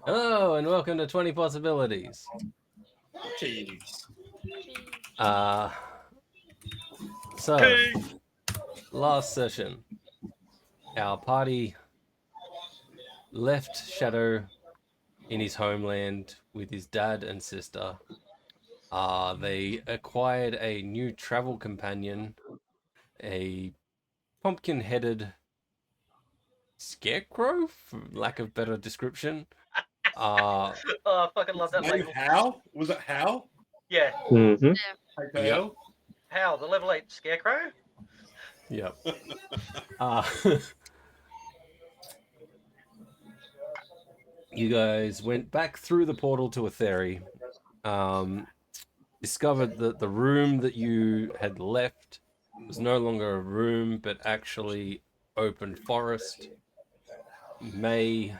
Hello and welcome to 20 Possibilities. Jeez. So, last session, our party left Shadow in his homeland with his dad and sister. They acquired a new travel companion, a pumpkin-headed scarecrow, for lack of better description. Oh, I fucking love that Name label. Hal? Was it Hal? Yeah, Yep. Hal, the level 8 scarecrow. Yep. You guys went back through the portal to Etherii. Discovered that the room that you had left was no longer a room, but actually open forest. May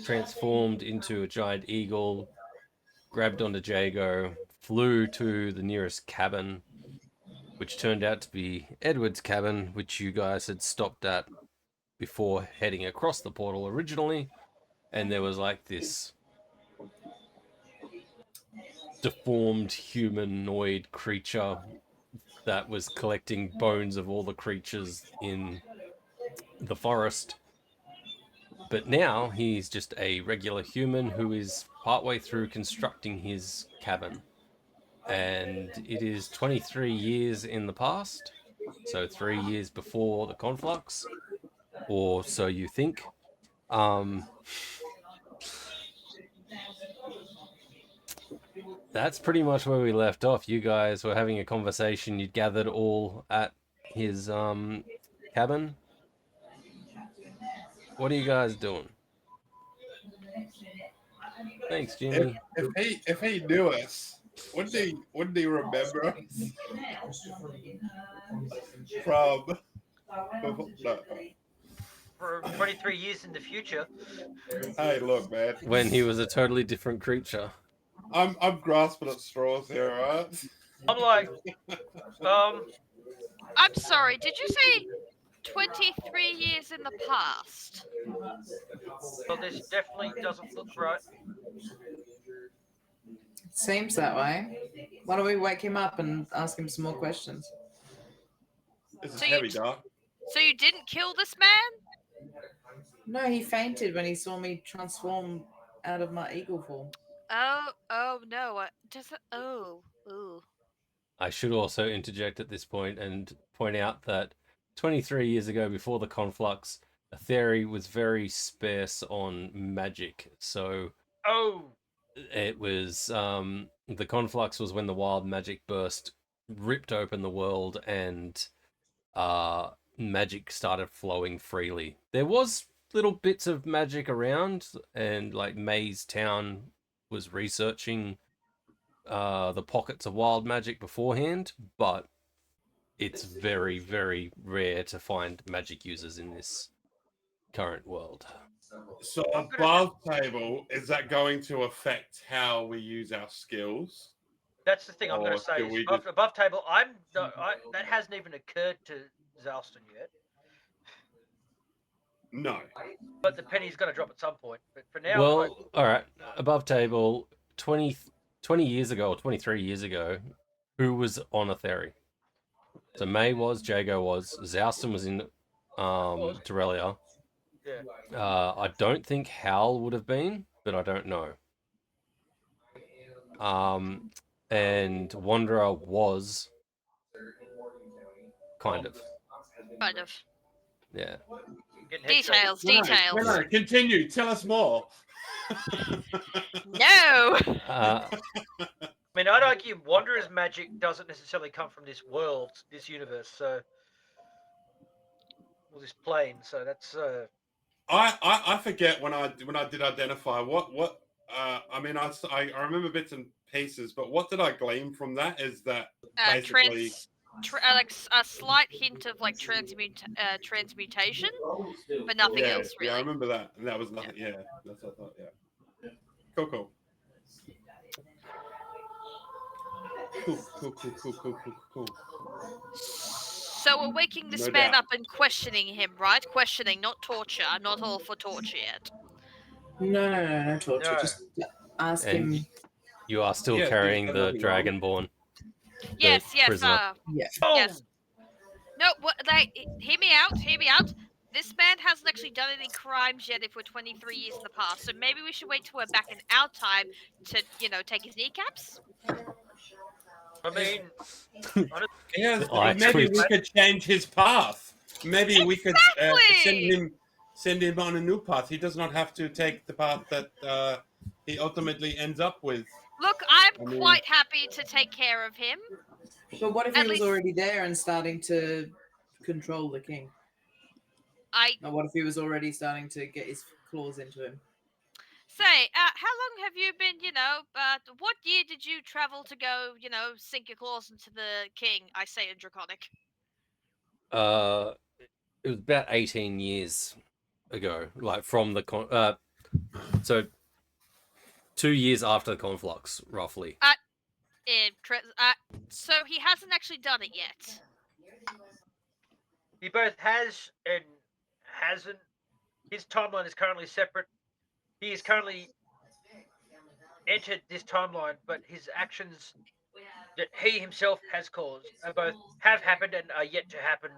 transformed into a giant eagle, grabbed onto Jago, flew to the nearest cabin, which turned out to be Edward's cabin, which you guys had stopped at before heading across the portal originally. And there was like this deformed humanoid creature that was collecting bones of all the creatures in the forest. But now he's just a regular human who is partway through constructing his cabin. And it is 23 years in the past, so 3 years before the conflux, or so you think. That's pretty much where we left off. You guys were having a conversation. You'd gathered all at his cabin. What are you guys doing? Thanks, Jimmy. If he knew us, wouldn't he remember us from? No. For 23 years in the future. Hey, look, man. When he was a totally different creature. I'm grasping at straws here, alright? I'm like, I'm sorry, did you say 23 years in the past? well, this definitely doesn't look right. Seems that way. Why don't we wake him up and ask him some more questions? This is So heavy, Doc. So you didn't kill this man? No, he fainted when he saw me transform out of my eagle form. Oh no. Does it? Oh. I should also interject at this point and point out that 23 years ago, before the conflux, Etherii was very sparse on magic. So it was the conflux was when the wild magic burst ripped open the world and magic started flowing freely. There was little bits of magic around, and like May's town was researching the pockets of wild magic beforehand, but it's very, very rare to find magic users in this current world. So above table, is that going to affect how we use our skills? That's the thing I'm going to say. Is above table, that hasn't even occurred to Zalston yet. No. But the penny's going to drop at some point. But for now... Well, all right. Above table, 20 years ago, or 23 years ago, who was on Etherii? So May was, Jago was, Zalston was in Torellia. Yeah. I don't think Hal would have been, but I don't know. And Wanderer was kind of. Yeah. Details. No, continue. Tell us more. No. I mean, I'd argue Wanderer's magic doesn't necessarily come from this world, this universe, so... Or this plane, so that's... I forget when I did identify what I mean I remember bits and pieces, but what did I glean from that is that basically like a slight hint of like transmutation, but nothing else really. Yeah, I remember that, and that was nothing. Yeah, that's what I thought. Yeah, cool. Cool. So we're waking this man up and questioning him, right? Questioning, not torture. I'm not all for torture yet. No torture. No. Just ask And him. you are still Yeah, carrying he's the done nothing wrong. Dragonborn. Yes, yes. prisoner. Yeah. Yes. No, what? Hear me out. Hear me out. This man hasn't actually done any crimes yet. If we're 23 years in the past, so maybe we should wait till we're back in our time to, take his kneecaps. I mean, Yes, I maybe we twitch. could change his path. Maybe we could Exactly! send him on a new path. He does not have to take the path that he ultimately ends up with. Look, I'm I mean- quite happy to take care of him. But what if At he was least- already there and starting to control the king? Or what if he was already starting to get his claws into him? Say, how long have you been, what year did you travel to go, sink your claws into the king? I say in Draconic. It was about 18 years ago, like from the so 2 years after the conflux, roughly. So he hasn't actually done it yet. he both has and hasn't. His timeline is currently separate. He is currently entered this timeline, but his actions that he himself has caused are both have happened and are yet to happen.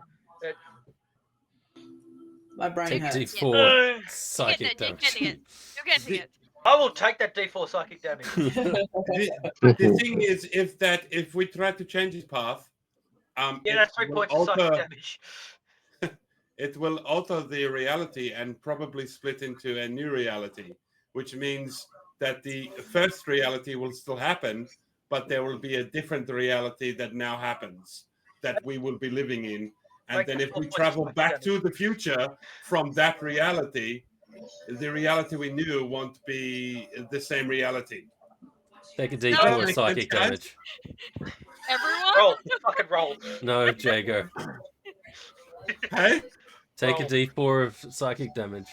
My brain Take hurts. D4 Uh, psychic You're damage. getting it. You're getting it. I will take that D4 psychic damage. The thing is, if we try to change his path, Yeah, it that's 3 will points of psychic alter- damage. It will alter the reality and probably split into a new reality, which means that the first reality will still happen, but there will be a different reality that now happens that we will be living in. And Like then the if we 4 points travel of back psychic to the future from that reality, the reality we knew won't be the same reality. Take a Does that D4 make psychic sense, guys? damage. Everyone? Roll. Fucking roll. No, Jago. Hey, Take a Roll. D4 of psychic damage.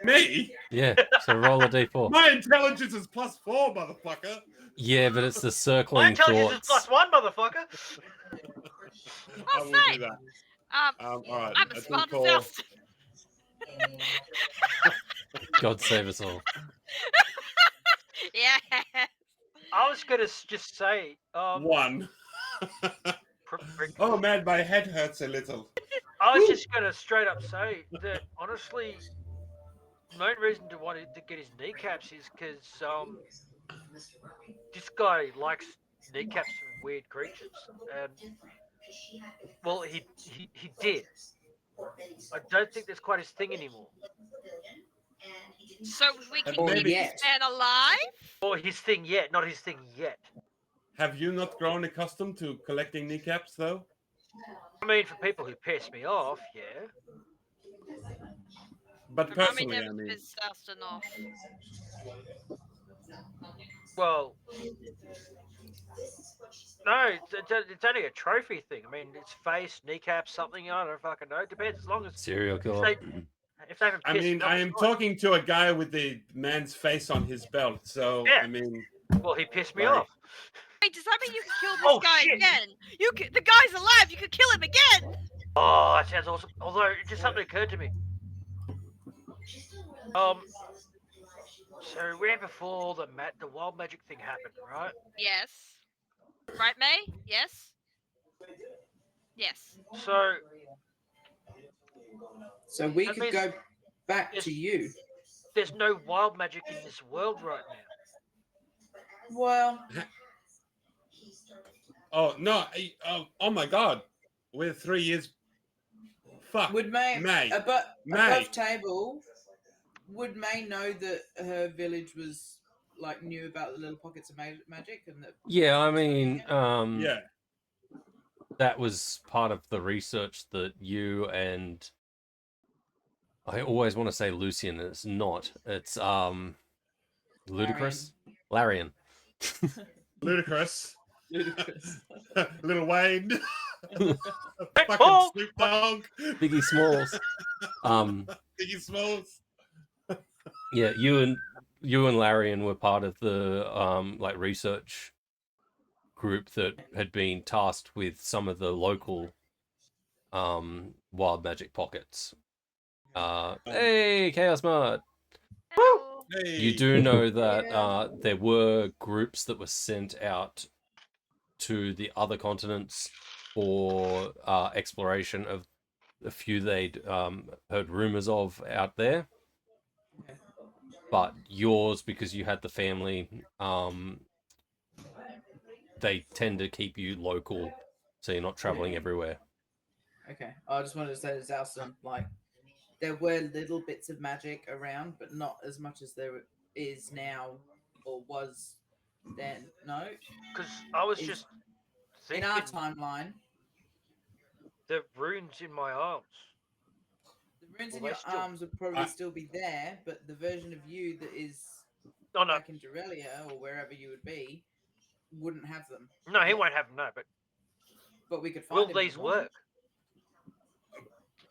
me? Yeah, so roll a D4. My intelligence is +4, motherfucker. Yeah, but it's the My circling intelligence thoughts. is +1, motherfucker. I will say. do that. All right. I'm I as think smart as for- else. God save us all. Yeah. I was gonna just say, 1. Oh man, my head hurts a little. I was just gonna straight up say that honestly, the main reason to want to get his kneecaps is because this guy likes kneecaps from weird creatures, and well, he did. I don't think that's quite his thing anymore. So we can Or keep yet. this man alive? Or his thing yet, not his thing yet. Have you not grown accustomed to collecting kneecaps, though? I mean, for people who piss me off, yeah. But personally, I mean, Is fast enough. Well, no, it's only a trophy thing. I mean, it's face, kneecaps, something. I don't fucking know. It depends. As long as Serial if killer. they haven't I pissed mean, me off, I it's am fine. talking to a guy with the man's face on his belt, so Yeah. I mean, Well, he pissed me Like- off. Wait, does that mean you can kill this Oh, guy shit. again? The guy's alive. You could kill him again. Oh, that sounds awesome. Although, just something occurred to me. So way before the wild magic thing happened, right? Yes. Right, May? Yes. Yes. So So we That could means go back it's- to you. there's no wild magic in this world right now. Well, oh no, oh my God, we're 3 years. Fuck. would May, May. above table, would May know that her village was like knew about the little pockets of magic and that? Yeah, I mean, Yeah. that was part of the research that you and I always want to say Lucian, it's not. It's Ludicrous? Larian. Ludicrous. Ludicrous. Little Wayne. Big Fucking Paul! Snoop Dogg. Biggie Smalls. Biggie Smalls. Yeah, you and Larian were part of the like research group that had been tasked with some of the local wild magic pockets. Hey, Chaos Mart. Hello. You do know that there were groups that were sent out to the other continents for exploration of a few they'd heard rumors of out there. Okay. But yours, because you had the family, they tend to keep you local, so you're not traveling everywhere. Okay. I just wanted to say to Alston, like, there were little bits of magic around, but not as much as there is now or was then. No? Because I was Is- just In thinking our timeline, the runes in my arms. the runes in Well, your they still- arms would probably I- still be there, but the version of you that is Oh no, back in Dorelia or wherever you would be wouldn't have them. no, he yet. won't have them. No, but But we could will find him if these we wanted. work?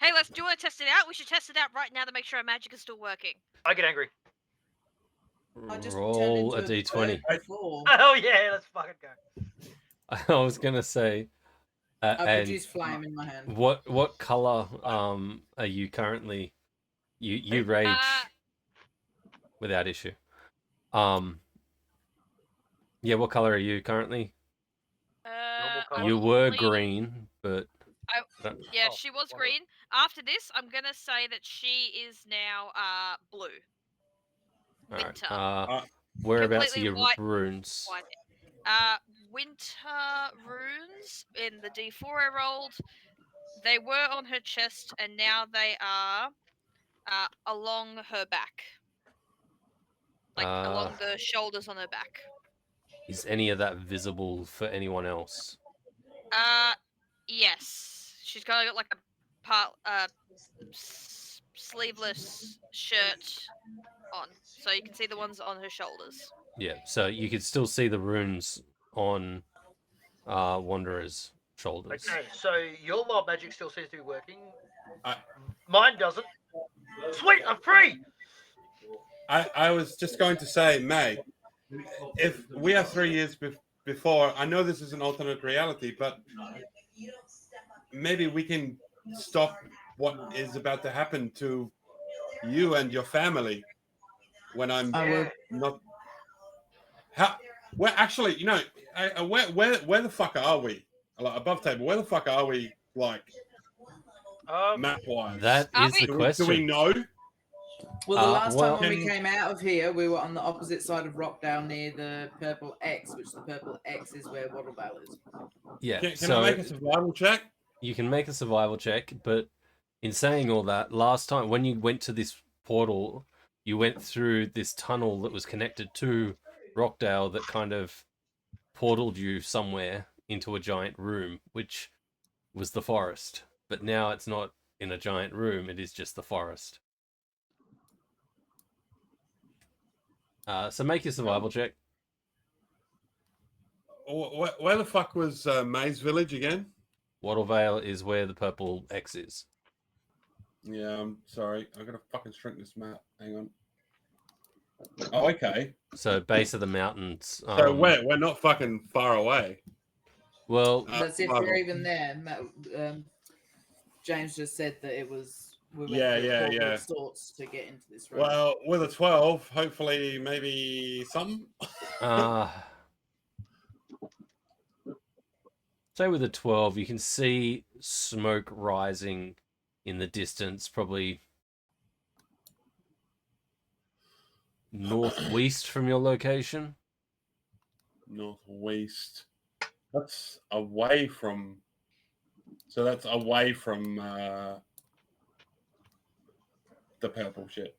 Hey, let's do it. Test it out. We should test it out right now to make sure our magic is still working. I get angry. I just Roll a turned into d20. bird before. Oh yeah, let's fucking go. I was gonna say, I and produced flame in my hand. what color are you currently? You rage without issue. Yeah, what color are you currently? Normal colour. You were green. green, but Yeah, Oh, she was wonderful. green. After this, I'm gonna say that she is now blue. all right. Winter. Whereabouts are Completely your white. runes? White. Winter runes in the D4 I rolled. They were on her chest, and now they are along her back, like along the shoulders on her back. Is any of that visible for anyone else? Yes, she's got like a sleeveless shirt on, so you can see the ones on her shoulders. Yeah, so you could still see the runes on Wanderer's shoulders. Okay, so your mob magic still seems to be working. I- Mine doesn't. Sweet, I'm free. I was just going to say, May, if we are 3 years before, I know this is an alternate reality, but maybe we can stop what is about to happen to you and your family when I'm I would. not. How? Well, actually, you know, where the fuck are we? Like above table, where the fuck are we? Like map wise, That Are is we- the question. do we know? Well, the last well- time when we came out of here, we were on the opposite side of Rockdale near the purple X, which the purple X is where Wattlevale is. Yeah, Can so I make a survival check? you can make a survival check, but in saying all that, last time when you went to this portal, you went through this tunnel that was connected to Rockdale that kind of portaled you somewhere into a giant room, which was the forest. But now it's not in a giant room, it is just the forest. So make your survival check. Where the fuck was May's village again? Wattlevale is where the purple X is. Yeah, I'm sorry. I gotta fucking shrink this map. Hang on. Oh, okay. So base of the mountains. So we're not fucking far away. Well, That's if survival. we're even there. James just said that it was. We went Yeah, through a yeah, portal yeah. of sorts to get into this room. Well, with a 12, hopefully, maybe some. say with a 12, you can see smoke rising in the distance, probably northwest from your location. Northwest. That's away from. So that's away from the purple shit.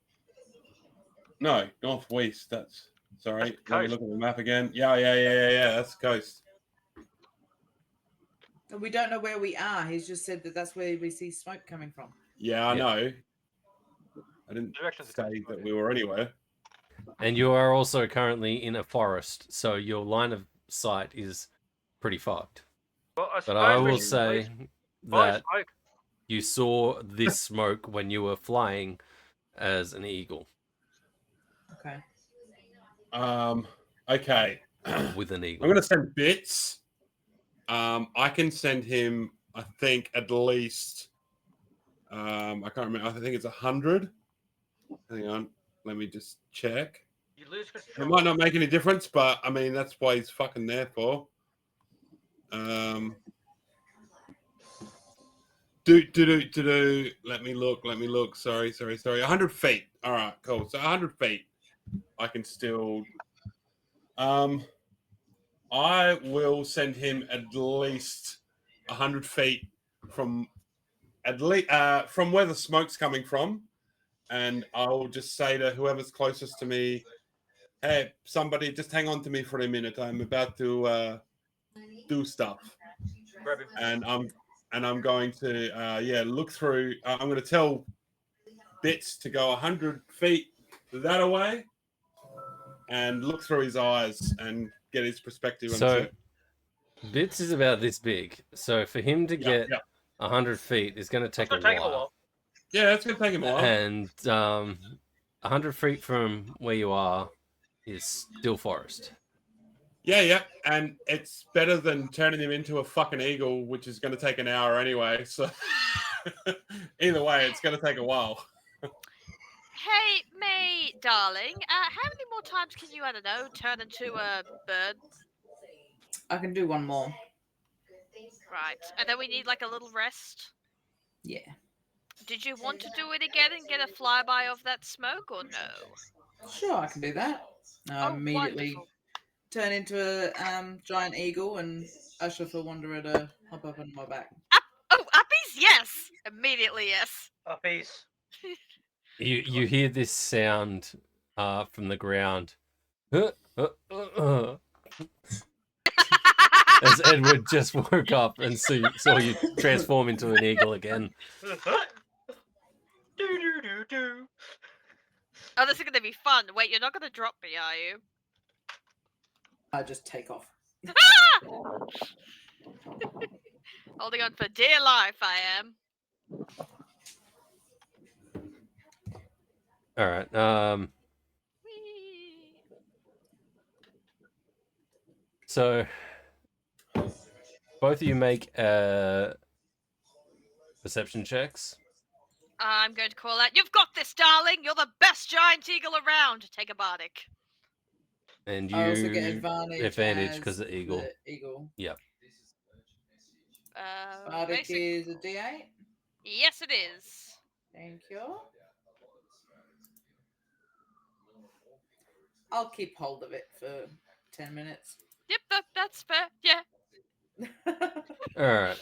No, northwest. That's sorry. That's Let me coast. look at the map again. Yeah. That's the coast. And we don't know where we are. He's just said that that's where we see smoke coming from. Yeah, I Yeah. know. I didn't Directions are say coming that from we were anywhere. And you are also currently in a forest, so your line of sight is pretty fucked. Well, I But I suppose we will should say at least follow that smoke. you saw this smoke when you were flying as an eagle Okay. Okay. with an I'm eagle. gonna send bits. I can send him. I think at least. I can't remember. I think it's 100. Hang on. Let me just check. You lose It control. might not make any difference, but I mean that's why he's fucking there for. Do. Let me look. Sorry. 100 feet. All right, cool. So 100 feet, I can still. I will send him at least 100 feet from from where the smoke's coming from, and I'll just say to whoever's closest to me, "Hey, somebody, just hang on to me for a minute. I'm about to do stuff." Grab him. And I'm going to look through. I'm going to tell Bits to go 100 feet that away and look through his eyes and get his perspective on So shit. Bits is about this big. So for him to get 100 feet is going to It's take gonna a take him a while. while. Yeah, it's going to take him a while. And 100 feet from where you are is still forest. Yeah, and it's better than turning him into a fucking eagle, which is going to take an hour anyway. So either way, it's going to take a while. Hey, May, darling, how many more times can you, I don't know, turn into a bird? I can do one more. Right, and then we need like a little rest. Yeah. Did you want to do it again and get a flyby of that smoke, or no? Sure, I can do that. Oh, Immediately wonderful. turn into a giant eagle and usher for Wanderer to hop up on my back. Oh, uppies? Yes! Immediately, yes. Uppies. You hear this sound from the ground. As Edward just woke up and saw you transform into an eagle again. Do. Oh, this is gonna be fun. Wait, you're not gonna drop me, are you? I just take off. Holding on for dear life, I am. All right. Whee! So both of you make perception checks. I'm going to call out, "You've got this, darling! You're the best giant eagle around! Take a bardic." And I also get you advantage because the eagle. The eagle. Yep. Bardic is a D8. Yes, it is. Thank you. I'll keep hold of it for 10 minutes. Yep, that's fair. Yeah, All right.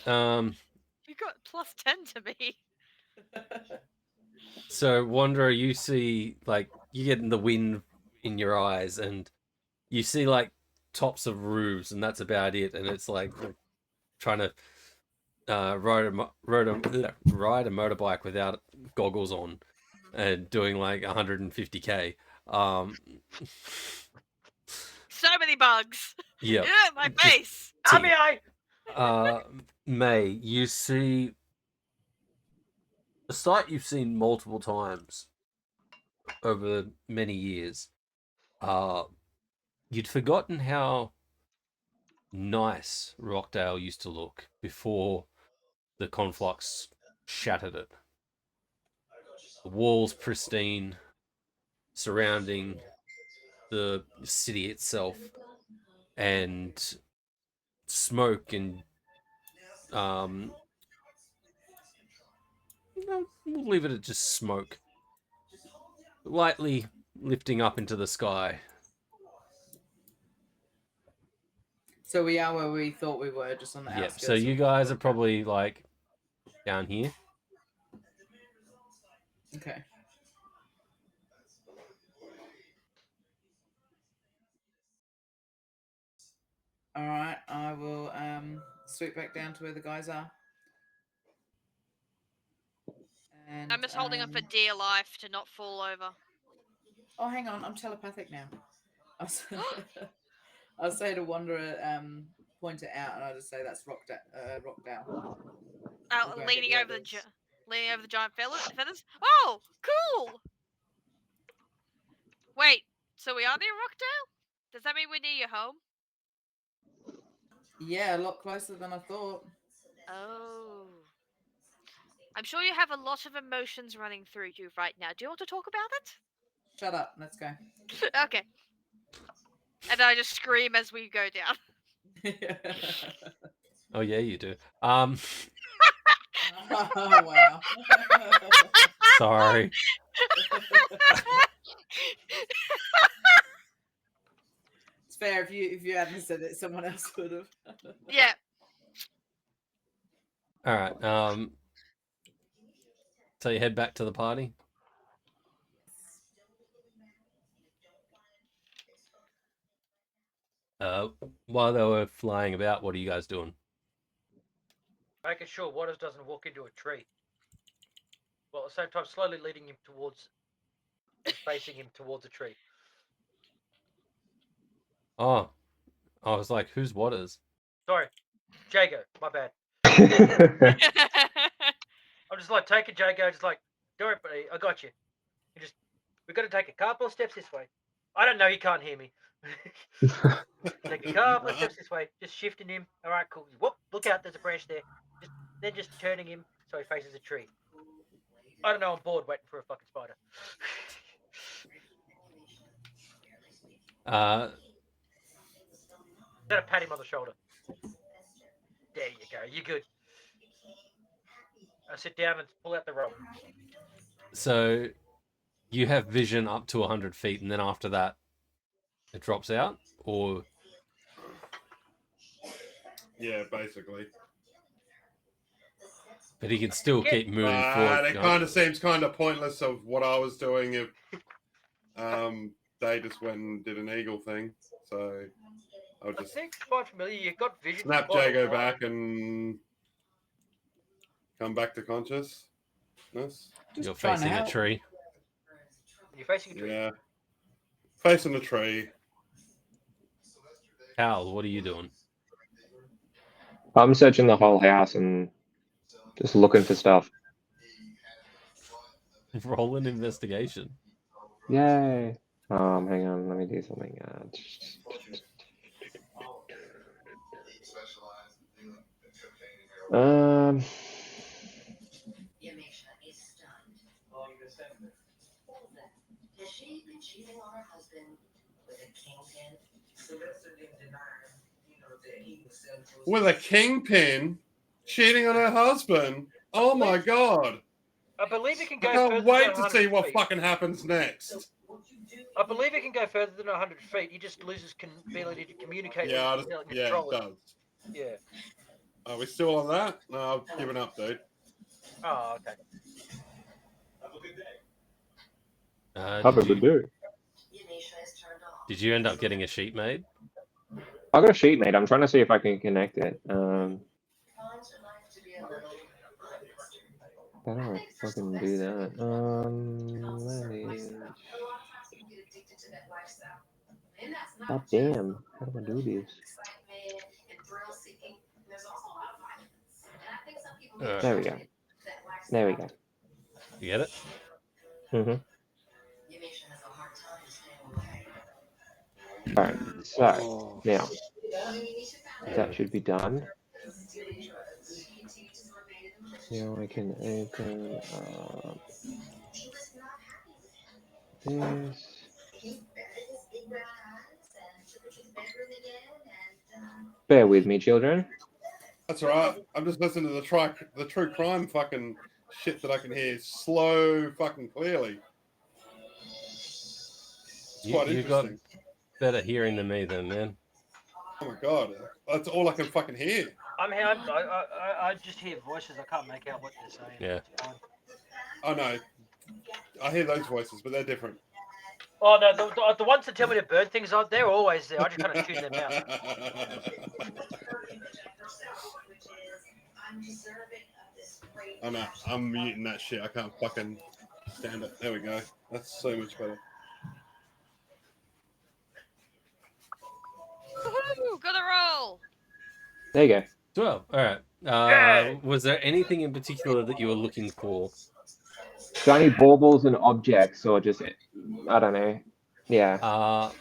you got plus 10 to me. So Wanderer, you see like you get the wind in your eyes, and you see like tops of roofs, and that's about it. And it's like trying to ride a motorbike without goggles on, and doing like 150k. So many bugs. Yeah. Yeah, my face. May, you see a sight you've seen multiple times over many years. You'd forgotten how nice Rockdale used to look before the conflux shattered it. The walls pristine, surrounding the city itself, and smoke and we'll leave it at just smoke, lightly lifting up into the sky. So we are where we thought we were, just on the Yep. outskirts. So you guys are probably like down here. Okay. All right, I will sweep back down to where the guys are. And I'm just holding on for dear life to not fall over. oh, hang on, I'm telepathic now. I'll say to Wanderer, point it out, and I'll just say that's Rockdale. Leaning over the giant feathers. Oh, cool! Wait, so we are near Rockdale? Does that mean we're near your home? Yeah, a lot closer than I thought. Oh. I'm sure you have a lot of emotions running through you right now. Do you want to talk about it? Shut up. Let's go. Okay. And I just scream as we go down. Oh yeah, you do. Oh, wow. Sorry. It's fair if you hadn't said it, someone else would have. Yeah. All right. So you head back to the party. While they were flying about, what are you guys doing? Making sure Waters doesn't walk into a tree. Well, at the same time, slowly leading him towards and facing him towards a tree. Oh, I was like, who's Waters? Sorry, Jago. My bad. I'm just like, take it, Jago. Just like, don't worry, buddy. I got you. We're going to take a couple of steps this way. I don't know. He can't hear me. Take a couple of steps this way. Just shifting him. All right, cool. Whoop! Look out. There's a branch there. Then just turning him so he faces a tree. I don't know. I'm bored waiting for a fucking spider. Gotta pat him on the shoulder. There you go. You're good. I sit down and pull out the rope. So you have vision up to 100 feet, and then after that, it drops out, or Yeah, basically. but he can still keep moving forward. It kind of seems kind of pointless of what I was doing if they just went and did an eagle thing. So I'll I just think quite familiar. You've got vision. snap for quite a Jago while. back and come back to consciousness. You're trying to facing a help. tree. You're facing a tree. Yeah. Facing a tree. Hal, what are you doing? I'm searching the whole house and just looking for stuff. Roll an investigation. Yay! Hang on, let me do something. Has she been cheating on her husband with a kingpin? With a kingpin cheating on her husband. Oh my god. I believe it can I go can't further wait than to 100 see what feet. fucking happens next. I believe it can go further than 100 feet. He just loses ability to communicate Yeah, with it, yeah, control it it. does. Yeah. Are we still on that? No, I've given up, dude. Oh, okay. Have a good day. Did you end up getting a sheet made? I got a sheet made. I'm trying to see if I can connect it. How do I fucking do that? God damn! How do I do this? There we go. There we go. You get it? Mm-hmm. Alright, so now that should be done. Now I can open this. Bear with me, children. That's all right. I'm just listening to the true crime fucking shit that I can hear slow fucking clearly. It's quite You got interesting. better hearing than me, then, man. Oh my god, that's all I can fucking hear. I just hear voices. I can't make out what they're saying. Yeah. It's fine. Oh no, I hear those voices, but they're different. Oh no, the ones that tell me to burn things on, they're always there. I just kind of tune them out. Oh no, I'm muting that shit. I can't fucking stand it. There we go. That's so much better. Woohoo! Got a roll. There you go. 12. All right. Yay! Was there anything in particular that you were looking for? Do I need baubles and objects, or just I don't know? Yeah.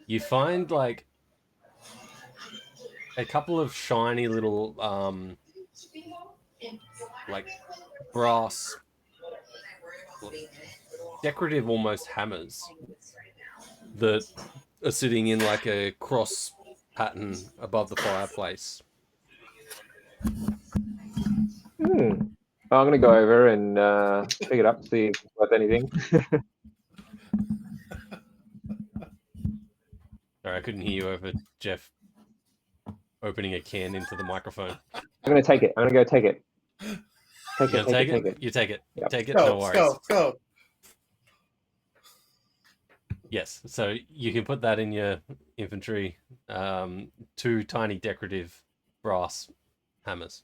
You find like a couple of shiny little like brass decorative almost hammers that are sitting in like a cross pattern above the fireplace. I'm gonna go over and pick it up, see if it's worth anything. Sorry, I couldn't hear you over Jeff opening a can into the microphone. I'm gonna take it. I'm gonna go take it. Take You it. gonna Take take it. it? You take it. Yep. Take it. No worries. Go. Yes, so you can put that in your infantry. 2 tiny decorative brass hammers.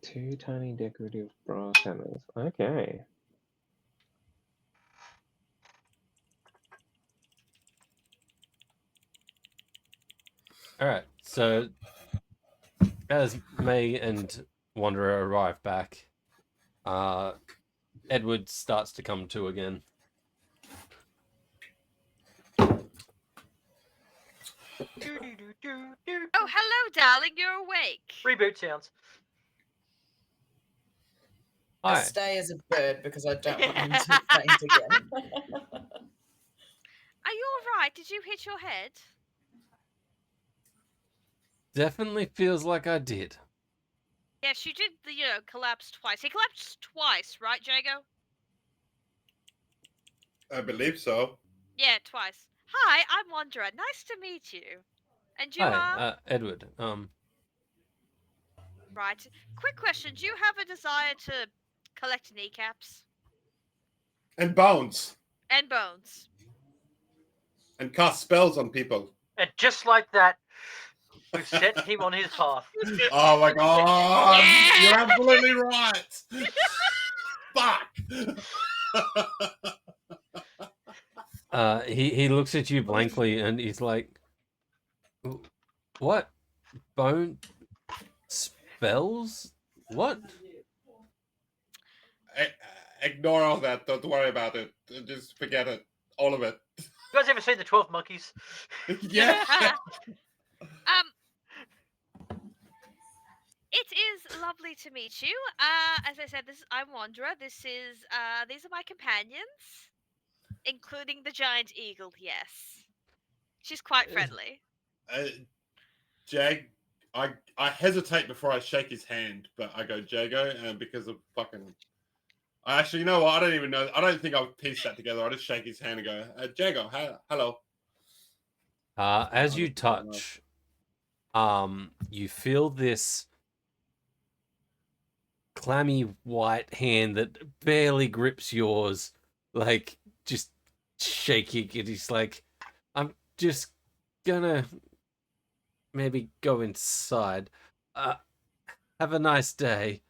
2 tiny decorative brass hammers. Okay. All right, so as May and Wanderer arrive back, Edward starts to come to again. Oh, hello, darling. You're awake. Reboot sounds. I Hi. stay as a bird because I don't want him to faint again. Are you all right? Did you hit your head? Definitely feels like I did. Yes, you did. Collapse twice. He collapsed twice, right, Jago? I believe so. Yeah, twice. Hi, I'm Wanderer. Nice to meet you. And you are? Hi, Edward. Right. Quick question. Do you have a desire to collect kneecaps? And bones. And bones? And cast spells on people. And just like that, we've set him on his path. Oh my god! Yeah! You're absolutely right! Fuck! He looks at you blankly and he's like, "What? Bone spells? What?" Ignore all that. Don't worry about it. Just forget it. All of it. You guys ever seen the 12 Monkeys? Yeah. It is lovely to meet you. As I said, I'm Wanderer. These are my companions, including the giant eagle. Yes, she's quite friendly. Jag, I hesitate before I shake his hand, but I go Jago, and because of fucking. Actually, you know what? I don't even know. I don't think I'll piece that together. I just shake his hand and go, Jago, hello. As you touch, you feel this clammy white hand that barely grips yours, like just shaking. And he's like, "I'm just gonna maybe go inside. Have a nice day."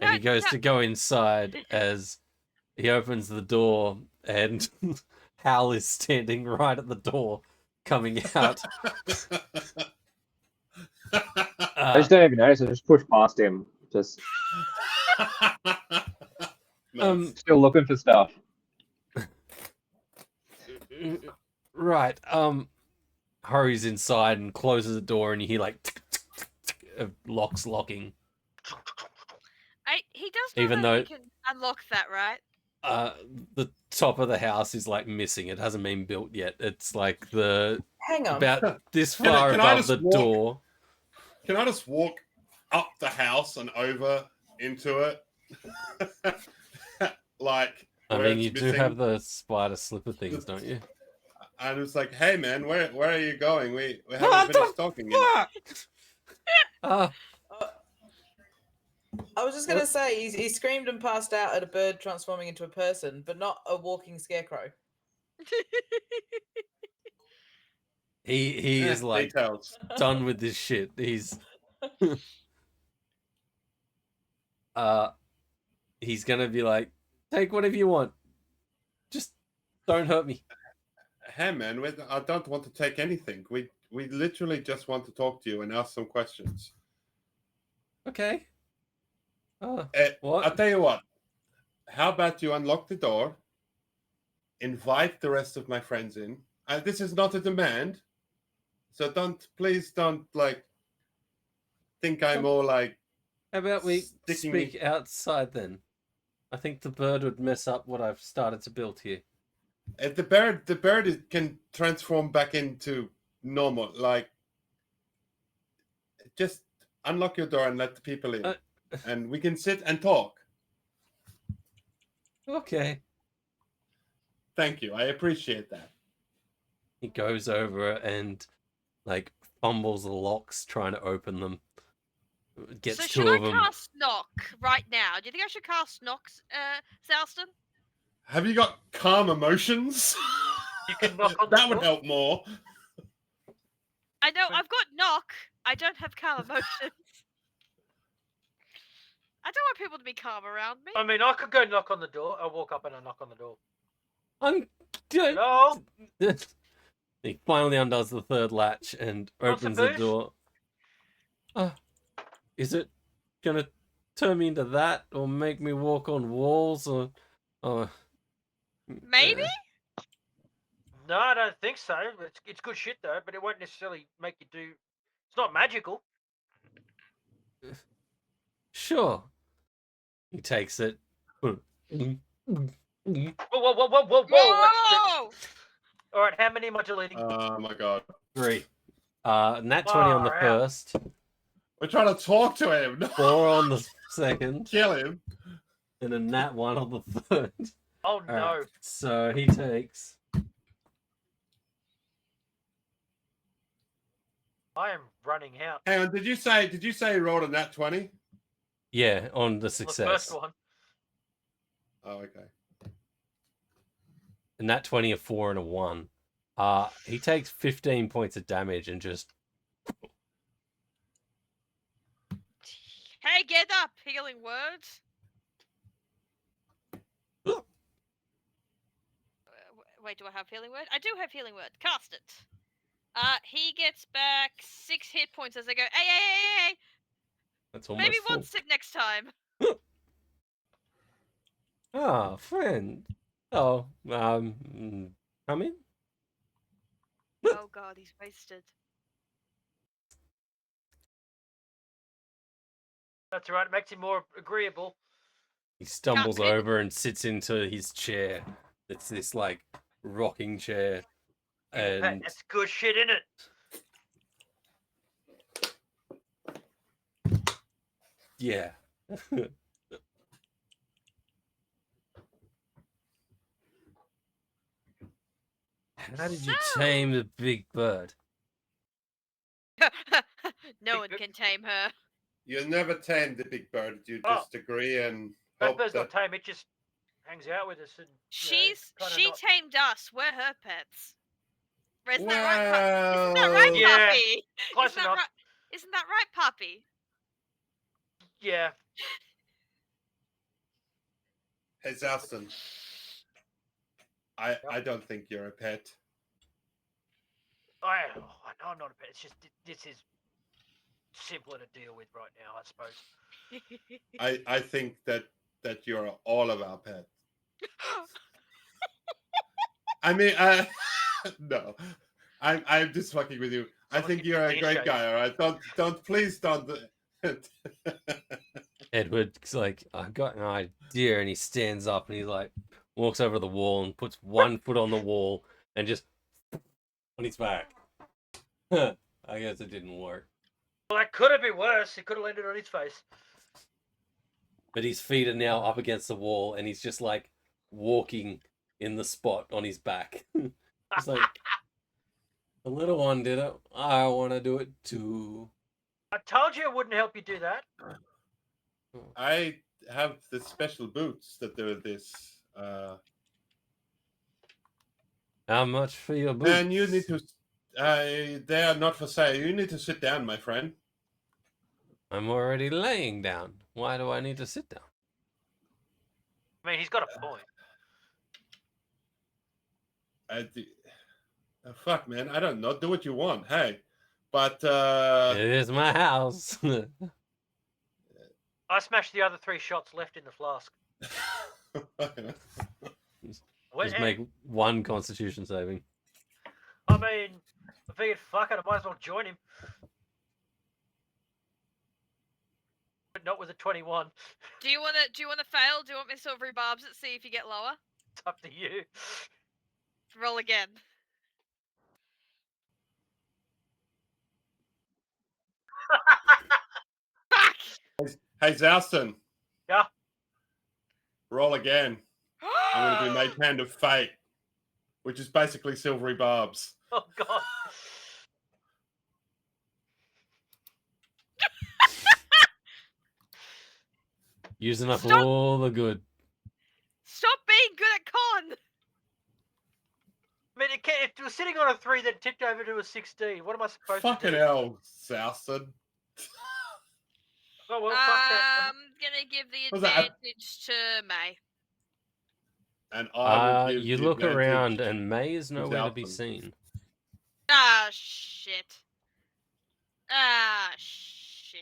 And he goes to go inside as he opens the door, and Hal is standing right at the door, coming out. I just don't even notice. I just push past him. Just still looking for stuff. Right. Hurries inside and closes the door, and you hear like tick, tick, tick, tick, of locks locking. He does know Even that though he can unlock that, right? the top of the house is like missing. It hasn't been built yet. It's like the Hang on. about this far can I above just the walk- door. Can I just walk up the house and over into it? Like, I where mean, it's you do missing? have the spider slipper things, don't you? And it's like, hey man, where are you going? We haven't finished talking yet. I was just going to say, he screamed and passed out at a bird transforming into a person, but not a walking scarecrow. He is like Details. done with this shit. He's he's gonna be like, take whatever you want, just don't hurt me. Hey man, I don't want to take anything. We literally just want to talk to you and ask some questions. Okay. What? I'll tell you what. How about you unlock the door, invite the rest of my friends in. This is not a demand, so please don't like think I'm all like. How about we sticking speak outside then? I think the bird would mess up what I've started to build here. The bird can transform back into normal. Like, just unlock your door and let the people in, and we can sit and talk. Okay. Thank you. I appreciate that. He goes over and like fumbles the locks trying to open them. Gets So two should I of them. cast knock right now? Do you think I should cast knock, Zalston? Have you got calm emotions? You can knock on the That would door. help more. I know I've got knock. I don't have calm emotions. I don't want people to be calm around me. I mean, I could go knock on the door. I'll walk up and I'll knock on the door. I'm. Hello? He finally undoes the third latch and What's the opens the booth? door. Is it gonna turn me into that, or make me walk on walls, or? Maybe? No, I don't think so. It's good shit though, but it won't necessarily make you do. It's not magical. Sure. He takes it. Whoa, whoa, whoa, whoa, whoa, whoa! Whoa! All right, how many am I deleting? Oh my god. 3. Nat 20 on the Far out. first. We're trying to talk to him. 4 on the second. Kill him. And a nat 1 on the third. Oh no! Alright, so he takes. I am running out. Hang on, did you say he rolled a nat 20? Yeah, on the The success. first one. Oh, okay. A nat 20, a 4, and a 1. He takes 15 points of damage and just. Hey, get up! Healing words. Wait, do I have healing word? I do have healing word. Cast it. He gets back 6 hit points as I go. Hey! That's almost Maybe full. one sick next time. Ah, friend. Oh, come in. Oh god, he's wasted. That's all right. It makes him more agreeable. He stumbles Can't- over and sits into his chair. It's this like rocking chair, and That's good shit, isn't it? yeah. How did you tame the big bird? No one can tame her. You never tame the big bird. You Oh. just agree and That hope bird's that... not tame. It just hangs out with us and. She not... tamed us. We're her pets. Isn't that right, Isn't that right, Yeah, Poppy? close Isn't that enough. right? Isn't that right, Poppy? Yeah. Hey, Zalston. I don't think you're a pet. I know I'm not a pet. It's just this is simpler to deal with right now, I suppose. I think that you're all of our pets. I mean, no, I'm just fucking with you. I Someone think give you're me a a great shake. guy. All right, please don't. Edward's like, I've got an idea, and he stands up and he like walks over the wall and puts one foot on the wall and just on his back. I guess it didn't work. Well, that could have been worse. It could have landed on his face. But his feet are now up against the wall, and he's just like walking in the spot on his back. It's like, the little one did it. I want to do it too. I told you it wouldn't help you do that. I have the special boots that do this. How much for your boots? Man, you need to. They are not for sale. You need to sit down, my friend. I'm already laying down. Why do I need to sit down? I mean, he's got a point. Fuck, man. I don't know. Do what you want. Hey, but It is my house. I smashed the other 3 shots left in the flask. Just make one Constitution saving. I mean, I figured, fuck it, I might as well join him. but not with a 21. Do you wanna fail? Do you want me to sort of rebarbs it, see if you get lower? It's up to you. Roll again. Fuck! Hey, Zouston, Yeah. roll again. I'm going to do Mage Hand of Fate, which is basically silvery barbs. Oh god. Using up Stop. all the good. Stop being good at con! I mean, it was sitting on a 3 that tipped over to a 16. What am I supposed Fucking to do? hell, Zouston. Oh well, fuck that. I'm gonna give the Was that a- advantage to May. And I will give You the look advantage around and May is nowhere to be Zouston. seen. Ah, shit. Ah, shit.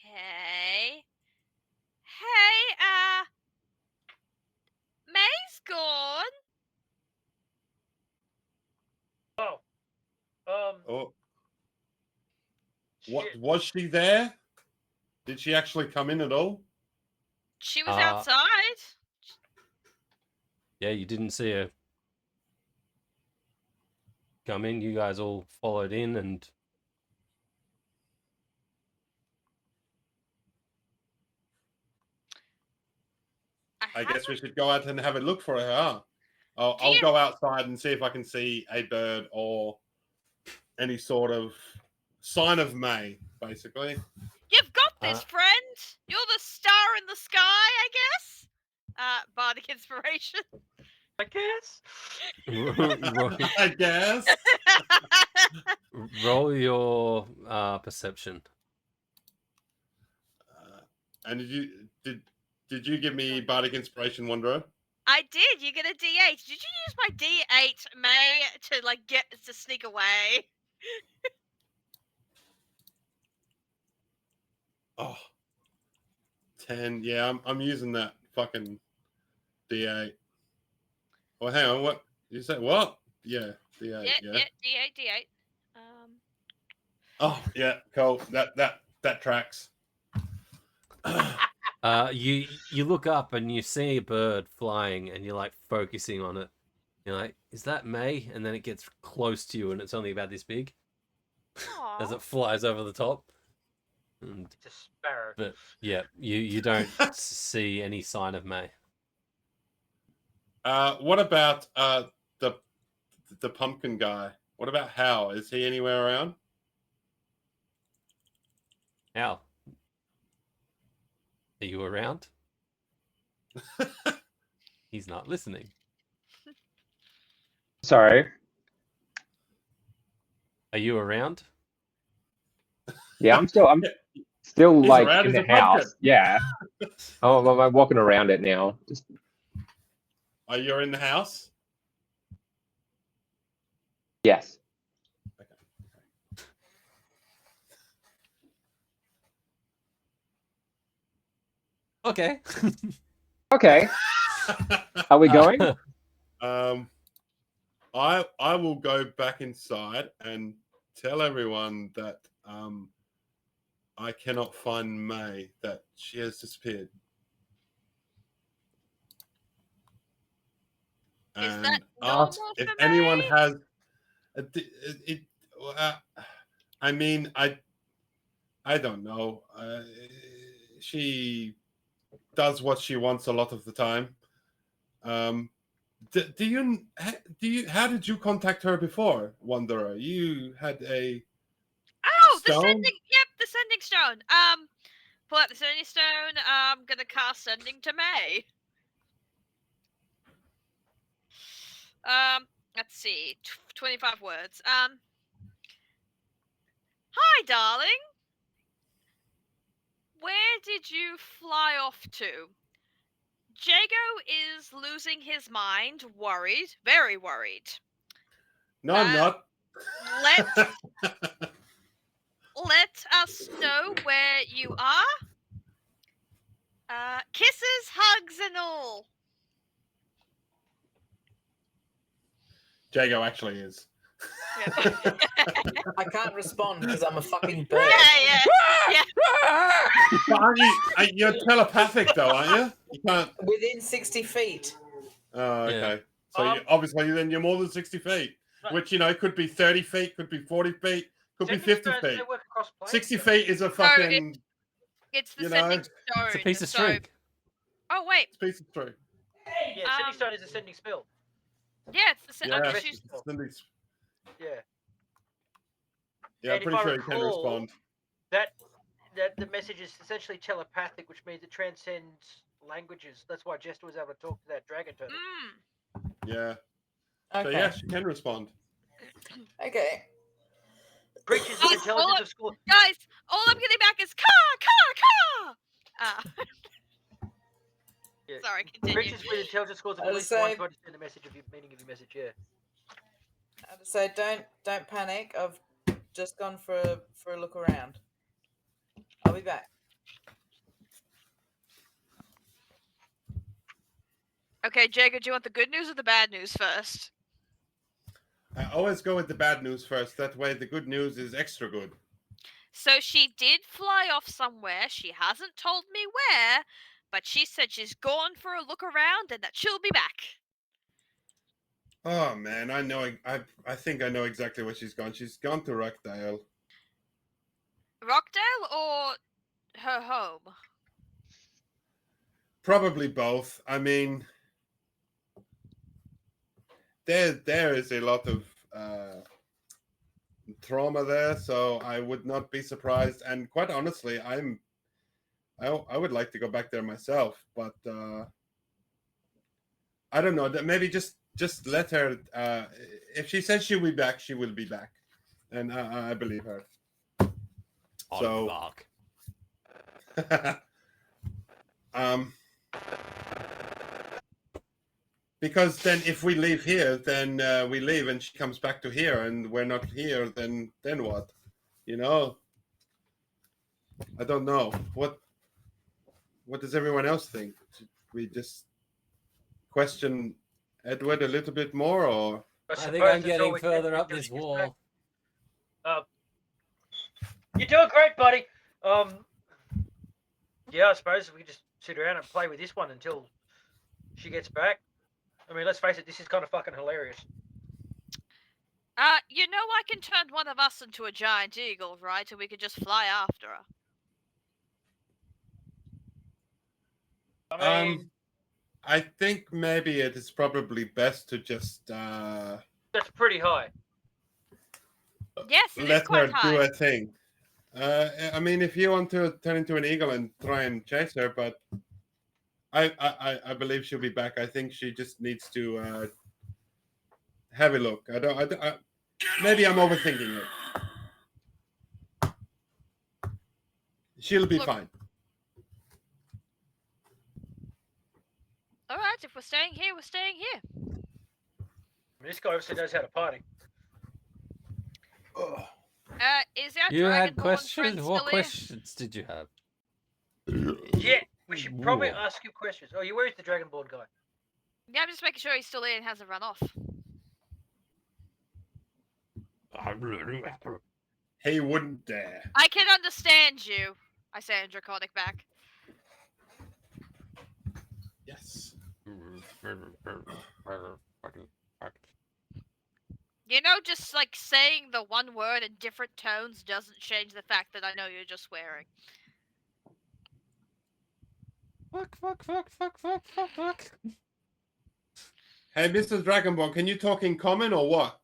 Okay. Hey, May's gone. Oh. Oh, what Shit. was she there? Did she actually come in at all? She was Uh, outside. Yeah, you didn't see her come in. You guys all followed in, and I guess we should go out and have a look for her. Huh? I'll you- go outside and see if I can see a bird or any sort of sign of May, basically. You've got this, friend. You're the star in the sky, I guess. Bardic inspiration. I guess. I guess. roll your perception. And did you give me bardic inspiration, Wanderer? I did. You get a D8. Did you use my D8, May, to get to sneak away? Oh, 10. Yeah, I'm using that fucking D8. Oh, hang on. What you say? What? Yeah, D8. Yeah. D8. Oh, yeah. Cool. That tracks. You look up and you see a bird flying, and you're like focusing on it. You're like, "Is that May?" And then it gets close to you, and it's only about this big as it flies over the top. And, It's a sparrow. but yeah, you don't see any sign of May. What about the pumpkin guy? What about Hal? Is he anywhere around? Al, are you around? He's not listening. Sorry. Are you around? Yeah, I'm still He's like around, in he's the a pumpkin. house. Yeah. Oh, I'm walking around it now. Just Are you in the house? yes. Okay. Okay. Are we going? I will go back inside and tell everyone that I cannot find May, that she has disappeared. Is And that ask normal if for anyone May? has I mean, I don't know. She does what she wants a lot of the time. Do you? How did you contact her before, Wanderer? You had a Oh, the stone? sending stone. Pull out the sending stone. I'm gonna cast sending to May. Let's see, 25 words. Hi, darling. Where did you fly off to? Jago is losing his mind, worried, very worried. No, I'm not. Let us know where you are. Kisses, hugs, and all. Jago actually is. I can't respond because I'm a fucking bird. Yeah. But you're telepathic though, aren't you? You can't. Within 60 feet. Oh, Yeah. okay. So obviously, then you're more than 60 feet, Right. which could be 30 feet, could be 40 feet, could be Sending 50 stones, feet. they work across planes, 60 though. feet is a fucking It's the You sending know, stone. It's a piece of so... string. Oh wait, piece of string. Yeah, sending stone is a sending spell. yeah, it's the Yeah, okay, Message she's... spell. Yeah. Yeah, And if pretty I sure you can recall, respond. that the message is essentially telepathic, which means it transcends languages. That's why Jester was able to talk to that dragon turtle. Yeah. Okay. So yes, you can respond. Okay. Creatures with intelligence of school. Guys, all I'm getting back is ka. Yeah. Sorry, continue. Creatures with intelligence scores of I at was least one saying- to understand the message of your meaning of your message. Yeah. So don't panic. I've just gone for a look around. I'll be back. Okay, Jacob, do you want the good news or the bad news first? I always go with the bad news first. That way, the good news is extra good. So she did fly off somewhere. She hasn't told me where, but she said she's gone for a look around and that she'll be back. Oh man, I know. I think I know exactly where she's gone. She's gone to Rockdale. Rockdale or her home? Probably both. I mean, there is a lot of trauma there, so I would not be surprised. And quite honestly, I would like to go back there myself, but I don't know. That maybe just let her. If she says she'll be back, she will be back, and I believe her. So, fuck. Because then if we leave here, then we leave and she comes back to here and we're not here, then what? You know? I don't know. What does everyone else think? Should we just question Edward a little bit more, or I think suppose I'm that's all getting we can further do up till this she gets wall. back. You're doing great, buddy. Yeah, I suppose we can just sit around and play with this one until she gets back. I mean, let's face it, this is kind of fucking hilarious. You know I can turn one of us into a giant eagle, right? And we could just fly after her. I mean, I think maybe it is probably best to just that's pretty high. Yes, it is let her quite high. do a thing. I mean, if you want to turn into an eagle and try and chase her, but I believe she'll be back. I think she just needs to have a look. Maybe I'm overthinking it. She'll be fine. All right, if we're staying here, we're staying here. I mean, this guy obviously knows how to party. Is our You had Dragonborn questions? friend What still here? questions did you have? Yeah, we should probably Whoa. ask you questions. Oh, where's the Dragonborn guy? Yeah, I'm just making sure he's still here and hasn't run off. He wouldn't dare. I can understand you, I say in Draconic back. Yes. You know, just like saying the one word in different tones doesn't change the fact that I know you're just swearing. Fuck. Hey, Mr. Dragonborn, can you talk in common or what?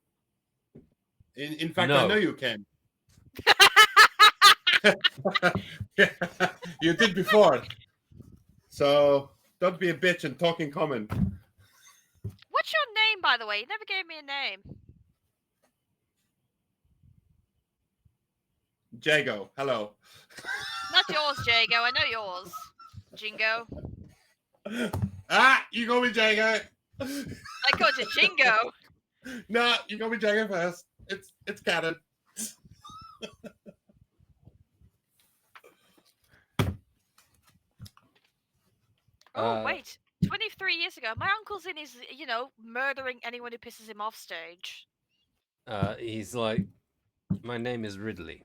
In fact, I No. know you can. You did before. So don't be a bitch and talk in common. What's your name, by the way? You never gave me a name. Jago, hello. Not yours, Jago. I know yours. Jingo. You go with Jago. I called you Jingo. No, you go with Jago first. It's canon. Oh, wait. 23 years ago, my uncle's in his, murdering anyone who pisses him off stage. He's like, my name is Ridley.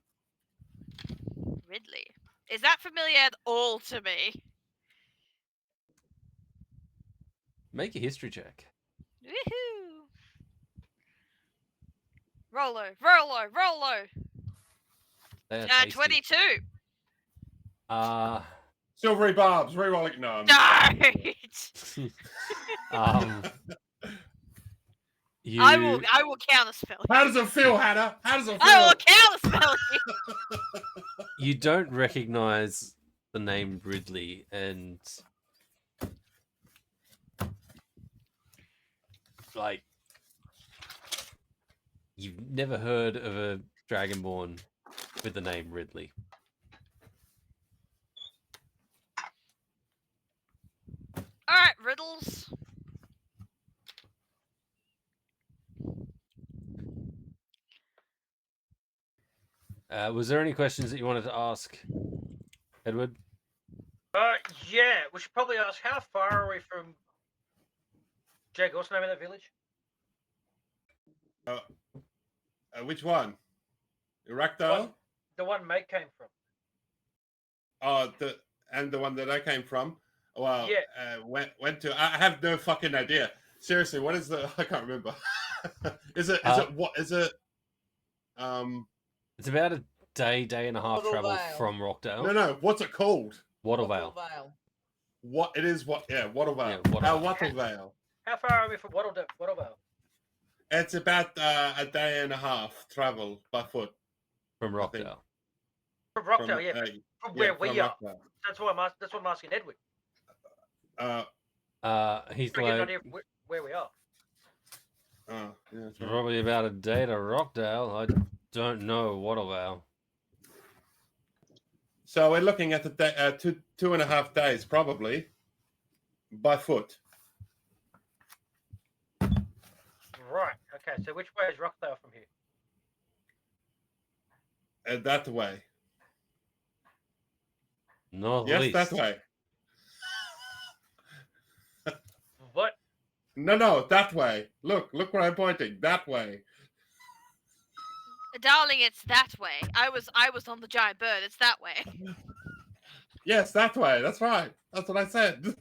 Ridley. Is that familiar at all to me? Make a history check. Woohoo! Rolo, Rolo, Rolo. They are tasty. 22. Silvery barbs, rerolling. No. Don't. You. I will counterspell. How does it feel, Hannah? How does it feel? I will counterspell you. You don't recognize the name Ridley, and like you've never heard of a dragonborn with the name Ridley. All right, riddles. Was there any questions that you wanted to ask, Edward? Yeah, we should probably ask how far are we from Jake? What's the name of that village? Which one? Irakdale? The one Mate came from. The one that I came from. Well, Yeah. Went to. I have no fucking idea. Seriously, what is the? I can't remember. Is it? What is it? It's about a day and a half Wattle travel Vale. from Rockdale. No. What's it called? Wattle Vale. What it is? What? Yeah, Wattle Vale. Yeah, Wattle Vale. Wattle Vale. How far are we from Wattlevale? It's about a day and a half travel by foot. From Rockdale. From Rockdale, yeah. From where we are. Rockdale. That's what I'm asking Edward. He's Trying to get an like idea of where we are. Yeah, that's right. probably about a day to Rockdale. I don't know Wattle Vale. So we're looking at the 2.5 days probably by foot. Right. Okay. So which way is Rockdale from here? That way. Northeast. Yes, that way. What? No, that way. Look where I'm pointing. That way. Darling, it's that way. I was on the giant bird. It's that way. Yes, that way. That's right. That's what I said.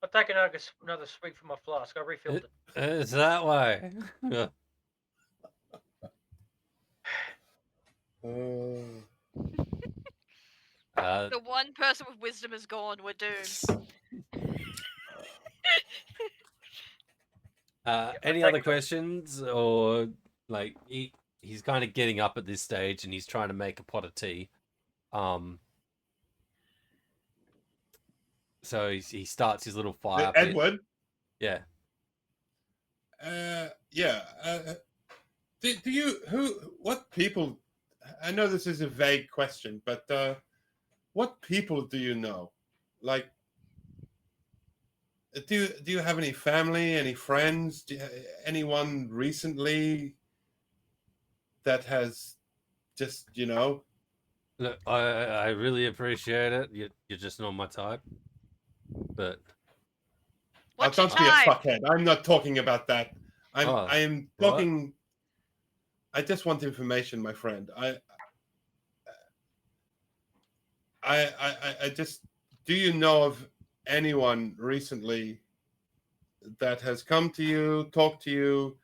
I'll take another swig from my flask. I refilled it. It's that way. The one person with wisdom is gone. We're doomed. Any other questions, or like he's kind of getting up at this stage and he's trying to make a pot of tea. So he starts his little fire pit. Edward. Yeah. What people? I know this is a vague question, but what people do you know? Like, do you have any family, any friends, anyone recently that has just Look, I really appreciate it. You're just not my type. But What's don't your be a type? fuckhead. I'm not talking about that. I'm talking. I just want information, my friend. I just. Do you know of anyone recently that has come to you, talked to you?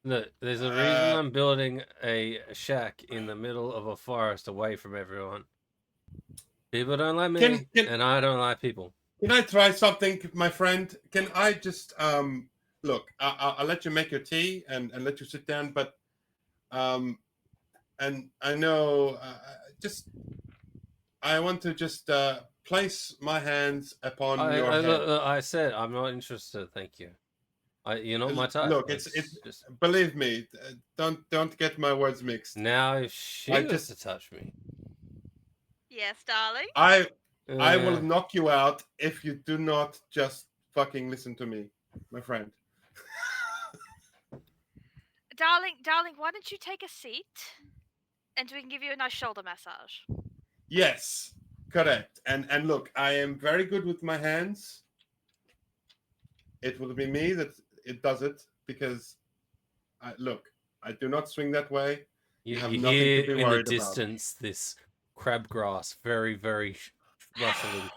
look, there's a reason I'm building a shack in the middle of a forest away from everyone. People don't like me, and I don't like people. Can I try something, my friend? Can I just look? I'll let you make your tea and let you sit down, but and I know I want to just place my hands upon your head. I said I'm not interested. Thank you. You're not my type. Look, it's just believe me. Don't get my words mixed. Now if she was to touch me, Yes, darling. I will knock you out if you do not just fucking listen to me, my friend. Darling, why don't you take a seat, and we can give you a nice shoulder massage. Yes, correct. And look, I am very good with my hands. It will be me that it does it because Look, I do not swing that way. You have you nothing to hear be in the worried about. distance this crabgrass very, very rustling.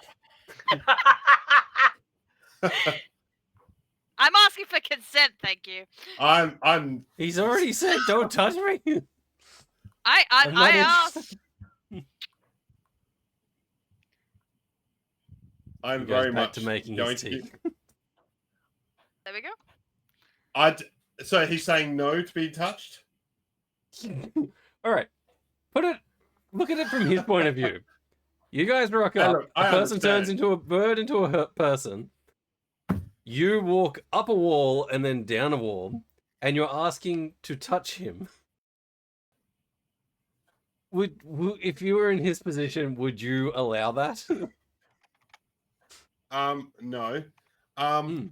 I'm asking for consent, thank you. I'm He's already said, "Don't touch me." I I'm not interested. asked. I'm He goes very back much to making going his to. tea. There we go. So he's saying no to be touched. All right, look at it from his point of view. You guys rock Hey, up. look, The I person turns understand. into a bird, into a person. You walk up a wall and then down a wall, and you're asking to touch him. Would if you were in his position, would you allow that? No. Hmm.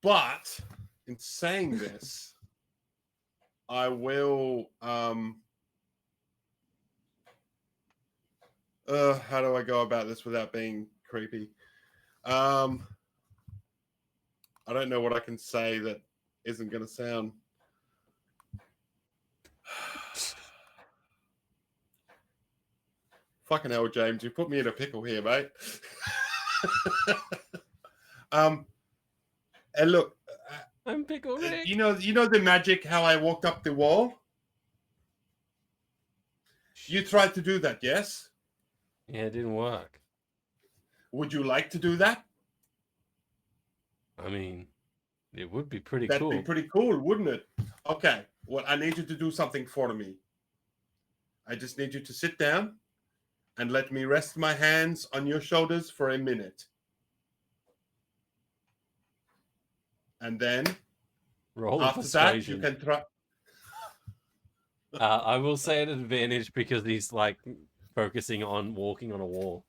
But in saying this, I will. How do I go about this without being creepy? I don't know what I can say that isn't going to sound. Fucking hell, James, you put me in a pickle here, mate. And look, I'm Pickle Rick. you know the magic how I walked up the wall. You tried to do that, yes? Yeah, it didn't work. Would you like to do that? I mean, it would be pretty That'd cool. be pretty cool, wouldn't it? Okay. Well, I need you to do something for me. I just need you to sit down and let me rest my hands on your shoulders for a minute. And then Roll after persuasion. that, you can try. I will say an advantage because he's like focusing on walking on a wall.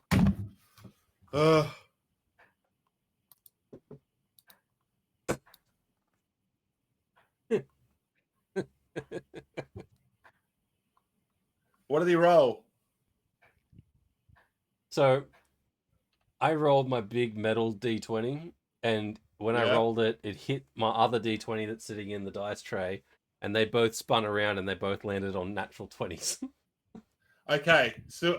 What did he roll? So I rolled my big metal d20, and when I Yeah. rolled it, it hit my other d20 that's sitting in the dice tray, and they both spun around and they both landed on natural 20s. Okay. So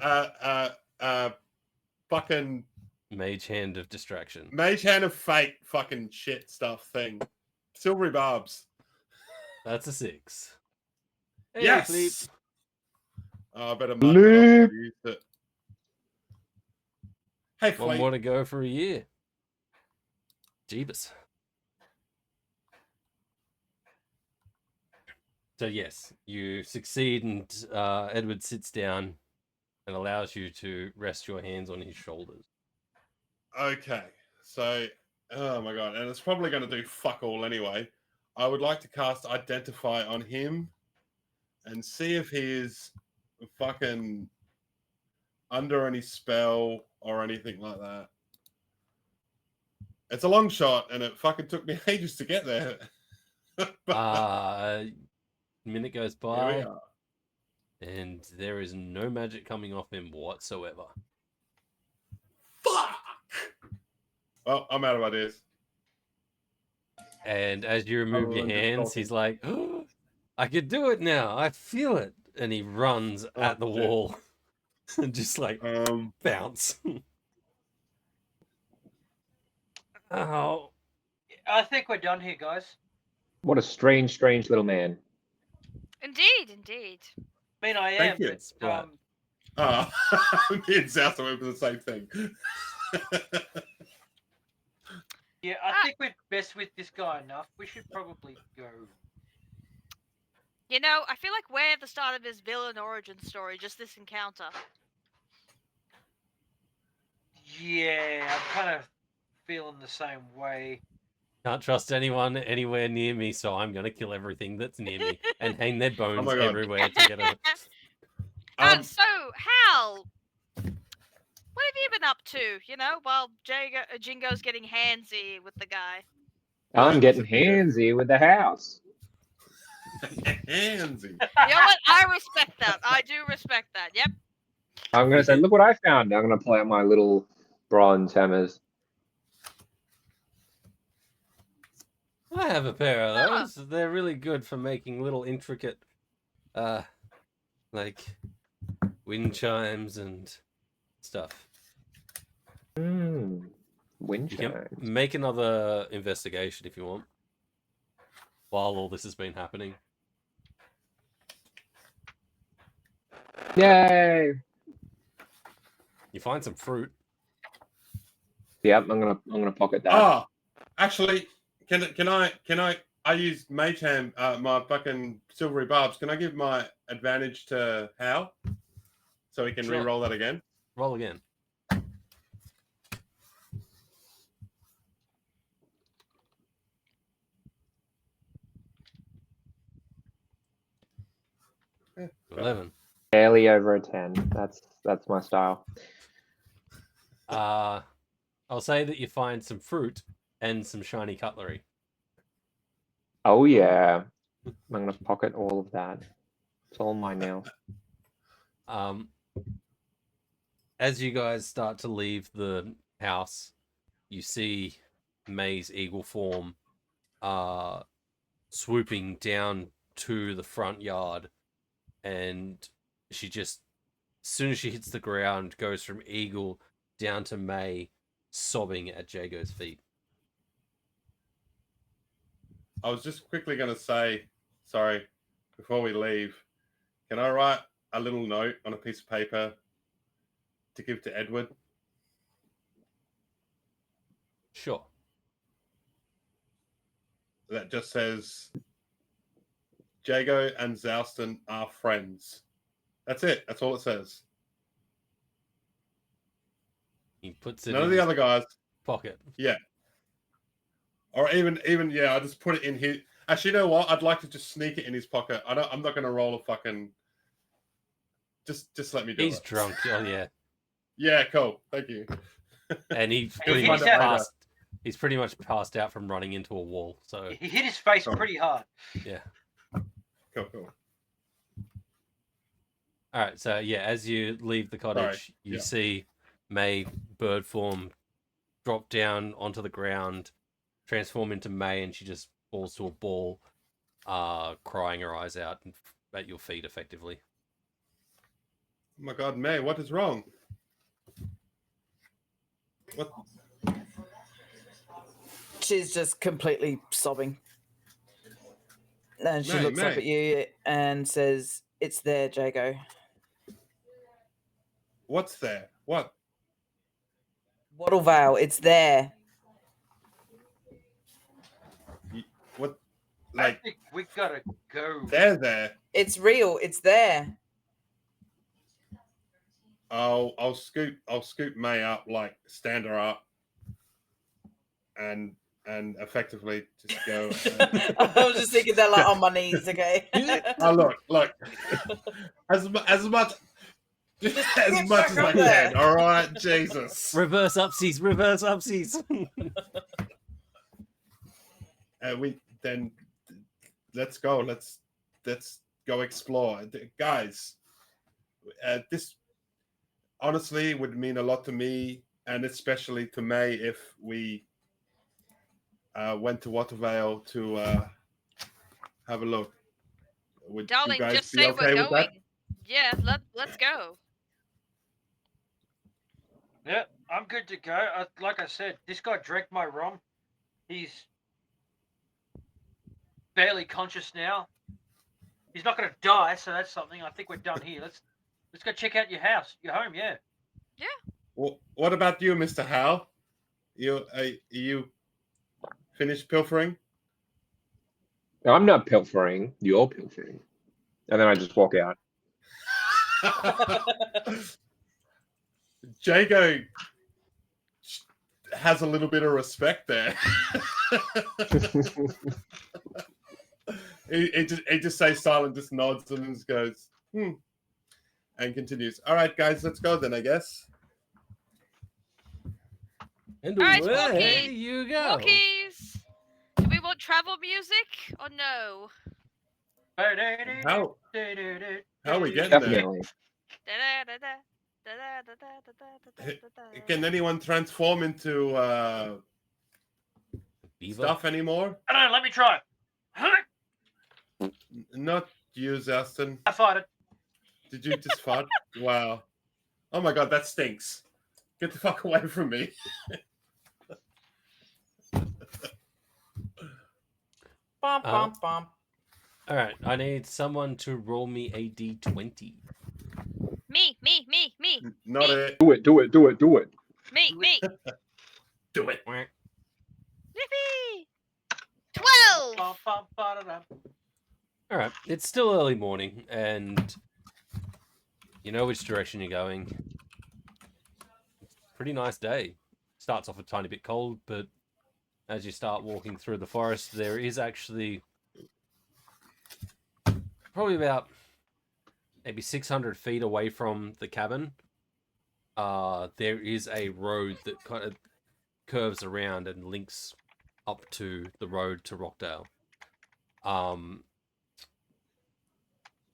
fucking Mage Hand of Distraction. Mage Hand of Fate fucking shit stuff thing. Silvery barbs. That's a 6. Hey, Yes! Fleep. Oh, I better mark that off. Fleep. Use it. Hey, One Fleep. more to go for a year. Jeebus. So yes, you succeed, and Edward sits down and allows you to rest your hands on his shoulders. Okay. So, oh my god. And it's probably going to do fuck all anyway. I would like to cast Identify on him and see if he is fucking under any spell or anything like that. It's a long shot, and it fucking took me ages to get there. Minute goes Here we by, are. and there is no magic coming off him whatsoever. Fuck! Well, I'm out of ideas. And as you remove your I'm just hands, talking. he's like, oh, I could do it now. I feel it. And he runs at the shit. wall and just like bounce. Oh, I think we're done here, guys. What a strange, strange little man. Indeed, indeed. I mean, I am, Thank you. but Splat. Me and South went for the same thing. yeah, I think we're best with this guy enough. We should probably go. You know, I feel like we're at the start of his villain origin story, just this encounter. Yeah, I'm kind of feeling the same way. Can't trust anyone anywhere near me, so I'm going to kill everything that's near me and hang their bones my God. everywhere to get it. So, Hal, what have you been up to, you know, while Jingo's getting handsy with the guy? I'm getting handsy with the house. Handsy. You know what? I respect that. I do respect that. Yep. I'm going to say, look what I found. I'm going to pull out my little bronze hammers. I have a pair of Ah. those. They're really good for making little intricate, like wind chimes and stuff. Wind You can chimes. make another investigation if you want, while all this has been happening. Yay! You find some fruit. Yep, I'm gonna pocket that. Oh, actually, can I use Mage Hand, my fucking silvery barbs? Can I give my advantage to Hal so he can Sure. re-roll that again? Roll again. Yeah, 11. Barely over a 10. That's my style. I'll say that you find some fruit and some shiny cutlery. Oh yeah. I'm gonna pocket all of that. It's all mine now. As you guys start to leave the house, you see May's eagle form swooping down to the front yard, and she just, as soon as she hits the ground, goes from eagle down to May, sobbing at Jago's feet. I was just quickly going to say, sorry, before we leave, can I write a little note on a piece of paper to give to Edward? Sure. That just says, Jago and Zouston are friends. That's it. That's all it says. He puts it None in of the his other guys. pocket. Yeah. Or even yeah, I'll just put it in his. Actually, you know what? I'd like to just sneak it in his pocket. I'm not going to roll a fucking. Just let me do it. He's drunk. Oh yeah. Yeah, cool. Thank you. And he's He pretty hit much his head. passed. He's pretty much passed out from running into a wall. So He hit his face Oh. pretty hard. yeah. Cool. All right. So yeah, as you leave the cottage, you yeah. see May bird form drop down onto the ground, transform into May, and she just falls to a ball, crying her eyes out at your feet, effectively. Oh my God, May, what is wrong? What? She's just completely sobbing. And she May, looks up May. at you and says, "It's there, Jago." What's there? What? Wattle Vale, it's there. What? I Like think we gotta go. they're there. It's real. It's there. I'll scoop May up, like stand her up, and effectively just go. I was just thinking that like on my knees, okay? Oh look, as much as much get as back I up can. there. All right, Jesus. Reverse upsies. Reverse upsies. Let's go. Let's go explore, guys. This honestly would mean a lot to me, and especially to May, if we went to Watervale to have a look. Would Darling, you guys just be say okay we're with going. that? Yeah, let's go. Yeah, I'm good to go. Like I said, this guy drank my rum. He's barely conscious now. He's not gonna die, so that's something. I think we're done here. Let's go check out your house, your home. Yeah. What about you, Mr. Hal? You finished pilfering? I'm not pilfering. You're pilfering. And then I just walk out. Jago has a little bit of respect there. he just stays silent, just nods and just goes, and continues. All right, guys, let's go then, I guess. And All right, away walkie. you go. Walkies. Do we want travel music or no? How are we getting there? Definitely. Can anyone transform into Beaver? stuff anymore? I don't know. Let me try. Not you, Zaston. I farted. Did you just fart? Wow. Oh my god, that stinks. Get the fuck away from me. Bum, bum, bum. All right, I need someone to roll me a d20. Me. Not Me. it. Do it, do it, do it, do it. Me. Do it. Yippee! 12. Bum, bum, ba-da-dum. All right, it's still early morning, and you know which direction you're going. Pretty nice day. Starts off a tiny bit cold, but as you start walking through the forest, there is actually probably about maybe 600 feet away from the cabin. There is a road that kind of curves around and links up to the road to Rockdale.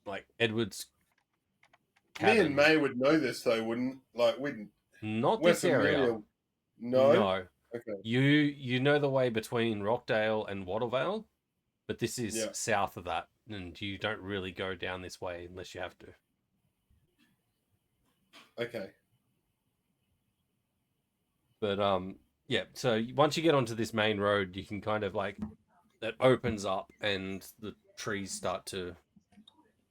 Like Edward's cabin. Me and May would know this though, wouldn't? Like we'd Not we're this area. familiar. No? No. Okay. You know the way between Rockdale and Wattlevale, but this is Yeah. south of that, and you don't really go down this way unless you have to. Okay. But yeah. So once you get onto this main road, you can kind of like that opens up, and the trees start to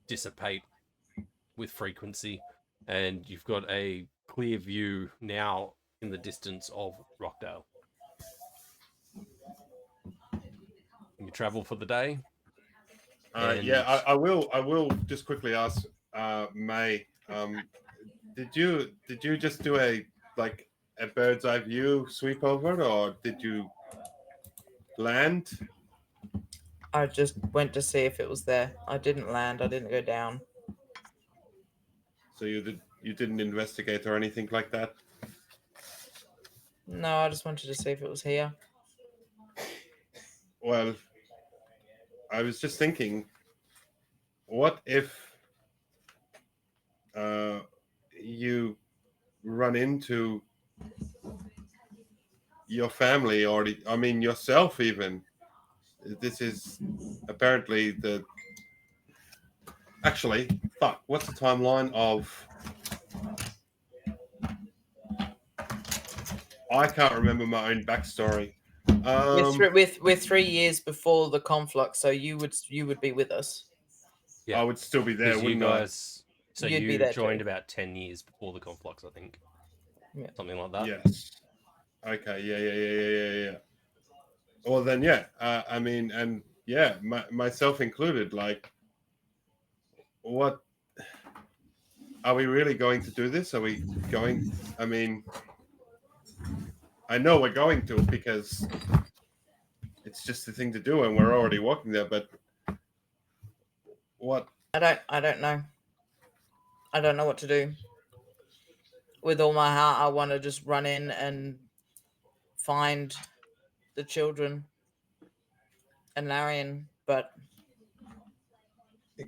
dissipate with frequency, and you've got a clear view now in the distance of Rockdale. You travel for the day. Yeah, I will just quickly ask May, did you just do a bird's eye view sweep over, or did you land? I just went to see if it was there. I didn't land. I didn't go down. So you didn't investigate or anything like that? No, I just wanted to see if it was here. Well, I was just thinking, what if you run into your family, or yourself even? This is apparently actually, fuck, what's the timeline of... I can't remember my own backstory. We're 3 years before the conflux, so you would be with us. Yeah. I would still be there, Because you wouldn't I? guys, so You'd be you there joined too. about 10 years before the conflux, I think. Yeah. Something like that. Yes. Okay. Yeah. Well, then, yeah. And yeah, myself included. Like, what are we really going to do this? Are we going? I mean, I know we're going to, because it's just the thing to do, and we're already walking there. But what? I don't know. I don't know what to do. With all my heart, I want to just run in and find the children and Larian, but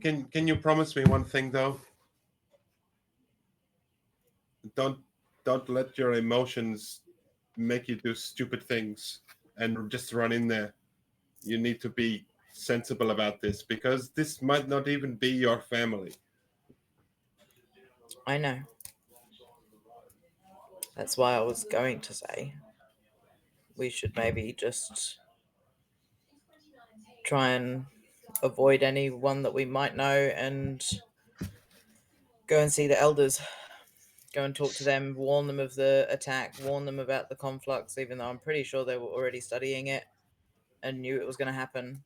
Can you promise me one thing though? Don't let your emotions make you do stupid things and just run in there. You need to be sensible about this, because this might not even be your family. I know. That's why I was going to say we should maybe just try and avoid anyone that we might know and go and see the elders. Go and talk to them, warn them of the attack, warn them about the conflux, even though I'm pretty sure they were already studying it and knew it was going to happen.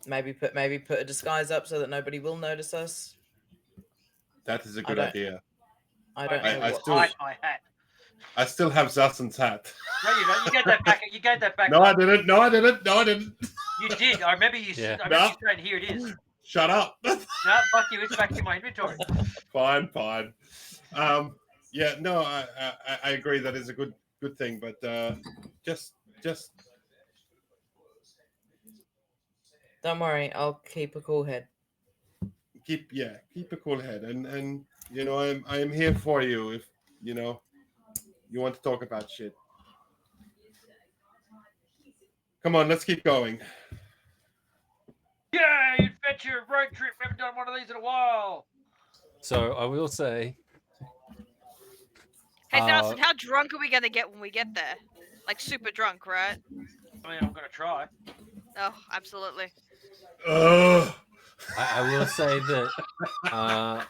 Maybe put a disguise up so that nobody will notice us. That is a good idea. I don't know I what. still- Hide my hat. I still have Zassen's hat. No, you don't. You get that back. You get that back. No, I didn't. No, I didn't. No, I didn't. You did. I remember you. Yeah. I remember No. you saying, "Here it is." Shut up. No, fuck you. It's back in my inventory. Fine. Yeah, no, I agree. That is a good thing. But just Don't worry, I'll keep a cool head. keep a cool head, and I am here for you if you want to talk about shit. Come on, let's keep going. Yay, adventure, road trip. We haven't done one of these in a while. So I will say, Hey, Uh, Nelson, how drunk are we gonna get when we get there? Like super drunk, right? I mean, I'm going to try. Oh, absolutely. Ugh. I will say that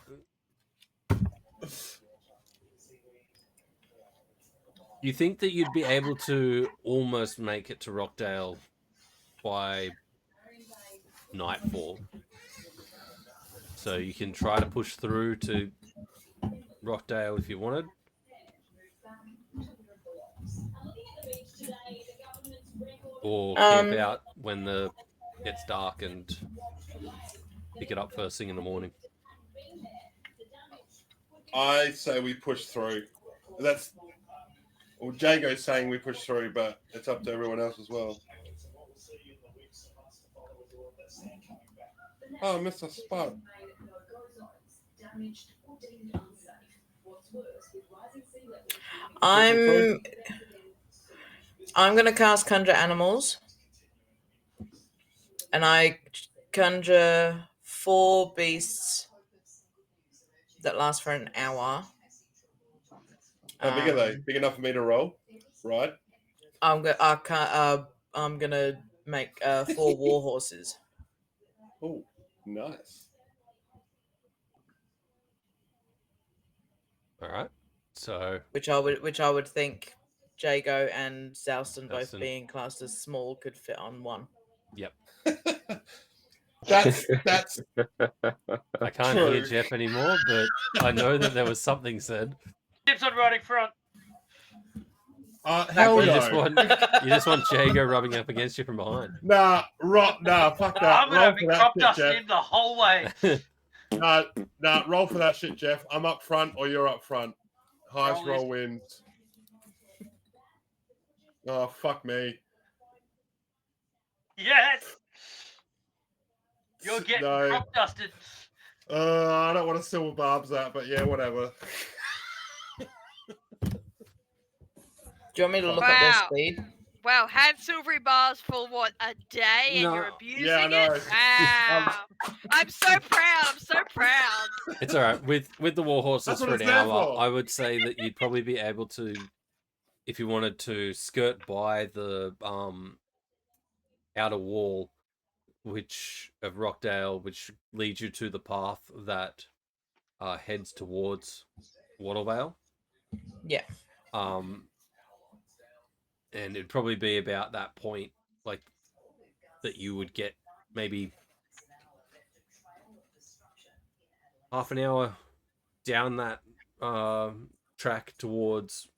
you think that you'd be able to almost make it to Rockdale by nightfall. So you can try to push through to Rockdale if you wanted. Or camp out when it gets dark and pick it up first thing in the morning. I say we push through. Well, Jago's saying we push through, but it's up to everyone else as well. Oh, I missed a spot. I'm gonna cast Conjure Animals, and I conjure 4 beasts that last for an hour. How big are they? Big enough for me to roll? Right. I'm gonna make 4 war horses. Oh, nice. All right. So Which I would think Jago and Zouston both Zouston. being classed as small could fit on one. yep. That's I can't True. hear Jeff anymore, but I know that there was something said. Tips on riding front. hell You no. just want Jago rubbing up against you from behind. Nah, fuck that. I'm going Roll to be for that crop shit, dusting Jeff. him the whole way. Nah, roll for that shit, Jeff. I'm up front or you're up front. Highest Roll roll wins. Oh, fuck me. Yes. You're getting No. crop dusted. I don't want to silver barbs that, but yeah, whatever. Do you want me to look up their Wow. speed? Wow, had silvery bars for what, a day, and No. you're abusing Yeah, I know. it? Wow. I'm so proud. I'm so proud. It's all right. With the war horses That's what for an it's there hour, for. I would say that you'd probably be able to, if you wanted to, skirt by the outer wall, of Rockdale, which leads you to the path that heads towards Wattlevale. Yeah. And it'd probably be about that point, like, that you would get maybe half an hour down that track towards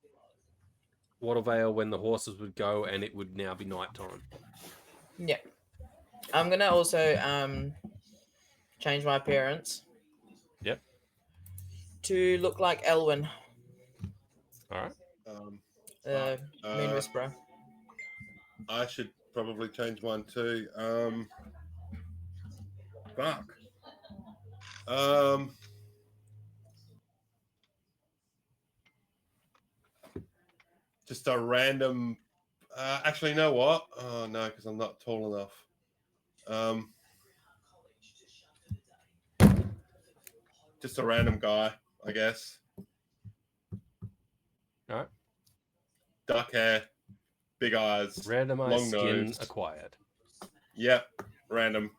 Wattlevale when the horses would go, and it would now be nighttime. Yeah. I'm gonna also change my appearance. Yep. To look like Elwyn, All right. Moon Whisperer. I should probably change mine too. Fuck. Just a random. Actually, you know what? Oh no, because I'm not tall enough. Just a random guy, I guess. All right. Duck hair, big eyes, Randomized long skin nose. acquired. Yep, random.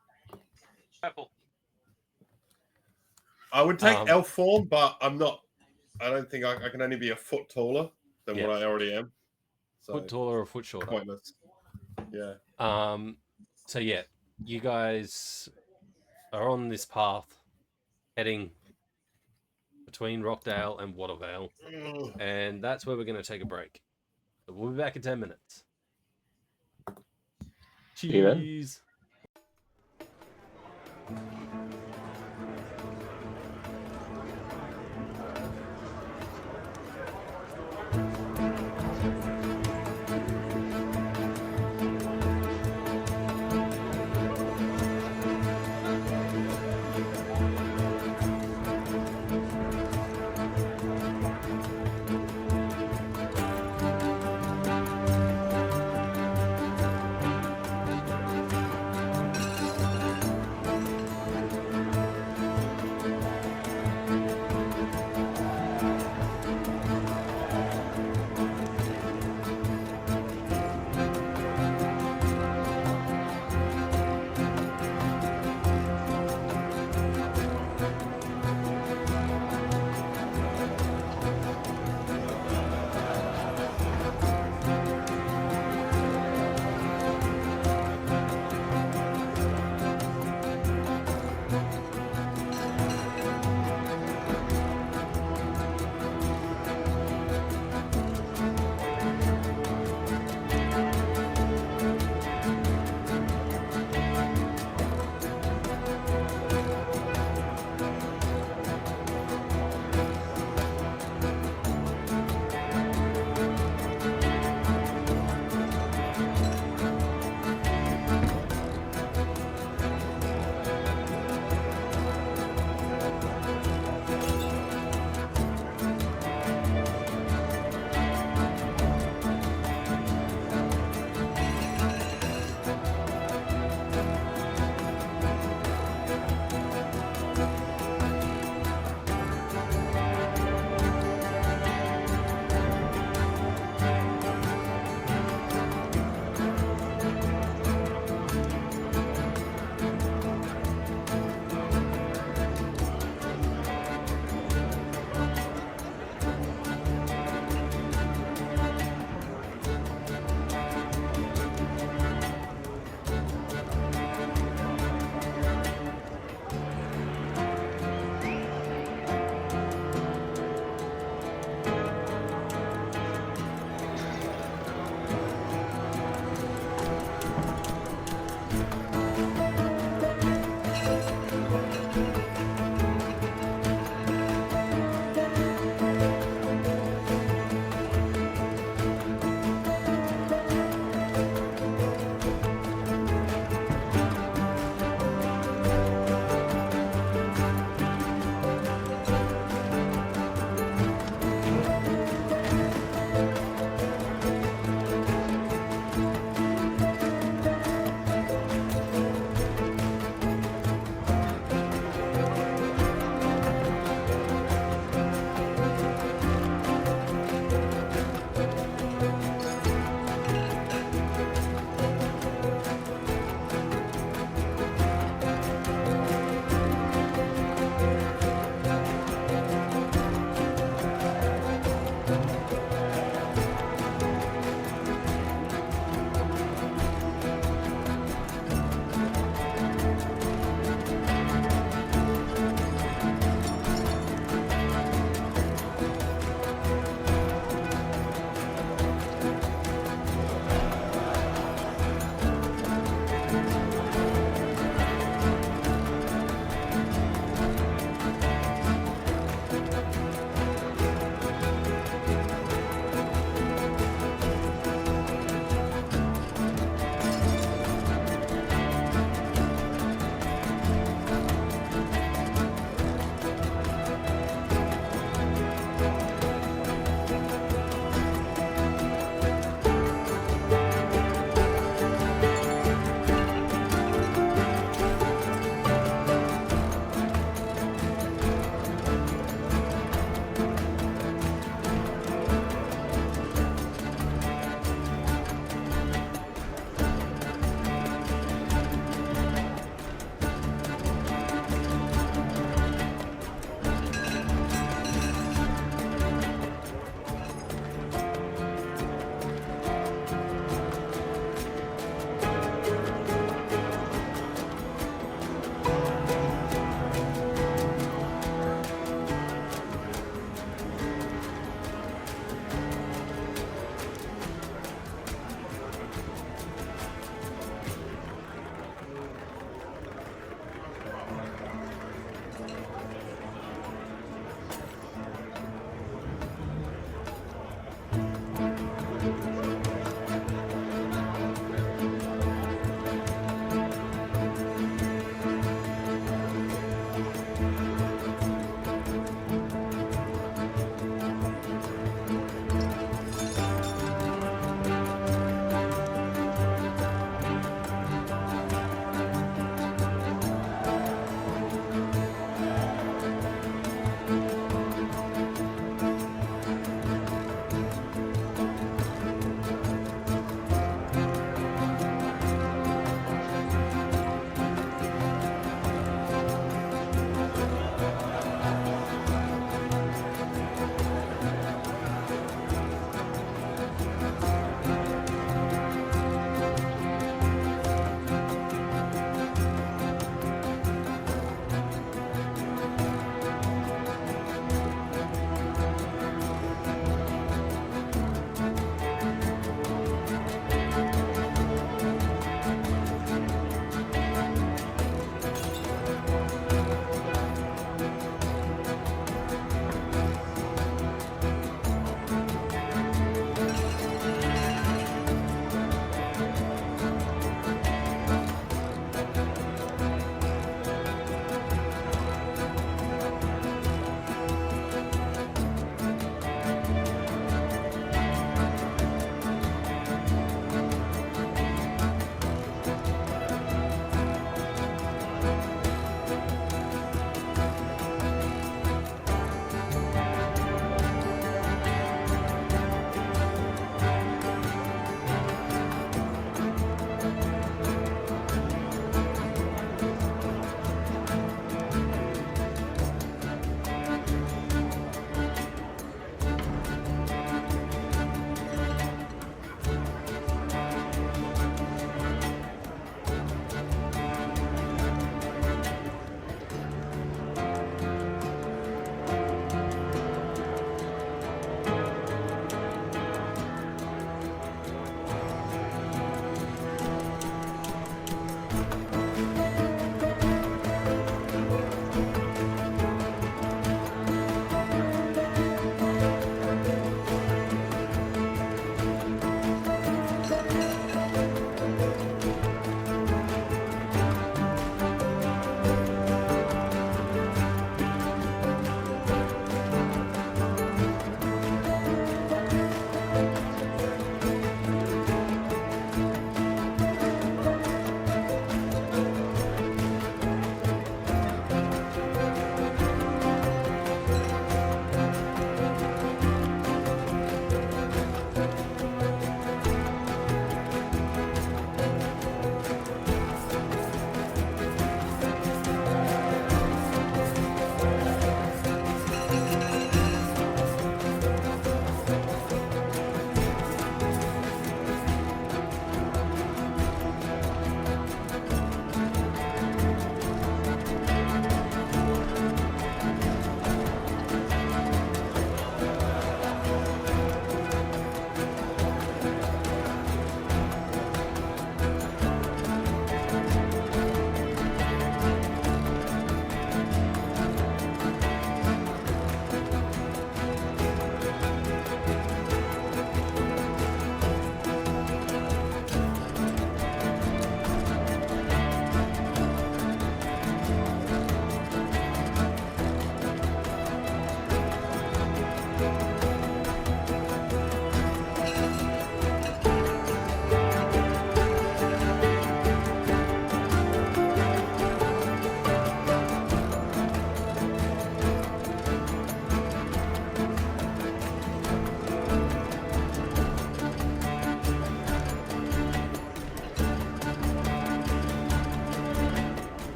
Purple. I would take Um, elf form, but I'm not. I don't think I can only be a foot taller than Yeah. what I already am. So Foot taller or foot shorter. pointless. Yeah. So yeah, you guys are on this path heading between Rockdale and Wattlevale, and that's where we're going to take a break. So we'll be back in 10 minutes. See you then. Cheese.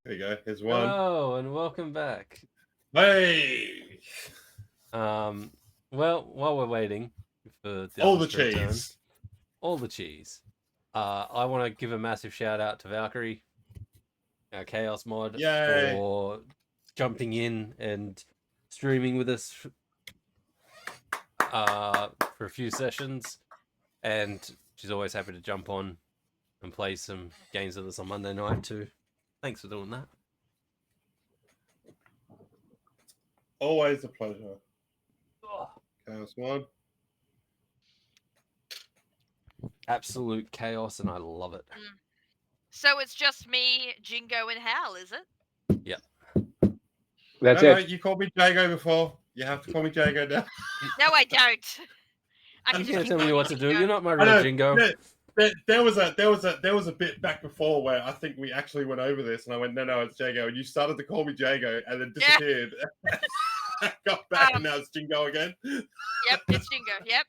There you go. Here's one. Hello and welcome back. Hey! Well, while we're waiting for the All others the to return, cheese. all the cheese. I want to give a massive shout out to Valkyrie, our Chaos mod, Yay. for jumping in and streaming with us for a few sessions, and she's always happy to jump on and play some games with us on Monday night too. Thanks for doing that. Always a pleasure. Oh, Chaos Mod. absolute chaos, and I love it. So it's just me, Jingo, and Hal, is it? That's No, it. you called me Jago before. You have to call me Jago now. No, I don't. I can I'm just You're keep telling me calling what to you do. Jingo. You're not my I real know. Jingo. There was a bit back before where I think we actually went over this, and I went, no, it's Jago, and you started to call me Jago, and then Yeah. disappeared. Got back, and now it's Jingo again. Yep, it's Jingo. Yep.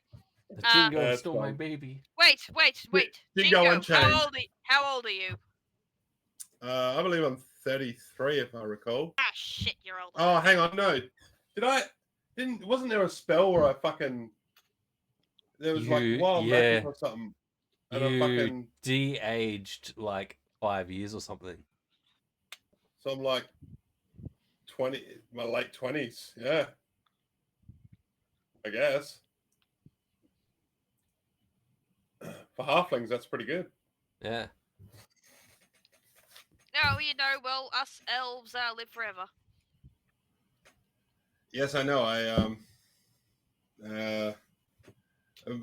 The Jingo That's stole my fine. baby. Wait. Jingo Jingo, Unchained. how old are you? I believe I'm 33, if I recall. Ah, shit, you're old. Oh, hang on, no. Wasn't there a spell where I fucking... There was like wild magic or something. And I You fucking... de-aged like 5 years or something. So I'm like 20, my late 20s. Yeah. I guess. For halflings, that's pretty good. Yeah. No, well, us elves live forever. Yes, I know.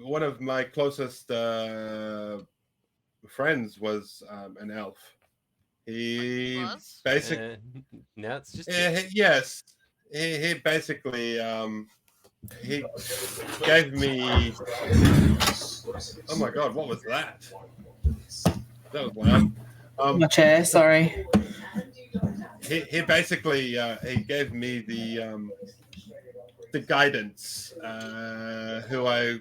One of my closest friends was an elf. He Was? basically... Now it's just yes. He basically... he gave me... Oh my god, what was that? That was loud. My chair, sorry. He basically he gave me the guidance who I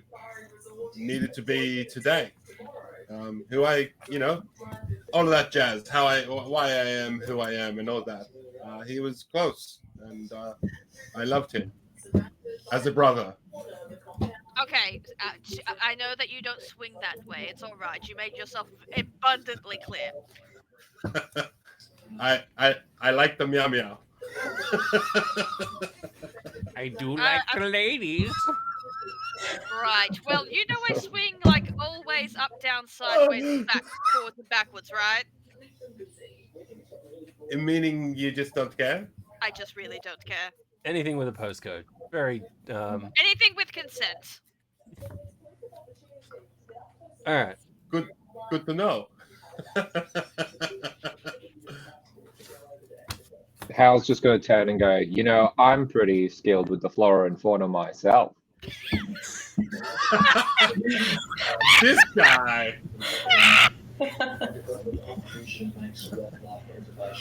needed to be today, who I all of that jazz, why I am who I am, and all that. He was close, and I loved him as a brother. Okay, I know that you don't swing that way. It's all right. You made yourself abundantly clear. I like the meow meow. I do like the ladies. Right. Well, I swing like always up, down, sideways, back, forwards, and backwards, right? Meaning you just don't care? I just really don't care. Anything with a postcode. Very Anything with consent. alright. Good to know. Hal's just going to turn and go, I'm pretty skilled with the flora and fauna myself. This guy.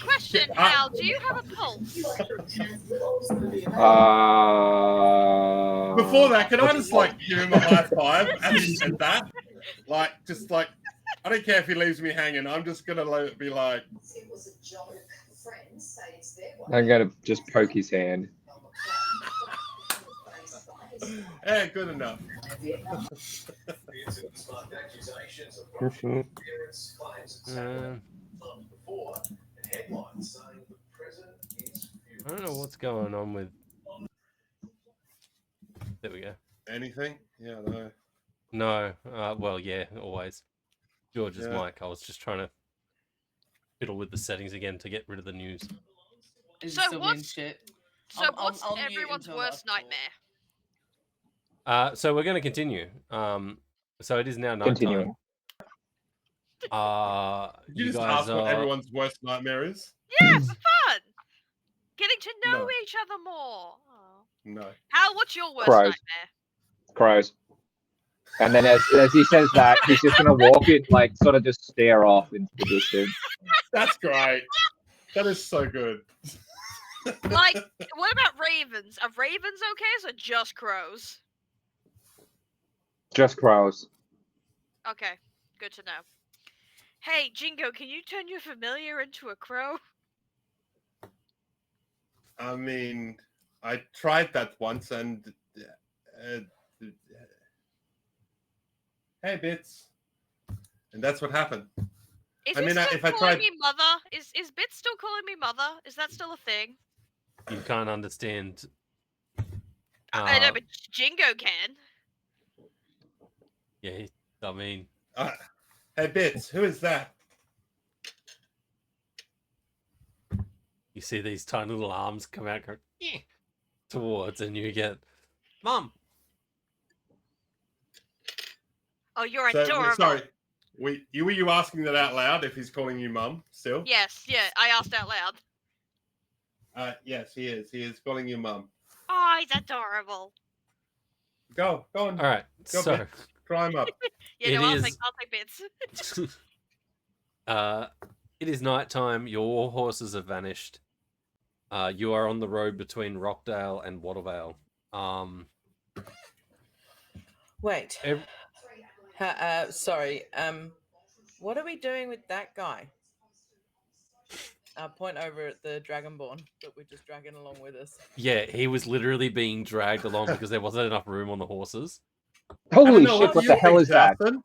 Question, Hal, do you have a pulse? Before that, can I just give him a high five and that? I don't care if he leaves me hanging. I'm just gonna be like. I'm going to just poke his hand. Yeah, good enough. I don't know what's going on with. There we go. Anything? Yeah, no. No. Well, yeah, always. George's Yeah. mic. I was just trying to fiddle with the settings again to get rid of the news. It's So still being what's- shit. So I'll what's mute everyone's until I worst talk. nightmare? So we're going to continue. So it is now nighttime. Continuing. Did you You just guys ask what are. everyone's worst nightmare is? Yeah, for fun. Getting to know No. each other more. Aw. No. Hal, what's your worst Crows. nightmare? Crows. And then as he says that, he's just going to walk it, sort of just stare off into the distance. That's great. That is so good. What about ravens? Are ravens okay, or just crows? Just crows. Okay, good to know. Hey, Jingo, can you turn your familiar into a crow? I mean, I tried that once, and hey, Bits, and that's what happened. Is I he mean, still if I calling tried- me mother? Is Bit still calling me mother? Is that still a thing? You can't understand. I know, but Jingo can. Yeah, I mean, Hey, Bits, who is that? you see these tiny little arms come out go, "Eh," towards, and you get, Mum. Oh, you're So, adorable. sorry, were you asking that out loud? If he's calling you mum still? Yes, yeah, I asked out loud. Yes, he is. He is calling you mum. Oh, he's adorable. Go on. All right, Go, so Bits. Try him up. Yeah, It no, I'll is- take Bits. it is nighttime. Your horses have vanished. You are on the road between Rockdale and Wattlevale. Wait. ev- Sorry. What are we doing with that guy? Point over at the Dragonborn that we're just dragging along with us. yeah, he was literally being dragged along because there wasn't enough room on the horses. I don't Holy know, shit! do What you the hell think, is that? Justin?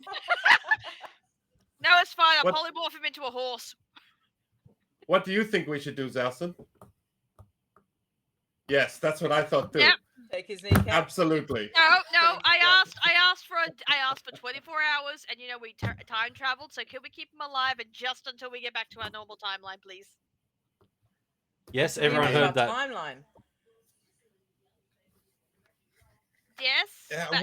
No, it's fine. I'll What- polymorph him into a horse. What do you think we should do, Zelson? Yes, that's what I thought too. Yep. Take his kneecap. Absolutely. No, I Yeah. asked for 24 hours, and you know we time traveled. So can we keep him alive and just until we get back to our normal timeline, please? Yes, We everyone need heard our that. timeline. Yes. Yeah, that-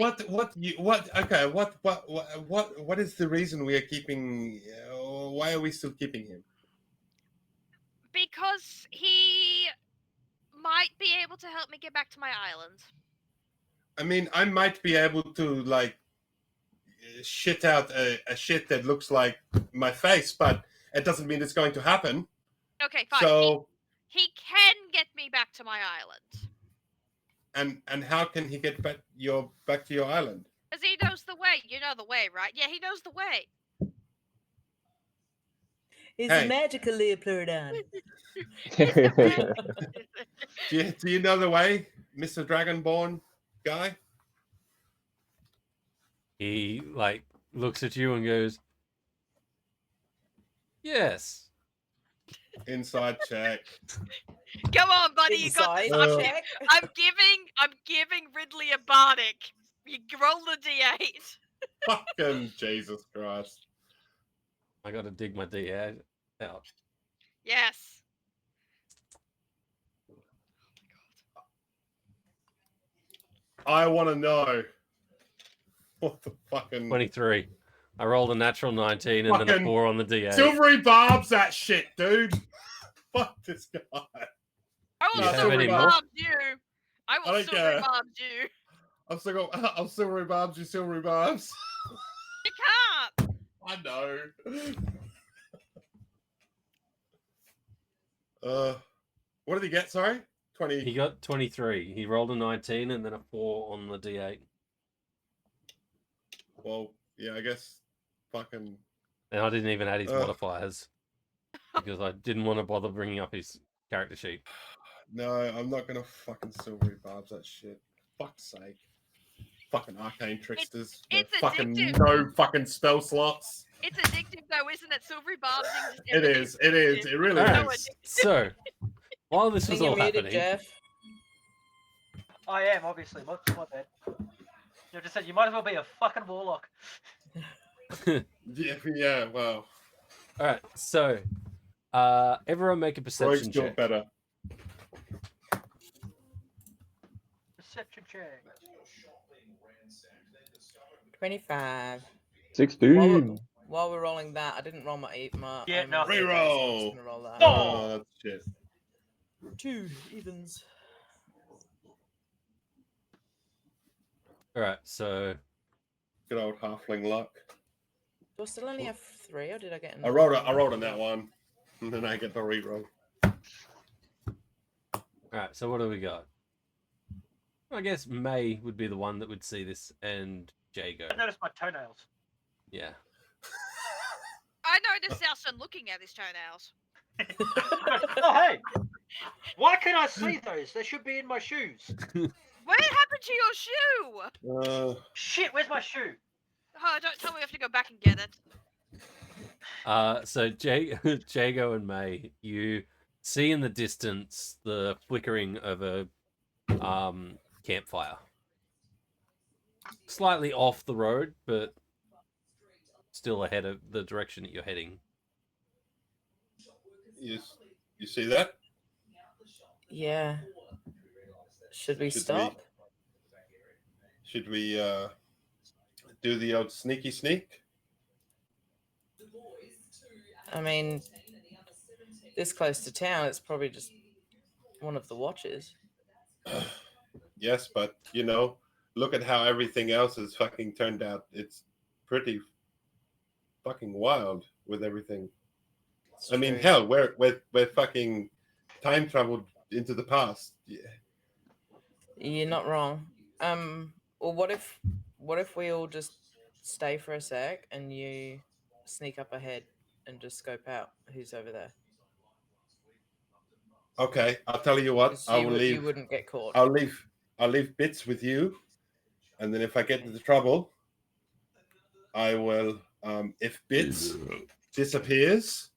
what is the reason we are keeping? Why are we still keeping him? Because he might be able to help me get back to my island. I mean, I might be able to like shit out a shit that looks like my face, but it doesn't mean it's going to happen. Okay, fine. So, He can get me back to my island. and how can he get back to your island? Because he knows the way. You know the way, right? Yeah, he knows the way. He's Hey. a magical Leopardon. Do you know the way, Mr. Dragonborn guy? He like looks at you and goes, "Yes." Inside check. Come on, buddy, you got this. Inside Uh, check. I'm giving Ridley a bardic. You roll the d8. Fucking Jesus Christ. I got to dig my D8 out. Yes. I want to know what the fucking 23. I rolled a natural 19 and then a Fucking 4 on the D8. silvery barbs that shit, dude. Fuck this guy. I will You have silvery any more? barbs you. I will I don't silvery care. barbs you. I'm silvery barbs, you silvery barbs. You can't. I know. What did he get? Sorry, 20. He got 23. He rolled a 19 and then a 4 on the D8. Well, yeah, I guess. Fucking. And I didn't even add his Ugh. modifiers because I didn't want to bother bringing up his character sheet. No, I'm not gonna fucking silvery barbs that shit. Fuck's sake. Fucking arcane tricksters. with it's fucking addictive. no fucking spell slots. It's addictive though, isn't it? Silvery barbs. It is. It is. It really Alright, is. so while this was You're all muted, happening, Jeff. I am, obviously. My bad. You just said you might as well be a fucking warlock. Yeah, well. all right, so everyone make a perception Rogue's got check. better. Perception check. 25. 16. While we're rolling that, I didn't roll my Yeah, omen no. for it, so I'm Reroll. just gonna roll that. Oh! that's shit. 2 evens. All right, so Good old halfling luck. Do I still only have 3, or did I get? I rolled on that one, and then I get the reroll. all right, so what do we got? I guess May would be the one that would see this, and Jago. I noticed my toenails. Yeah. I noticed Alson looking at his toenails. Oh, hey! Why can't I see those? They should be in my shoes. What happened to your shoe? Shit, where's my shoe? Oh, don't tell me we have to go back and get it. So Jago and May, you see in the distance the flickering of a campfire. Slightly off the road, but still ahead of the direction that you're heading. You see that? Yeah. Should we stop? Should we do the old sneaky sneak? I mean, this close to town, it's probably just one of the watches. Yes, but you know, look at how everything else has fucking turned out. It's pretty fucking wild with everything. It's I mean, true. hell, we're fucking time traveled into the past. Yeah. You're not wrong. Well, what if we all just stay for a sec and you sneak up ahead and just scope out who's over there? Okay, I'll tell you what. 'Cause I you will would- leave. You wouldn't get caught. I'll leave bits with you, and then if I get into trouble, I will. If bits disappears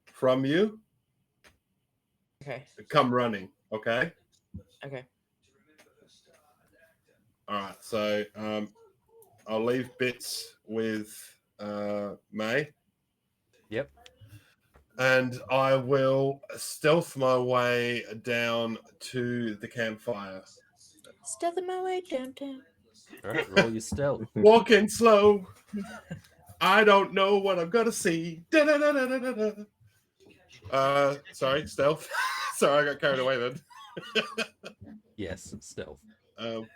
from you, Okay. come running. Okay. Okay. All right. So I'll leave bits with May. Yep. And I will stealth my way down to the campfire. Stealthing my way downtown. All right, roll your stealth. Walking slow. I don't know what I'm gonna see. Da-da-da-da-da-da. Sorry, stealth. Sorry, I got carried away then. Yes, stealth. Come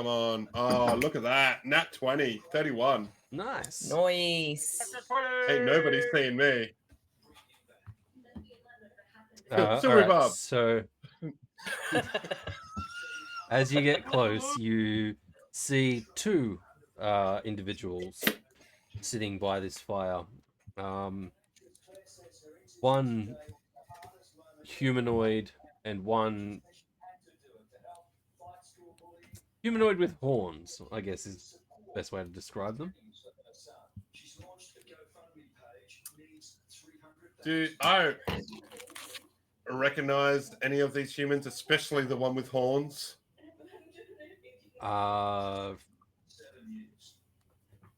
on. Oh, look at that. Nat 20, 31. Nice. Nice. Ain't nobody seeing me. All Sorry, right, Bob. so as you get close, you see two individuals sitting by this fire. One humanoid and one humanoid with horns, I guess is the best way to describe them. Do I recognize any of these humans, especially the one with horns?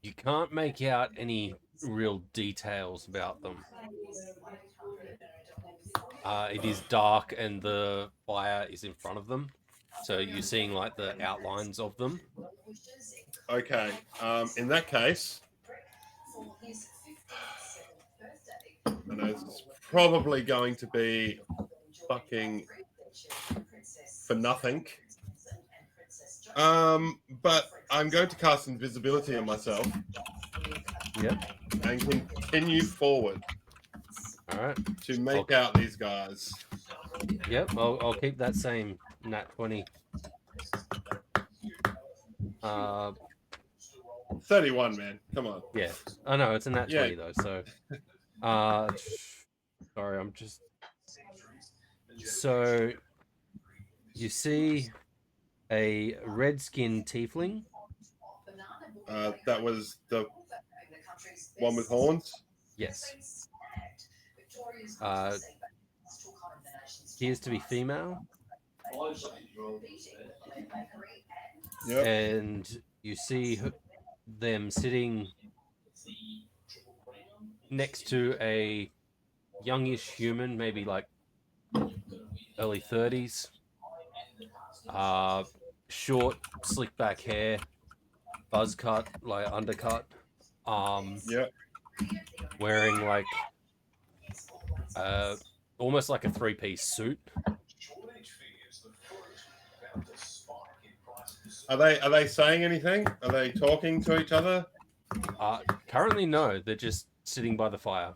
You can't make out any real details about them. It is dark and the fire is in front of them, so you're seeing like the outlines of them. Okay. In that case, I know this is probably going to be fucking for nothing. But I'm going to cast invisibility on myself. Yep. And continue forward. All right. To make out these guys. Yep. I'll keep that same nat 20. 31, man. Come on. Yeah. Oh no, it's a nat 20 though. So, sorry, I'm just. So, you see a red-skinned tiefling. That was the one with horns. Yes. Appears to be female. Yep. And you see them sitting next to a youngish human, maybe like early 30s. Short, slick back hair, buzz cut, like undercut. Yep. Wearing like almost like a three-piece suit. Are they saying anything? Are they talking to each other? Currently, no. They're just sitting by the fire.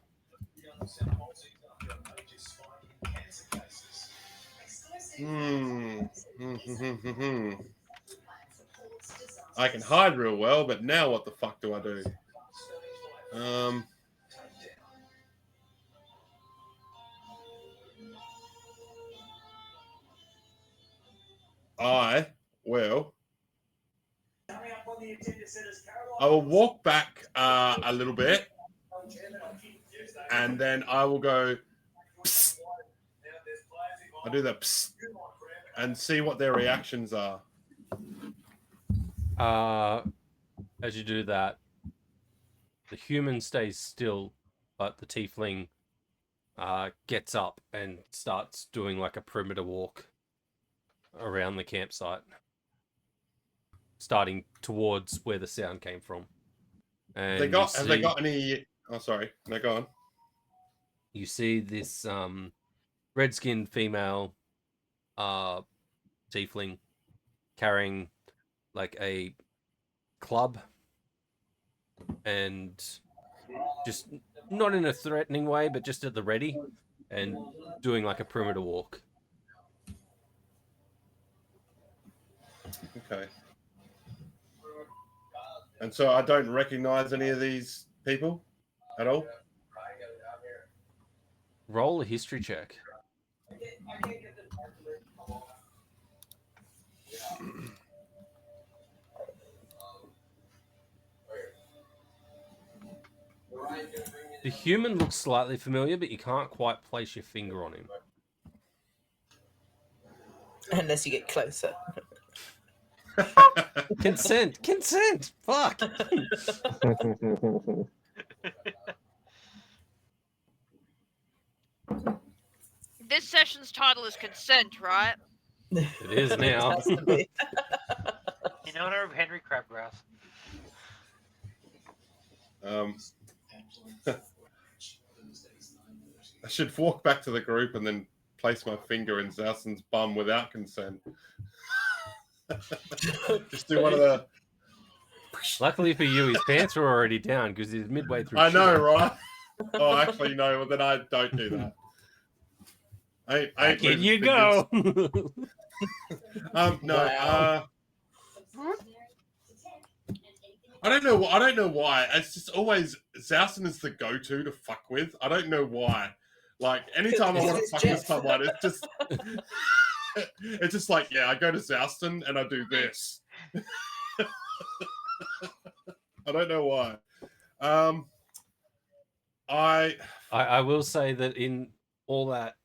I can hide real well, but now what the fuck do I do? I will walk back a little bit, and then I will go. Psst. I do that psst, and see what their reactions are. As you do that, the human stays still, but the tiefling gets up and starts doing like a perimeter walk around the campsite, starting towards where the sound came from. And Have they got any? Oh, sorry. No, go on. You see this red-skinned female tiefling carrying like a club, and just not in a threatening way, but just at the ready, and doing like a perimeter walk. Okay. And so I don't recognize any of these people at all. Roll a history check. The human looks slightly familiar, but you can't quite place your finger on him. Unless you get closer. Consent! Fuck! This session's title is Consent, right? It is now. It has to be. In honor of Henry Crabgrass. I should walk back to the group and then place my finger in Zalson's bum without consent. Just do one of the. Luckily for you, his pants were already down because he's midway through. I know, right? Oh, actually, no. Well, then I don't do that. Back in you go. No. Wow. I don't know. I don't know why. It's just always Zalson is the go-to to fuck with. I don't know why. Like anytime I want to fuck with someone, it's just it's just like, yeah, I go to Zouston and I do this. I don't know why. I will say that in all that,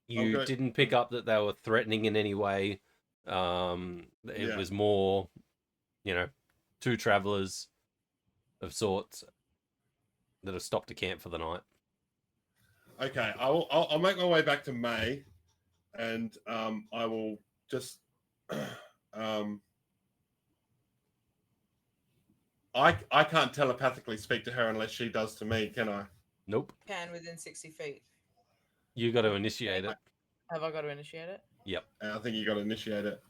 you didn't pick up that they were threatening in any way. It was more, two travelers of sorts that have stopped to camp for the night. Okay, I'll make my way back to May, and I will just I can't telepathically speak to her unless she does to me, can I? Nope. Can within 60 feet. You got to initiate it. Have I got to initiate it? Yep. I think you got to initiate it.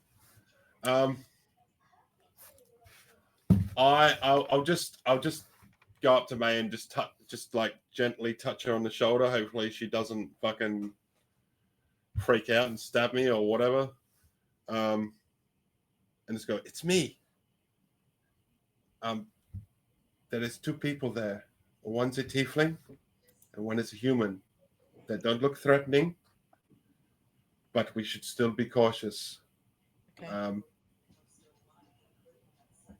I'll just go up to May and just like gently touch her on the shoulder. Hopefully she doesn't fucking freak out and stab me or whatever. And just go, it's me. There is two people there. One's a tiefling and one is a human. They don't look threatening, but we should still be cautious. Okay.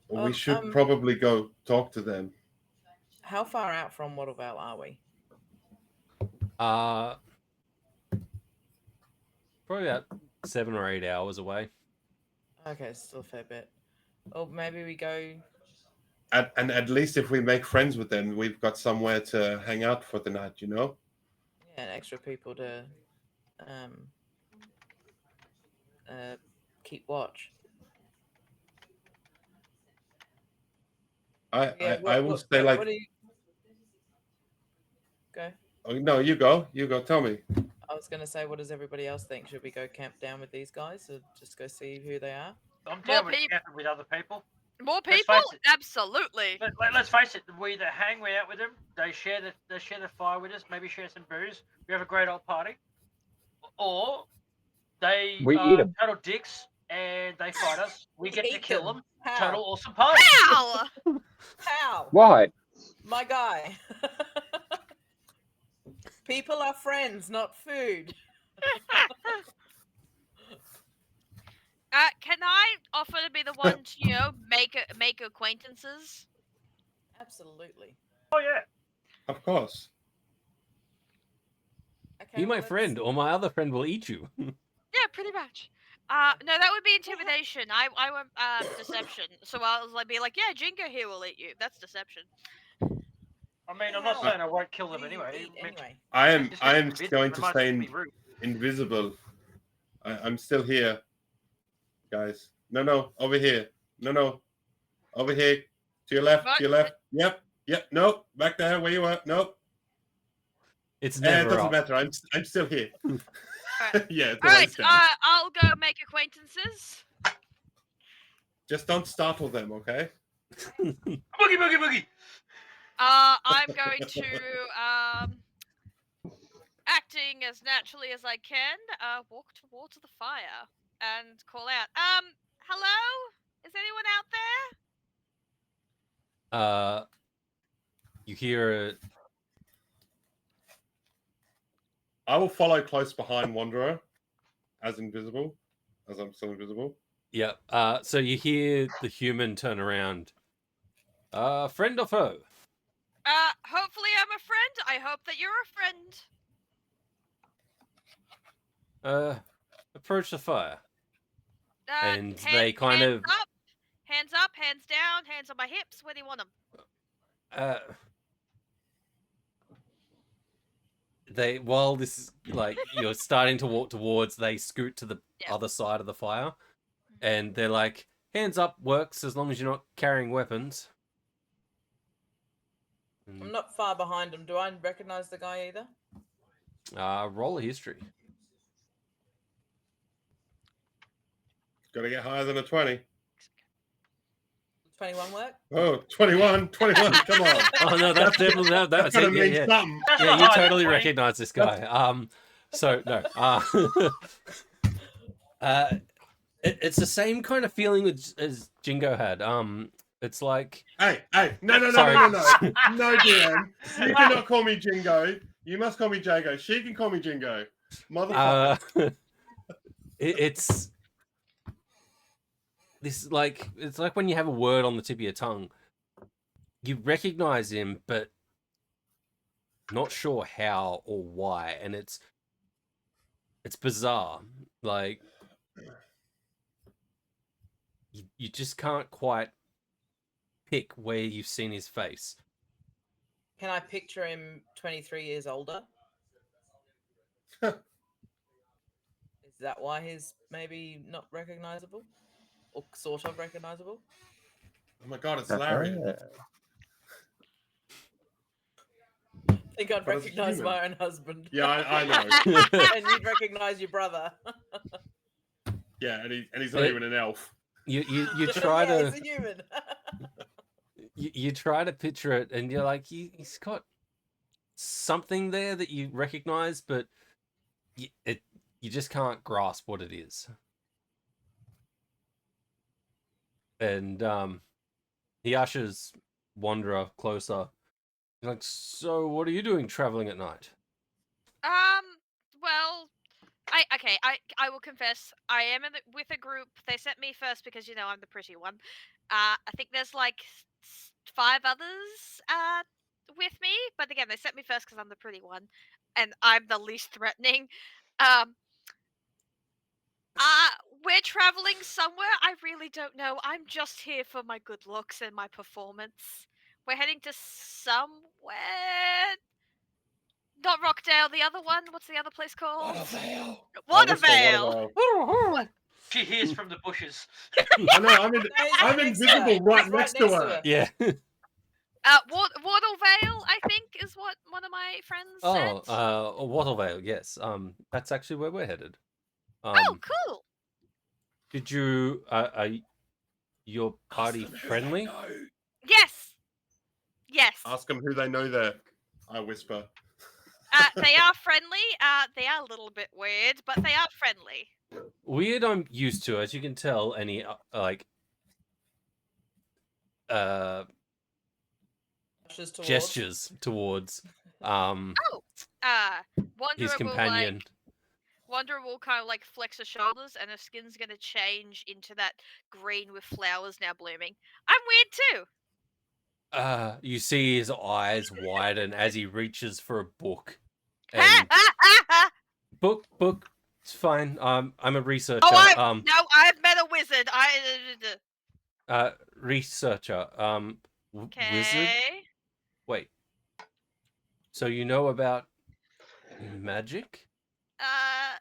We should probably go talk to them. How far out from Watervale are we? Probably about 7 or 8 hours away. Okay, still a fair bit. Or maybe we go. And at least if we make friends with them, we've got somewhere to hang out for the night, Yeah, and extra people to keep watch. I will say like. What do you... Go. Oh, no, you go. You go. Tell me. I was going to say, what does everybody else think? Should we go camp down with these guys or just go see who they are? I'm down with camping with other people. More people? Absolutely. Let's face it. We either hang out with them, they share the fire with us, maybe share some booze. We have a great old party, or they eat them. total dicks and they fight us. We get to kill them. How? Total awesome party. How? How? What? My guy. People are friends, not food. Can I offer to be the one to, make acquaintances? Absolutely. Oh yeah. Of course. Okay, Be my well, friend, or my other friend will eat you. Yeah, pretty much. No, that would be intimidation. I want deception. So I'll like be like, yeah, Jingo here will eat you. That's deception. I mean, I'm not saying I won't kill them anyway. Anyway. I am Just I am forbidden, going but to it might stay still be rude. invisible. I'm still here, guys. No, over here. No, over here. To your left. What? To your left. Yep. Nope. Back there where you were. Nope. It's It never doesn't up. matter. I'm still here. Alright. Yeah, it's All right. always down. I'll go make acquaintances. Just don't startle them, okay? Boogie. I'm going to acting as naturally as I can. Walk towards the fire and call out. Hello? Is anyone out there? You hear I will follow close behind Wanderer as invisible, as I'm still invisible. Yep. So you hear the human turn around. Friend or foe? Hopefully I'm a friend. I hope that you're a friend. Approach the fire. And Hand, they kind hands of up, hands up, hands down, hands on my hips. Where do you want them? They while this is like you're starting to walk towards, they scoot to the Yeah. other side of the fire, and they're like, hands up works as long as you're not carrying weapons. I'm not far behind him. Do I recognize the guy either? Roll a history. Got to get higher than a 20. 21 work? Oh, 21. Come on. Oh no, that's definitely that's That's it. going to mean Yeah. something. That's Yeah, not you higher than totally 20. recognize this guy. So no. It's the same kind of feeling as Jingo had. It's like Hey, no, Sorry. No, DM. You cannot call me Jingo. You must call me Jago. She can call me Jingo. Motherfucker. it's this like it's like when you have a word on the tip of your tongue. You recognize him, but not sure how or why, and it's bizarre. Like you just can't quite pick where you've seen his face. Can I picture him 23 years older? Is that why he's maybe not recognizable? Or sort of recognizable? Oh my god, it's Larry. I think I'd But as a recognize human. my own husband. Yeah, I know. And you'd recognize your brother. Yeah, and he's not even an elf. You try Yeah, to he's a human. you try to picture it, and you're like, he's got something there that you recognize, but you just can't grasp what it is. And he ushers Wanderer closer. He's like, so what are you doing traveling at night? Well, I will confess, I am with a group. They sent me first because I'm the pretty one. I think there's like 5 others with me, but again, they sent me first because I'm the pretty one, and I'm the least threatening. Um, we're traveling somewhere. I really don't know. I'm just here for my good looks and my performance. We're heading to somewhere. Not Rockdale, the other one. What's the other place called? Watervale. She hears from the bushes. I know, I'm invisible right next to her. Yeah. Watervale, I think, is what one of my friends said. Watervale, yes. That's actually where we're headed. Oh, cool. Did you are your party friendly? Yes. Ask them who they know there. I whisper. They are friendly. They are a little bit weird, but they are friendly. Weird, I'm used to, as you can tell. Any gestures towards Wanderer his will companion. Wonder will kind of like flex her shoulders, and her skin's gonna change into that green with flowers now blooming. I'm weird too. You see his eyes widen as he reaches for a book. Ha And ha ha ha! book, it's fine. I'm a researcher. Oh, I've met a wizard. Researcher. Wizard. Okay. Wait. So you know about magic?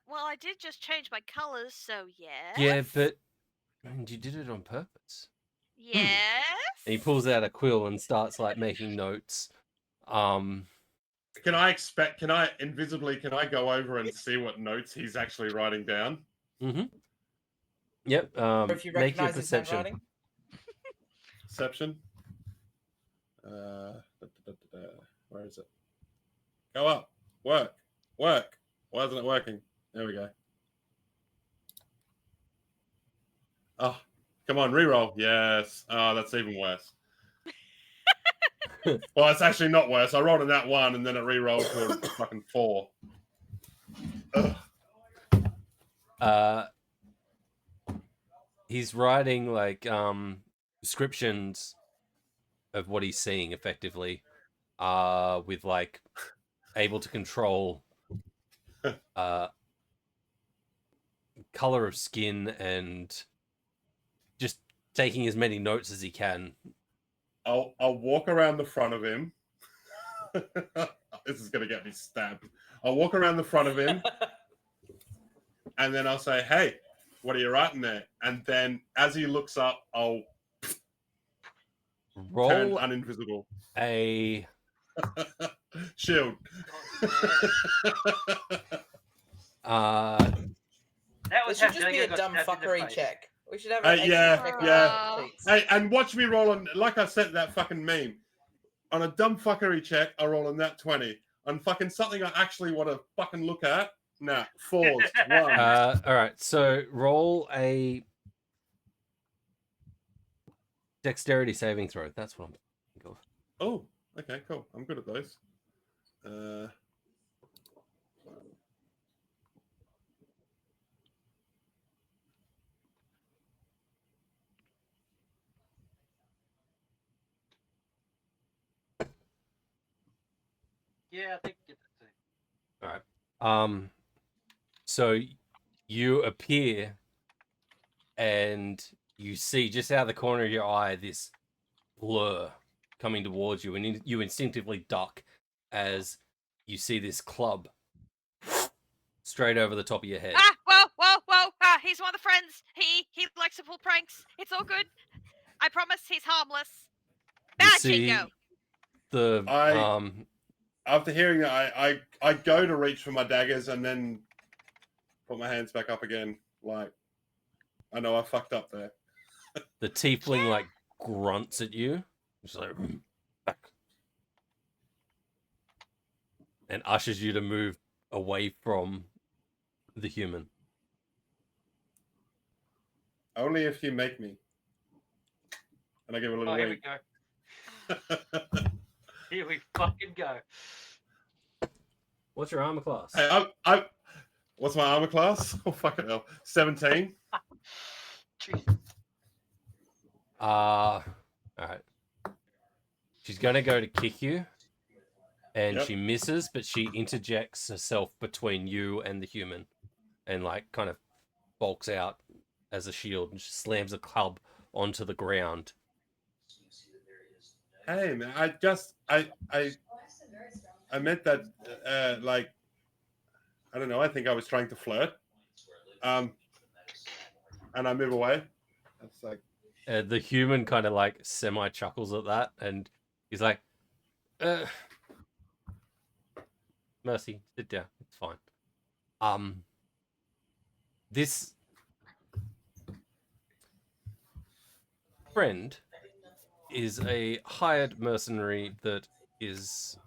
Well, I did just change my colors, so yes. Yeah, but and you did it on purpose. Yes. And he pulls out a quill and starts like making notes. Can I invisibly go over and see what notes he's actually writing down? Mm-hmm. Yep. Or if you Make your recognise his perception. handwriting. Perception. Where is it? Go up. Work. Why isn't it working? There we go. Oh, come on, reroll. Yes. Oh, that's even worse. Well, it's actually not worse. I rolled a nat 1 and then it re-rolled to a fucking 4. Ugh. He's writing like descriptions of what he's seeing effectively. With like able to control color of skin and just taking as many notes as he can. I'll walk around the front of him. This is gonna get me stabbed. I'll walk around the front of him, and then I'll say, "Hey, what are you writing there?" And then, as he looks up, I'll turn Roll uninvisible. a Shield. That This was should how just be Jago a got dumb stabbed in the fuckery face. check. We should have an extra Yeah, check on yeah. cheeks. Hey, and watch me roll on, like I said, that fucking meme. On a dumb fuckery check, I roll a nat 20. On fucking something I actually want to fucking look at, nah, 4s, 1. all right, so roll a dexterity saving throw. That's what I'm thinking of. Oh, okay, cool. I'm good at those. Yeah, I think you get that too. All right. So you appear and you see just out of the corner of your eye this blur coming towards you, and you instinctively duck as you see this club straight over the top of your head. Whoa! He's one of the friends. He likes to pull pranks. It's all good. I promise he's harmless. You Bad see Jingo. the After hearing that, I go to reach for my daggers and then put my hands back up again. Like, I know I fucked up there. the tiefling like grunts at you, just like back, and ushers you to move away from the human. Only if you make me. And I give a little Oh, here we wink. go. Here we fucking go. What's your armor class? Hey, I what's my armor class? Oh, fucking hell. 17. All right. She's gonna go to kick you, and Yep. she misses, but she interjects herself between you and the human, and like kind of bulks out as a shield, and she slams a club onto the ground. Hey, man, I meant that, like, I don't know. I think I was trying to flirt. And I move away. It's like, The human kind of like semi chuckles at that, and he's like, "Mercy, sit down. It's fine." This friend is a hired mercenary that is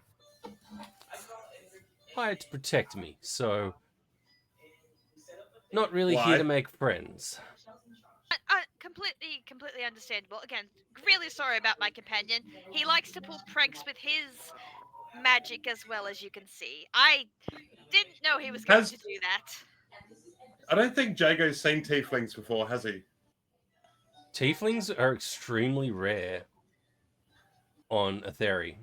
hired to protect me, so not really here Why? to make friends. Completely understandable. Again, really sorry about my companion. He likes to pull pranks with his magic as well, as you can see. I didn't know he was going Has- to do that. I don't think Jago's seen tieflings before, has he? Tieflings are extremely rare on Etherii.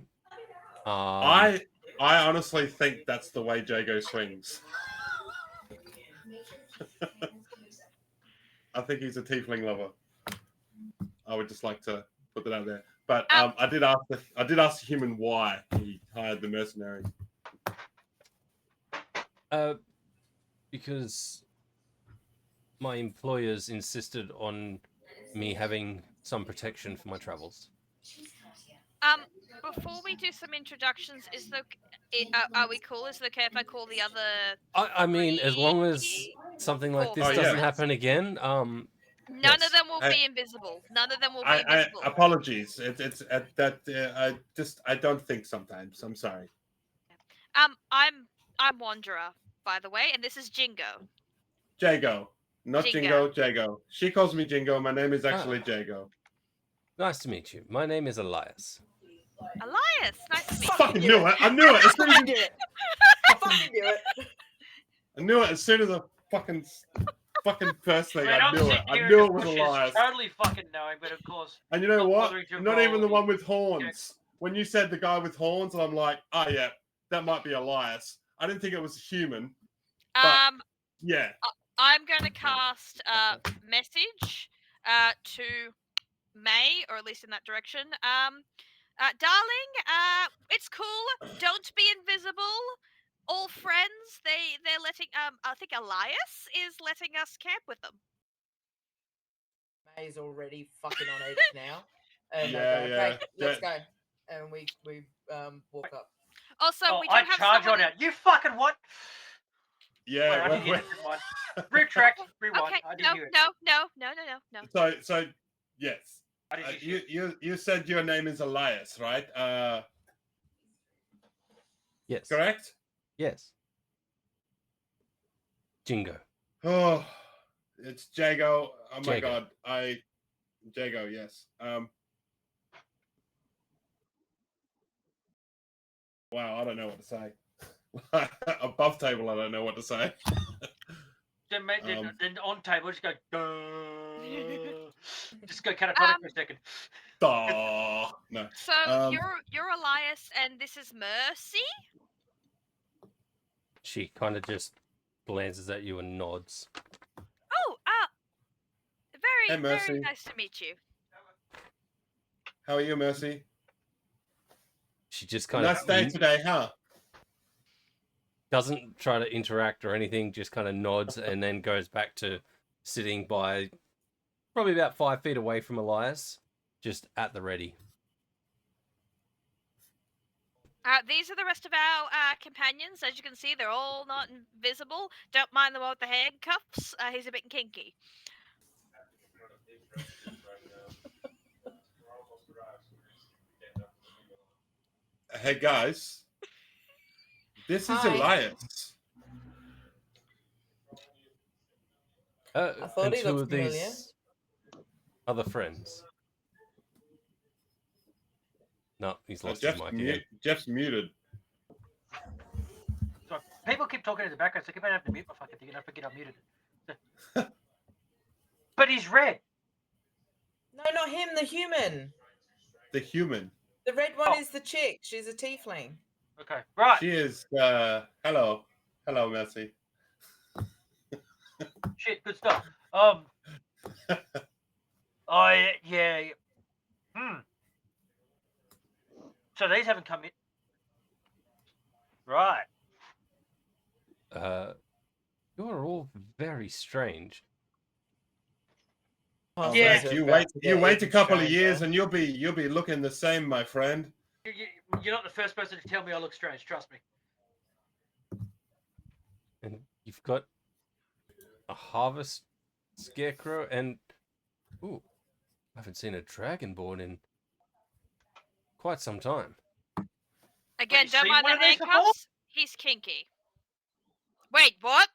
I honestly think that's the way Jago swings. I think he's a tiefling lover. I would just like to put that out there. But I did ask the human why he hired the mercenary. Because my employers insisted on me having some protection for my travels. Before we do some introductions, are we cool? Is it okay if I call the other? I mean, as long as something like this Oh, yeah. doesn't happen again, None yes. of them will be invisible. None of them will be invisible. Apologies. It's that I don't think sometimes. I'm sorry. I'm Wanderer, by the way, and this is Jingo. Jago, not Jingo. Jingo. Jago. She calls me Jingo. My name is actually Jago. Nice to meet you. My name is Elias. Elias, nice to meet you. Fucking knew it. I knew it as soon as Fucking do it. Fucking do it. I knew it as soon as I fucking first thing. Man, I I'm knew sitting it. I here in knew the it was bushes, Elias. totally fucking knowing, but of course. And you know not what? bothering to Not even the roll one with horns. When you said the guy with horns, and I'm like, oh yeah, that might be Elias. I didn't think it was human. But yeah. I'm going to cast message to May, or at least in that direction. Darling, it's cool. Don't be invisible. All friends. They're letting. I think Elias is letting us camp with them. May's already fucking on edge now. And Yeah, I go, okay, yeah. let's go. And we walk up. Also, Oh, we do I have charge someone on it. You fucking what? Yeah. Wait, I didn't hear that one. Retract, rewind. Okay, I didn't hear it. no. So yes. I didn't hear shit. You said your name is Elias, right? Yes. Correct? Yes. Jingo. Oh, it's Jago. Oh my Jago. god. Jago, yes. Wow, I don't know what to say. Above table, I don't know what to say. Then on table, just go. Duh. Just go catatonic for a second. No. So you're Elias, and this is Mercy. She kind of just glances at you and nods. Oh, Hey, Mercy. very nice to meet you. How are you, Mercy? She just kind Nice of day today, huh? doesn't try to interact or anything, just kind of nods and then goes back to sitting by probably about 5 feet away from Elias, just at the ready. These are the rest of our companions. As you can see, they're all not invisible. Don't mind the one with the handcuffs. He's a bit kinky. Hey, guys. This is Hi. Elias. I thought and he two looked of familiar. these other friends. No, he's lost his mic again. Jeff's muted. So people keep talking in the background, so I keep having to mute my fucking thing, and I forget I muted it. But he's red. No, not him, the human. The human. The red one is the chick. She's a tiefling. Okay, right. She is. Hello, Mercy. Shit, good stuff. Yeah. So these haven't come in. Right. You are all very strange. Yeah. You wait a couple of years and you'll be looking the same, my friend. You're not the first person to tell me I look strange. Trust me. And you've got a harvest scarecrow and ooh, I haven't seen a dragonborn in quite some time. Again, Wait, don't seen mind one the of these before? handcuffs. He's kinky. Wait, what?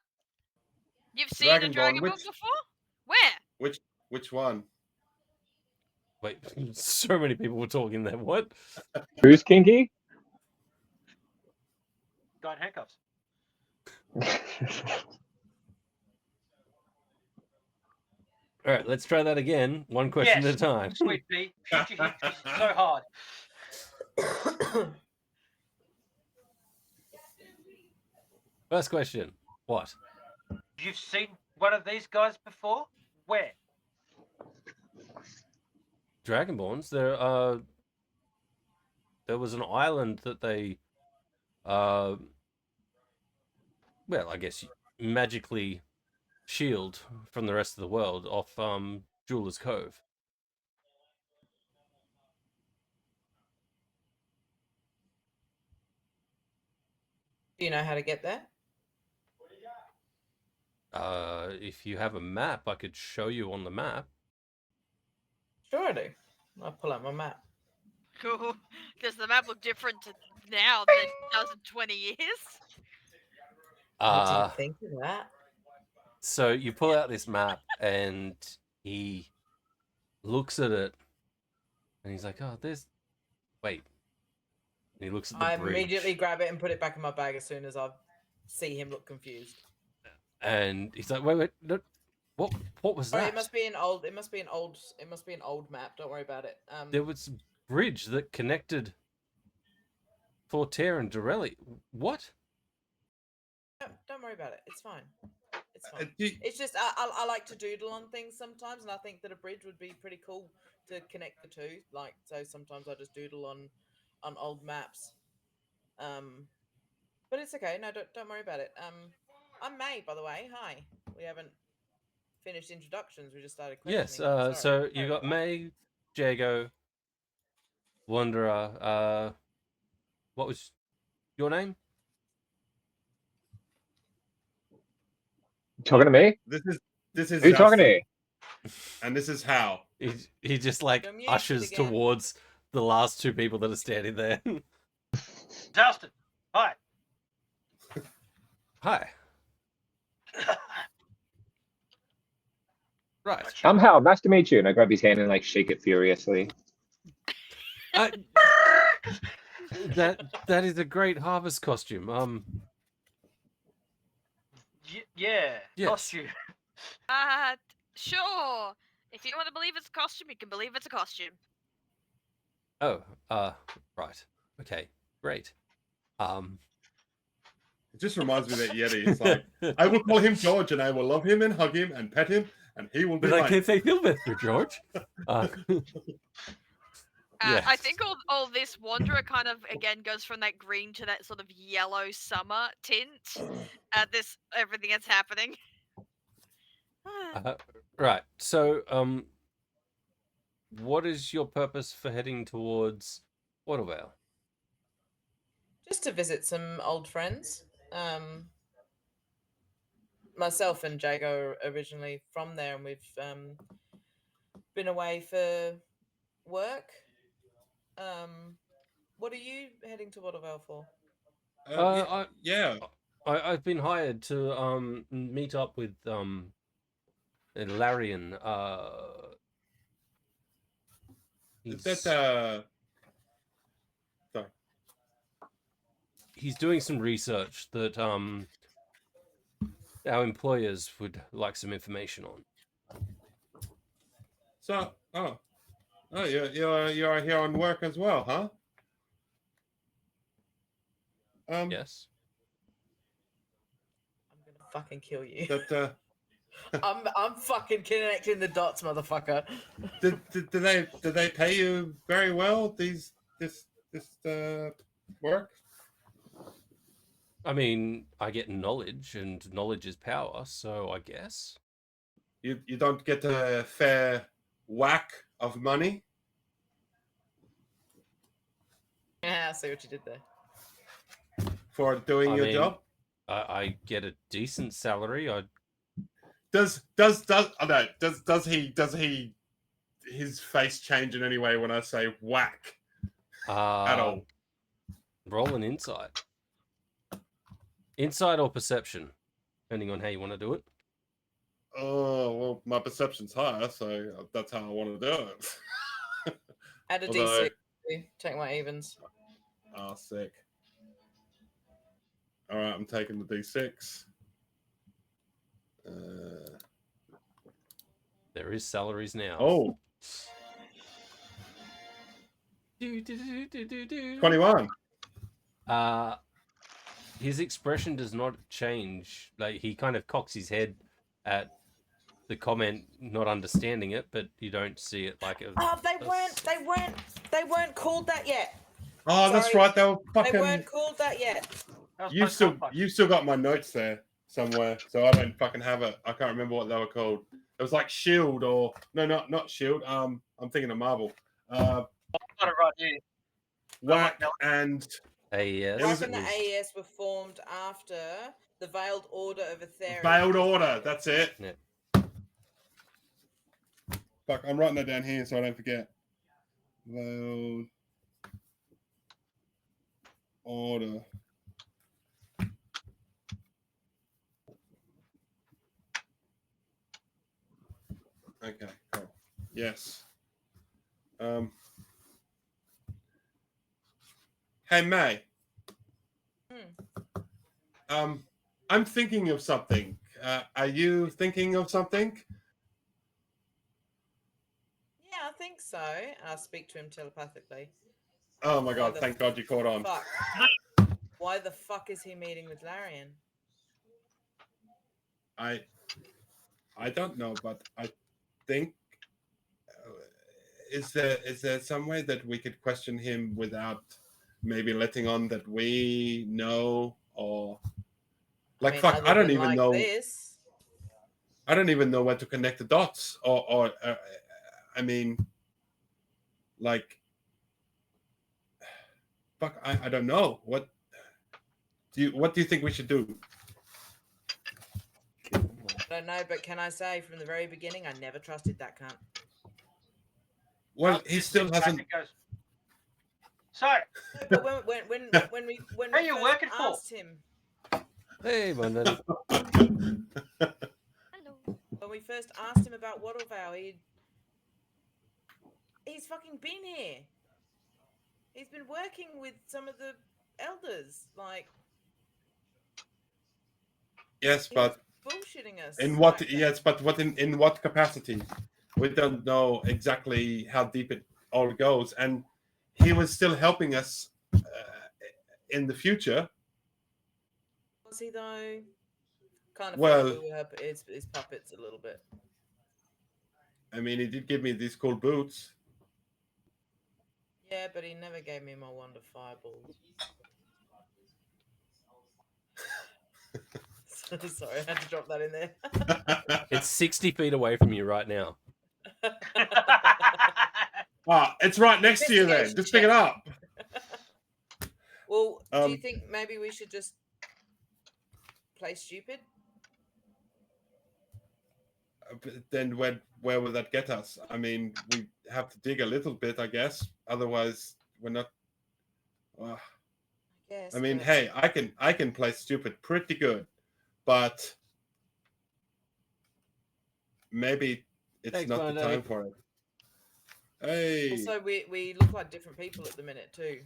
You've seen a Dragonborn, dragonborn before? Where? Which one? Wait, so many people were talking there. What? Who's kinky? Guy in handcuffs. All right, let's try that again. One question Yes, at a time. Sweet pea. 50 so hard. First question. What? You've seen one of these guys before? Where? Dragonborns. There was an island that they well, I guess magically shield from the rest of the world off Jeweler's Cove. Do you know how to get there? If you have a map, I could show you on the map. Sure I do. I'll pull out my map. Cool. Does the map look different now than it does in 20 years? I Uh, didn't think of that. so you pull out this map, and he looks at it, and he's like, "Oh, there's wait." And he looks at the I bridge, immediately grab it and put it back in my bag as soon as I see him look confused. and he's like, "Wait, no, what was Sorry, that?" it must be an old map. Don't worry about it. There was a bridge that connected Forterra and Dorelli. What? Don't worry about it. It's fine. It's fine. You- It's just I like to doodle on things sometimes, and I think that a bridge would be pretty cool to connect the two. Like, so sometimes I just doodle on old maps. But it's okay. No, don't worry about it. I'm May, by the way. Hi. We haven't finished introductions. We just started questioning. Yes. Sorry. So you Sorry got about that. May, Jago, Wanderer. What was your name? Talking to me? This is Who you talking Justin, to? and this is Hal. He just like You're muted ushers again. towards the last two people that are standing there. Justin. Hi. Hi. Right. I'm Hal. Nice to meet you. And I grab his hand and like shake it furiously. That is a great harvest costume. Yeah. Yes. Costume. Sure. If you want to believe it's a costume, you can believe it's a costume. Oh, right. Okay, great. It just reminds me of that Yeti. It's like, I will call him George, and I will love him and hug him and pet him, and he will be but I mine. can't say Sylvester, George. I Yes. think all this Wanderer kind of again goes from that green to that sort of yellow summer tint. This everything that's happening. Right. So, what is your purpose for heading towards Watervale? Just to visit some old friends. Myself and Jago are originally from there, and we've been away for work. What are you heading to Watervale for? Yeah. I've been hired to meet up with Larian. Is He's, that sorry. he's doing some research that our employers would like some information on. So you're here on work as well, huh? Yes. I'm gonna fucking kill you. That I'm fucking connecting the dots, motherfucker. did they pay you very well? This work? I mean, I get knowledge, and knowledge is power, so I guess. You don't get a fair whack of money? Yeah, I see what you did there. For doing I your mean, job? I get a decent salary. Does he his face change in any way when I say whack at all? Roll an insight. Insight or perception, depending on how you want to do it. Oh well, my perception's higher, so that's how I want to do it. Add a Although- D6. Take my evens. Oh, sick. All right, I'm taking the D6. There are his salaries now. Oh, Do, do, do, do, do, do. 21. His expression does not change. Like, he kind of cocks his head at the comment, not understanding it, but you don't see it like a. Oh, they weren't called that yet. Oh, that's Sorry. right. They were They fucking. weren't called that yet. That was You post-conflux. still got my notes there somewhere, so I don't fucking have it. I can't remember what they were called. It was like Shield or no, not Shield. I'm thinking of Marvel. Got it right here. Whack no. and AES. It was- Whack and the AES were formed after the Veiled Order of Etherii. Veiled Order. That's it. Yeah. Fuck, I'm writing that down here so I don't forget. Veiled Order. Okay, cool. Yes. Hey, May. I'm thinking of something. Are you thinking of something? Yeah, I think so. I'll speak to him telepathically. Oh my god, the thank God you caught on. Fuck. Why the fuck is he meeting with Larian? I don't know, but I think is there some way that we could question him without maybe letting on that we know, or like, I mean, fuck, other I don't than even like know. This. I don't even know where to connect the dots, or I mean, like, fuck, I don't know. What do you think we should do? I don't know, but can I say from the very beginning, I never trusted that cunt. Well, he Just still sits back hasn't. and goes, so, But when we Who are you first working for? asked him, Hey, London. Hello. when we first asked him about Waddlevale, he's fucking been here. He's been working with some of the elders, like. Yes, He but was bullshitting us. in what? back then. Yes, but what in what capacity? We don't know exactly how deep it all goes, and he was still helping us in the future. Was he though? Kind of Well- felt we were his puppets a little bit. I mean, he did give me these cool boots. Yeah, but he never gave me my wonder fireballs. Sorry, I had to drop that in there. It's 60 feet away from you right now. Ah, it's right next to you then. Investigation Just pick it check. up. Well, do you Um, think maybe we should just play stupid? But then where will that get us? I mean, we have to dig a little bit, I guess. Otherwise, we're not. Yes. I mean, but- hey, I can play stupid pretty good, but maybe it's Thanks, not the Monday. time for it. Hey, Also, we look like different people at the minute too.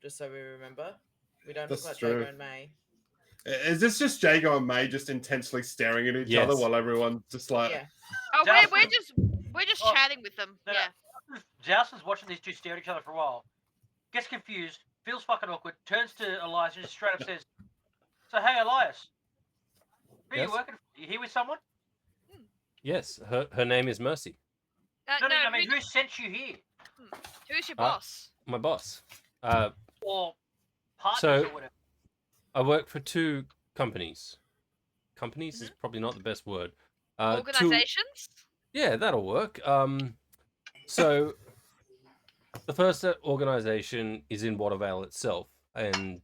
Just so we remember, we don't That's look like true. Jago and May. is this just Jago and May just intensely staring at each Yes. other while everyone's just like, Yeah. Oh, Joust we're just Oh, chatting with them. no, Yeah. Joust is watching these two stare at each other for a while, gets confused, feels fucking awkward, turns to Elias and just straight up says, so hey, Elias, who are Yes? you working for? You here with someone? Yes, her name is Mercy. No, I mean, who sent you here? who's your Uh, boss? My boss. Or partners So- or whatever? I work for two companies. Companies is probably not the best word. Two- Organizations? Yeah, that'll work. So the first organization is in Watervale itself, and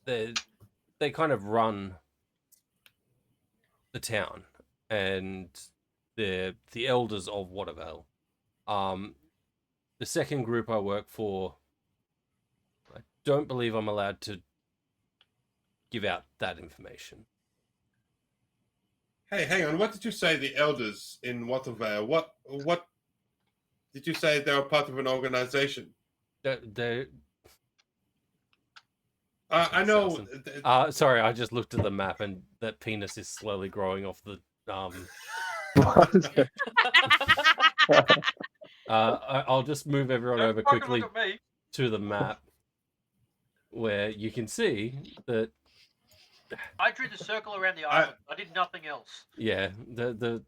they kind of run the town, and they're the elders of Watervale. The second group I work for, I don't believe I'm allowed to give out that information. hey, hang on, what did you say? The elders in Watervale? What did you say? They were part of an organization? They I know. Sorry, I just looked at the map and that penis is slowly growing off the What? I'll just move everyone Don't over fucking quickly look at me. to the map where you can see that, I drew the circle around the island. I did nothing else. yeah, the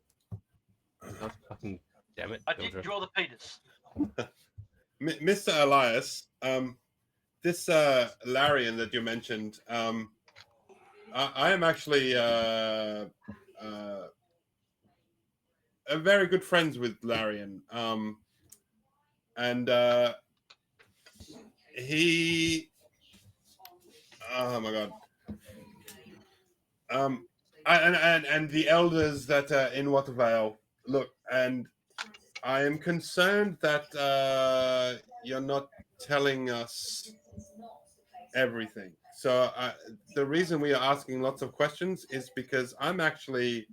oh, fucking damn it, IIldra. didn't draw the penis. Mr. Elias, this Larian that you mentioned, I am actually very good friends with Larian, and he, oh my god, and the elders that are in Watervale, look, and I am concerned that you're not telling us everything. So the reason we are asking lots of questions is because I'm actually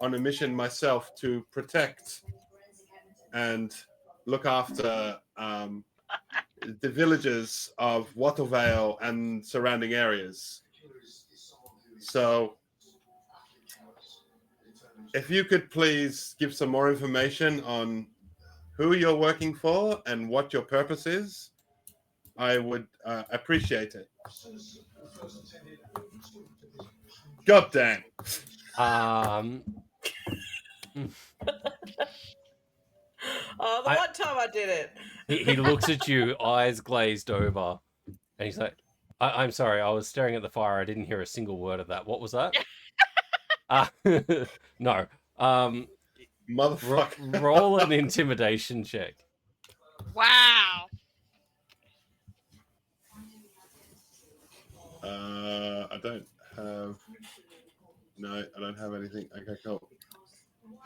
on a mission myself to protect and look after the villages of Watervale and surrounding areas. So if you could please give some more information on who you're working for and what your purpose is, I would appreciate it. God damn. Oh, the I- one time I did it. He looks at you, eyes glazed over, and he's like, I'm sorry, I was staring at the fire. I didn't hear a single word of that. What was that? No. Motherfucker. Roll an intimidation check. Wow. I don't have. No, I don't have anything. Okay, cool.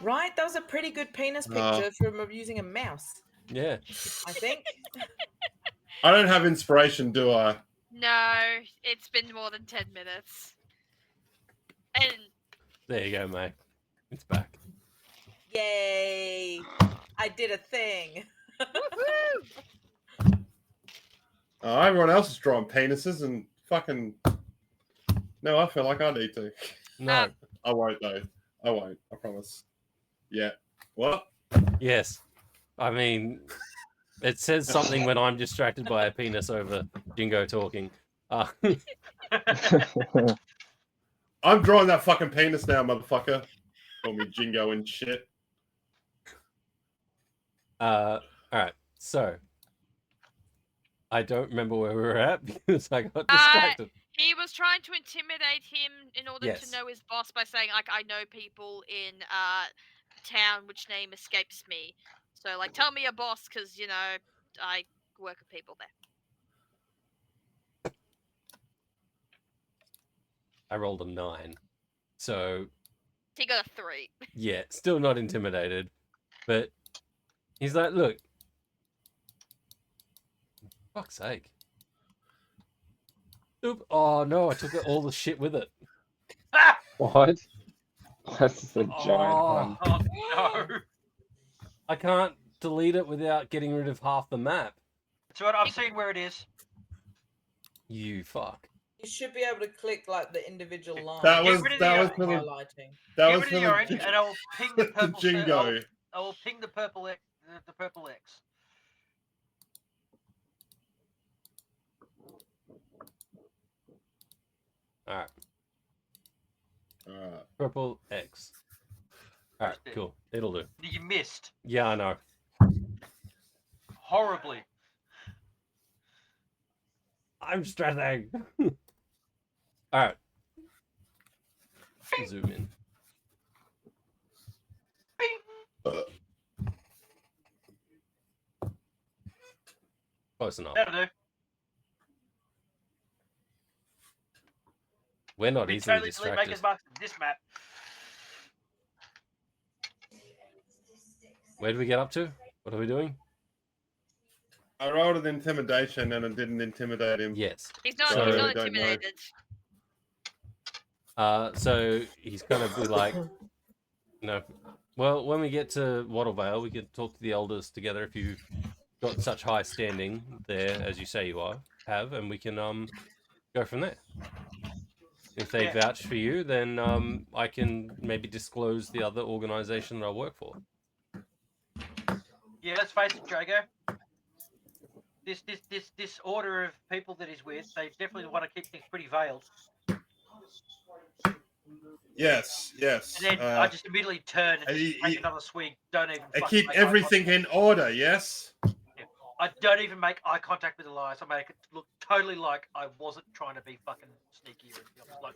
Right, that was a pretty good penis picture from using a mouse, Yeah. I think. I don't have inspiration, do I? No, it's been more than 10 minutes. And There you go, mate. It's back. Yay! I did a thing. woohoo! Everyone else is drawing penises and fucking. No, I feel like I need to. No. I won't though. I won't. I promise. Yeah. What? Yes. I mean, it says something when I'm distracted by a penis over Jingo talking. I'm drawing that fucking penis now, motherfucker. Call me Jingo and shit. All right. So, I don't remember where we were at because I got distracted. He was trying to intimidate him in order Yes. to know his boss by saying, like, I know people in town which name escapes me. So, like, tell me your boss, because, you know, I work with people there. I rolled a 9. So, He got a 3. yeah, still not intimidated. But he's like, look, fuck's sake. Oop. Oh, no, I took all the shit with it. What? That's a giant one. Oh no! I can't delete it without getting rid of half the map. That's right. I've seen where it is. You fuck. You should be able to click like the individual lines. That Get was rid of that the was for the highlighting. that Get was rid for of the orange, and I'll ping the purple. Jingo. I will ping the purple X. The purple X. All right. Alright. Purple X. All right, cool. It'll do. You missed Yeah, I know. horribly. I'm stressing. All right. Zoom in. Close enough. That'll do. We're not We easily totally delete distracted. Maker's Mark this map. Where do we get up to? What are we doing? I rolled an intimidation and it didn't intimidate him. Yes. He's not, So- he's I not don't know. intimidated. So he's gonna be like, no. Well, when we get to Wattlevale, we can talk to the elders together if you've got such high standing there as you say you have, and we can go from there. If they Yeah. vouch for you, then I can maybe disclose the other organization that I work for. Yeah, let's face it, Jago. This order of people that he's with, they definitely want to keep things pretty veiled. Yes. And then I just immediately turn and just he- take another swig. Don't even I fucking keep make eye everything contact. in order. Yes. I don't even make eye contact with Elias. I make it look totally like I wasn't trying to be fucking sneaky or anything. I'm just like,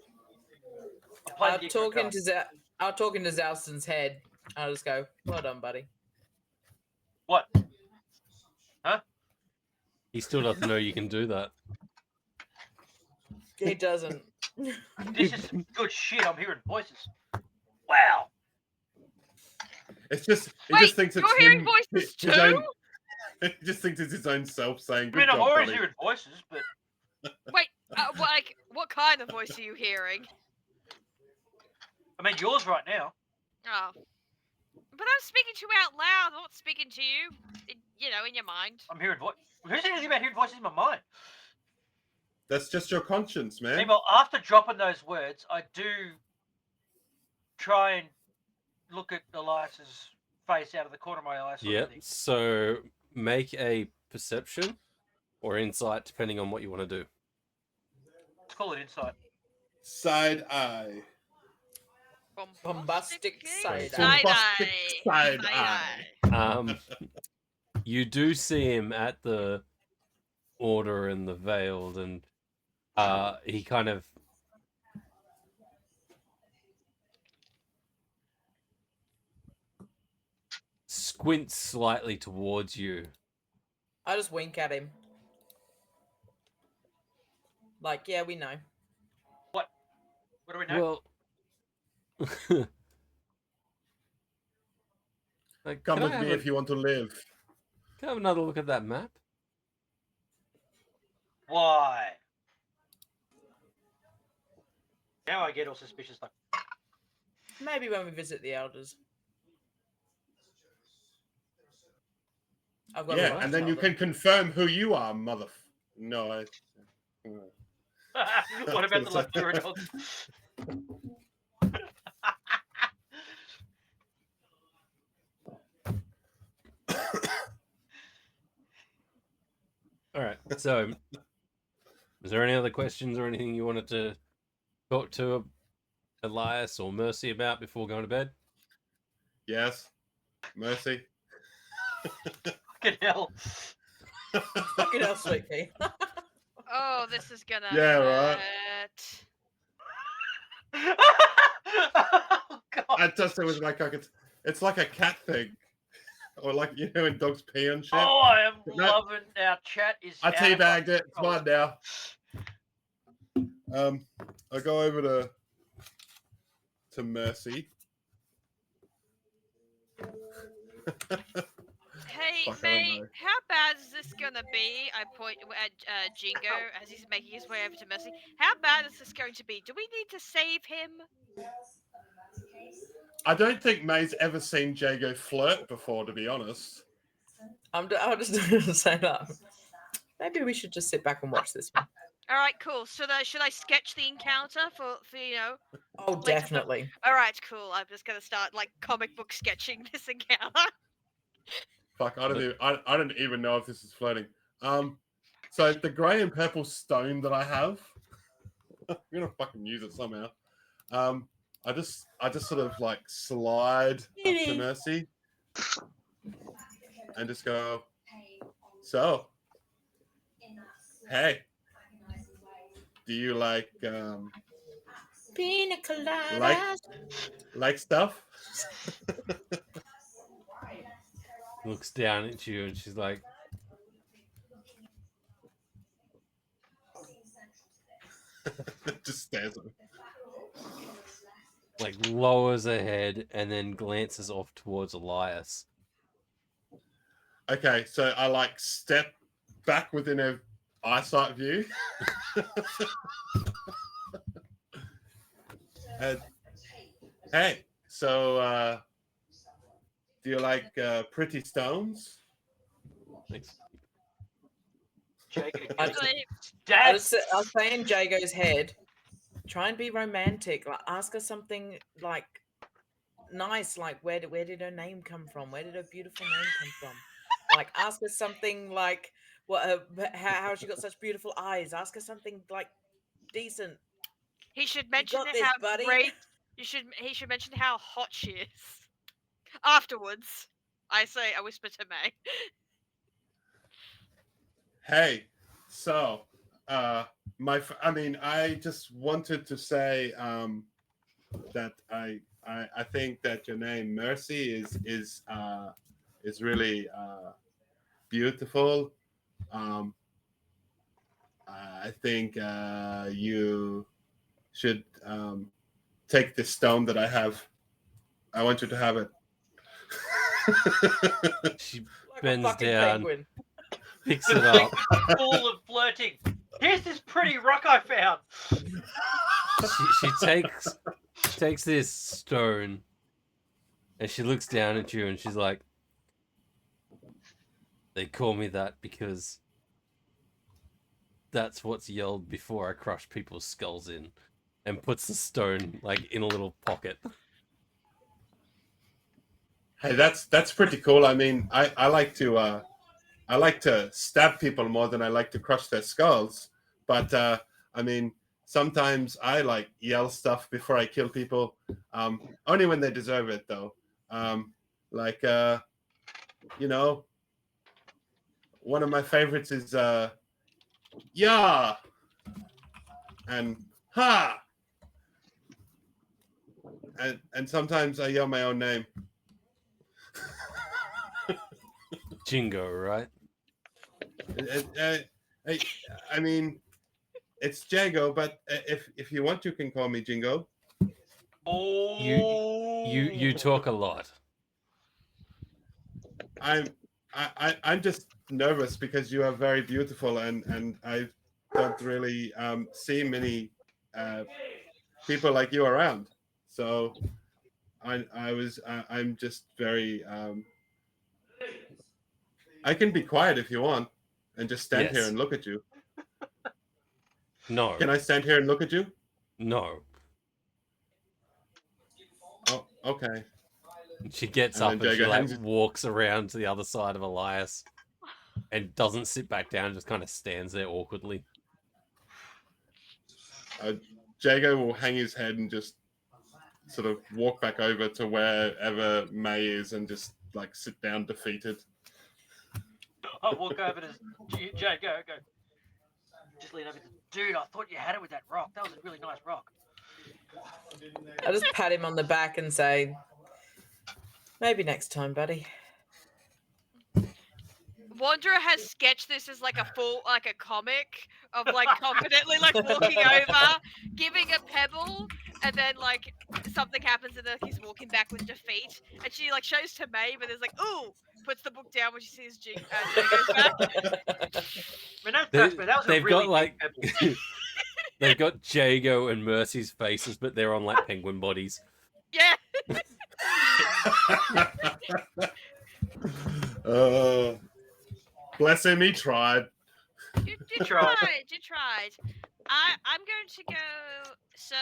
I'm playing the ignorant card. I'll talk into Zalston's head. I'll just go, well done, buddy. What? He still doesn't know you can do that. He doesn't. This is some good shit. I'm hearing voices. Wow. It's just he Wait, just thinks it's you're hearing him, voices his too? own- he just thinks it's his own self saying, I "Good mean, I'm job, always buddy." hearing voices, but Wait, what kind of voice are you hearing? I mean, yours right now. Oh. But I'm speaking to you out loud, I'm not speaking to you, in your mind. I'm hearing voice. Who said anything about hearing voices in my mind? That's just your conscience, man. Meanwhile, after dropping those words, I do try and look at Elias's face out of the corner of my eye. Sort Yep. of thing. So make a perception or insight, depending on what you want to do. Let's call it insight. Side eye. Bombastic side Bombastic eye. side eye. You do see him at the Order and the Veiled, and he kind of squints slightly towards you. I just wink at him. Like, yeah, we know. What do we know? Well, like, Come can I with have me a- if you want to live. Can I have another look at that map? Why? Now I get all suspicious. Like, Maybe when we visit the elders. I've got Yeah, a and then you elder. can confirm who you are, mother. No, what about the Lepura dogs? All right. So, is there any other questions or anything you wanted to talk to Elias or Mercy about before going to bed? Yes, Mercy. Fucking hell. Fucking hell, sweet pea. Oh, this is gonna Yeah, right. hurt. Oh, God. I touched it with my cock. It's like a cat thing, or like when dogs pee on shit. Oh, I am No. loving our chat. I teabagged it. It's mine now. I go over to Mercy. Hey, Fuck, I don't mate, know. how bad is this gonna be? I point at Jingo as he's making his way over to Mercy. How bad is this going to be? Do we need to save him? I don't think May's ever seen Jago flirt before, to be honest. I'm just going to say that. Maybe we should just sit back and watch this one. All right, cool. So should I sketch the encounter for Oh, later definitely. All right, cool. I'm just gonna start like comic book sketching this encounter. Fuck, I don't even know if this is flirting. So the grey and purple stone that I have, I'm gonna fucking use it somehow. I just sort of like slide up to Mercy and just go, so, hey, do you like Pina coladas. like stuff? Looks down at you and she's like, Just stares at me. like lowers her head and then glances off towards Elias. Okay, so I like step back within her eyesight view. And, hey, so do you like pretty stones? Thanks. Jacob, I Actually, Dad. was saying Jago's head, Try and be romantic. Like, ask her something like nice, like where did her name come from? Where did her beautiful name come from? Like, ask her something like how she got such beautiful eyes. Ask her something like decent. He should You mention got this, how buddy. great. He should mention how hot she is. Afterwards, I whisper to May. Hey, so I just wanted to say that I think that your name Mercy is really beautiful. I think you should take this stone that I have. I want you to have it. She Like a bends fucking down, penguin. picks it up. Full of flirting. Here's this pretty rock I found. She takes this stone, and she looks down at you, and she's like, "They call me that because that's what's yelled before I crush people's skulls in," and puts the stone like in a little pocket. Hey, that's pretty cool. I mean, I like to stab people more than I like to crush their skulls. But I mean, sometimes I like yell stuff before I kill people. Only when they deserve it, though. Like you know, one of my favorites is yeah and ha. And sometimes I yell my own name. Jingo, right? I mean, it's Jago, but if you want, you can call me Jingo. Oh. You talk a lot. I'm just nervous because you are very beautiful, and I don't really see many people like you around. So I'm just very. I can be quiet if you want, and just stand here Yes. and look at you. No. Can I stand here and look at you? No. Oh, okay. She gets And up then and she Jago like hangs it- walks around to the other side of Elias and doesn't sit back down, just kind of stands there awkwardly. Jago will hang his head and just sort of walk back over to wherever May is and just like sit down defeated. I'll walk over to Jay. Go. Just lean over. Dude, I thought you had it with that rock. That was a really nice rock. I just pat him on the back and say, maybe next time, buddy. Wanderer has sketched this as like a comic of like confidently like walking over, giving a pebble, and then like something happens and then he's walking back with defeat, and she like shows to May, but there's like ooh, puts the book down when she sees Jago's back. I mean, that was a They've really got like big pebble. they've got Jago and Mercy's faces, but they're on like penguin bodies. Yeah. Bless him, he tried. You tried. You tried. I'm going to go. So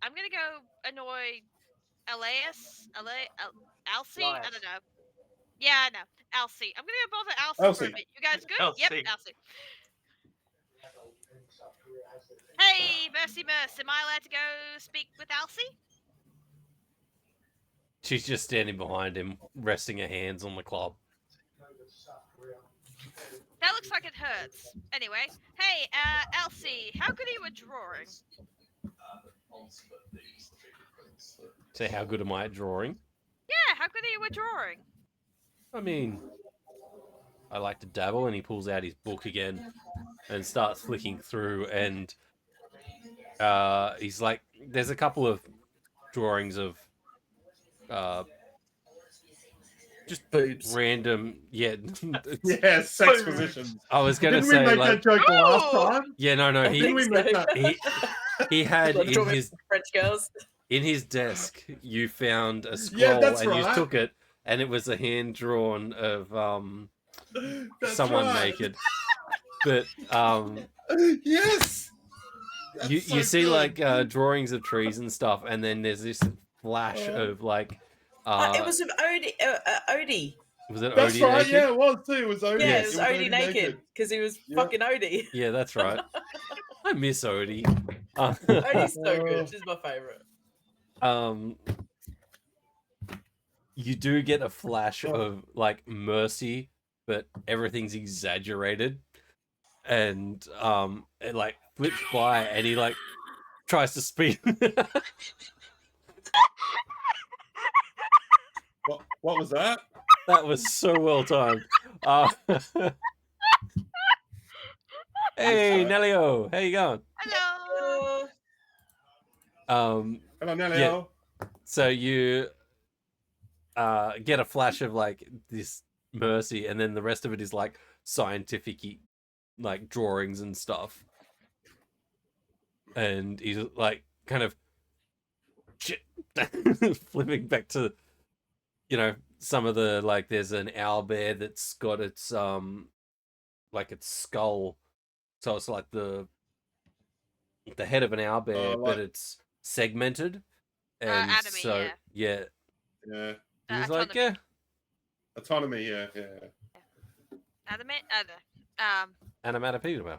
I'm gonna go annoy Elsie. I don't know. Yeah, I know. Elsie. I'm gonna go bother Elsie for a Elsie. bit. You guys good? Elsie. Yep, Elsie. Hey, Mercy, am I allowed to go speak with Elsie? She's just standing behind him, resting her hands on the club. That looks like it hurts. Anyway, hey, Elsie, how good are you at drawing? So how good am I at drawing? Yeah, how good are you at drawing? I mean, I like to dabble, and he pulls out his book again and starts flicking through, and he's like, there's a couple of drawings of just Boobs. random, yeah. Yeah, sex positions. I was gonna Didn't we say make like, that joke last Ooh! time? yeah, no, Didn't we make that? he had Like, in drawing his French girls. in his desk. You found a scroll, Yeah, that's and you right. took it, and it was a hand drawn of That's someone right. naked. But Yes. You so see good. like drawings of trees and stuff, and then there's this flash of like It was with Odie. Odie. was it That's Odie right. naked? Yeah, it was too. It was Odie. Yeah, Yes. it was Odie naked because he was Yep. fucking Odie. Yeah, that's right. I miss Odie. Odie's so good. She's my favorite. You do get a flash of like Mercy, but everything's exaggerated, and it like flips by, and he like tries to speed. What was that? That was so well timed. Hey, Nelio, how you going? Hello. Um, Hello, Nelly. so you get a flash of like this Mercy, and then the rest of it is like scientific like drawings and stuff. And he's like kind of shit flipping back to, you know, some of the like there's an owl bear that's got its like its skull, so it's like the head of an owl bear, like- but it's segmented. And Anatomy, so yeah. Yeah. he's like, Autonomy. Autonomy. Yeah. Animatopedema.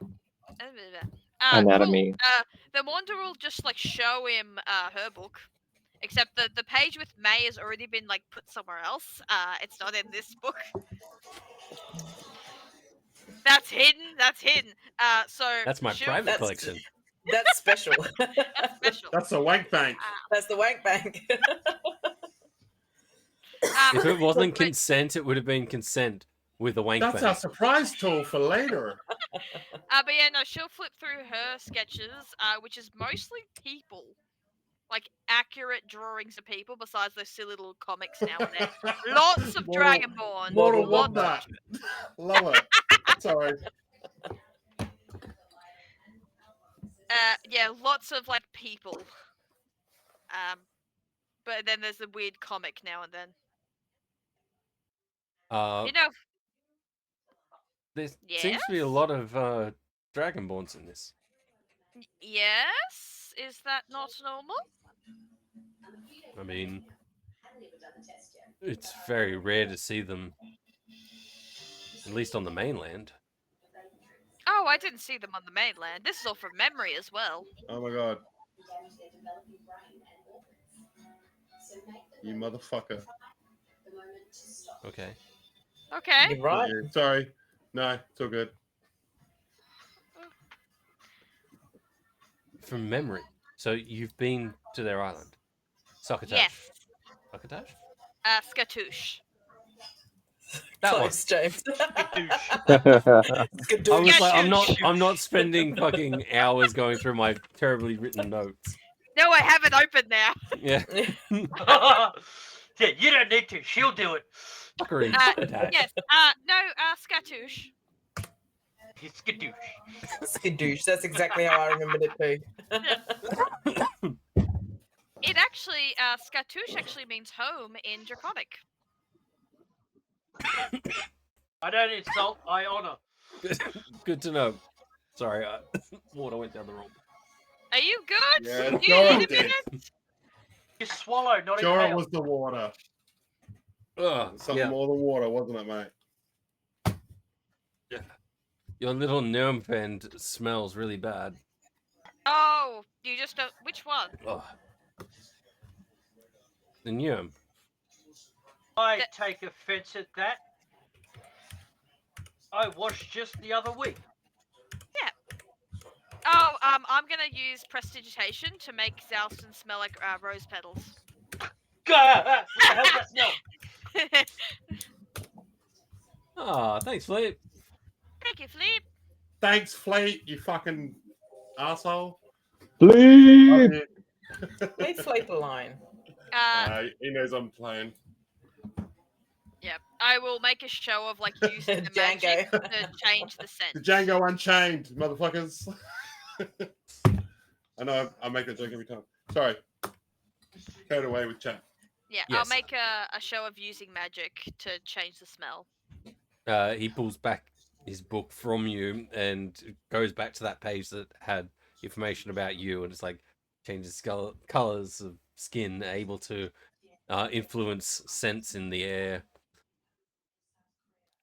Anatomy. Cool. The Wanderer will just like show him her book, except the page with May has already been like put somewhere else. It's not in this book. That's hidden. That's hidden. So That's my she'll- private collection. That's special. That's special. That's a wank bank. That's the wank bank. If it wasn't but- consent, it would have been consent with a wank That's bank. our surprise tool for later. But yeah, no, she'll flip through her sketches, which is mostly people, like accurate drawings of people. Besides those silly little comics now and then. Lots of Dragonborn. Mortal Lots of Wombat. Love it. Sorry. Yeah, lots of like people. But then there's a weird comic now and then. You know, There seems to be a lot of Dragonborns in this. yes, is that not normal? I mean, it's very rare to see them, at least on the mainland. Oh, I didn't see them on the mainland. This is all from memory as well. Oh my god. You motherfucker. Okay. Okay. You're right. Yeah, sorry. No, it's all good. From memory. So you've been to their island? Sokotash? Yes. Sokotash? Skatoosh. That one. Close, James. I was like, Skatoosh. I'm not spending fucking hours going through my terribly written notes. No, I have it open now. Yeah. Yeah, you don't need to. She'll do it. Fuckery. Sokotash. Yes. No, Skatoosh. Skadoosh. Skadoosh. That's exactly how I remembered it too. It actually, Skatoosh actually means home in Draconic. I don't insult, I honor. Good to know. Sorry, water went down the wrong. Are you good? Yeah, Do you Jorah need a did. minute? You swallow, not Jorah inhale. was the water. Ugh, Something yeah. more than water, wasn't it, mate? Your little gnome friend smells really bad. Oh, you just don't. Which one? Ugh. The gnome. I take offense at that. I washed just the other week. Oh, I'm gonna use prestidigitation to make Zalston smell like rose petals. God, what the hell's that smell? Ah, thanks, Flip. Thank you, Flip. Thanks, Fleet, you fucking asshole. Bleep! Leave Fleet alone. He knows I'm playing. Yeah, I will make a show of like using the magic Django. to change the scent. The Django Unchained, motherfuckers. I know I make that joke every time. Sorry. Carried away with chat. Yeah, Yes. I'll make a show of using magic to change the smell. He pulls back his book from you and goes back to that page that had information about you, and it's like changes colors of skin, able to influence scents in the air.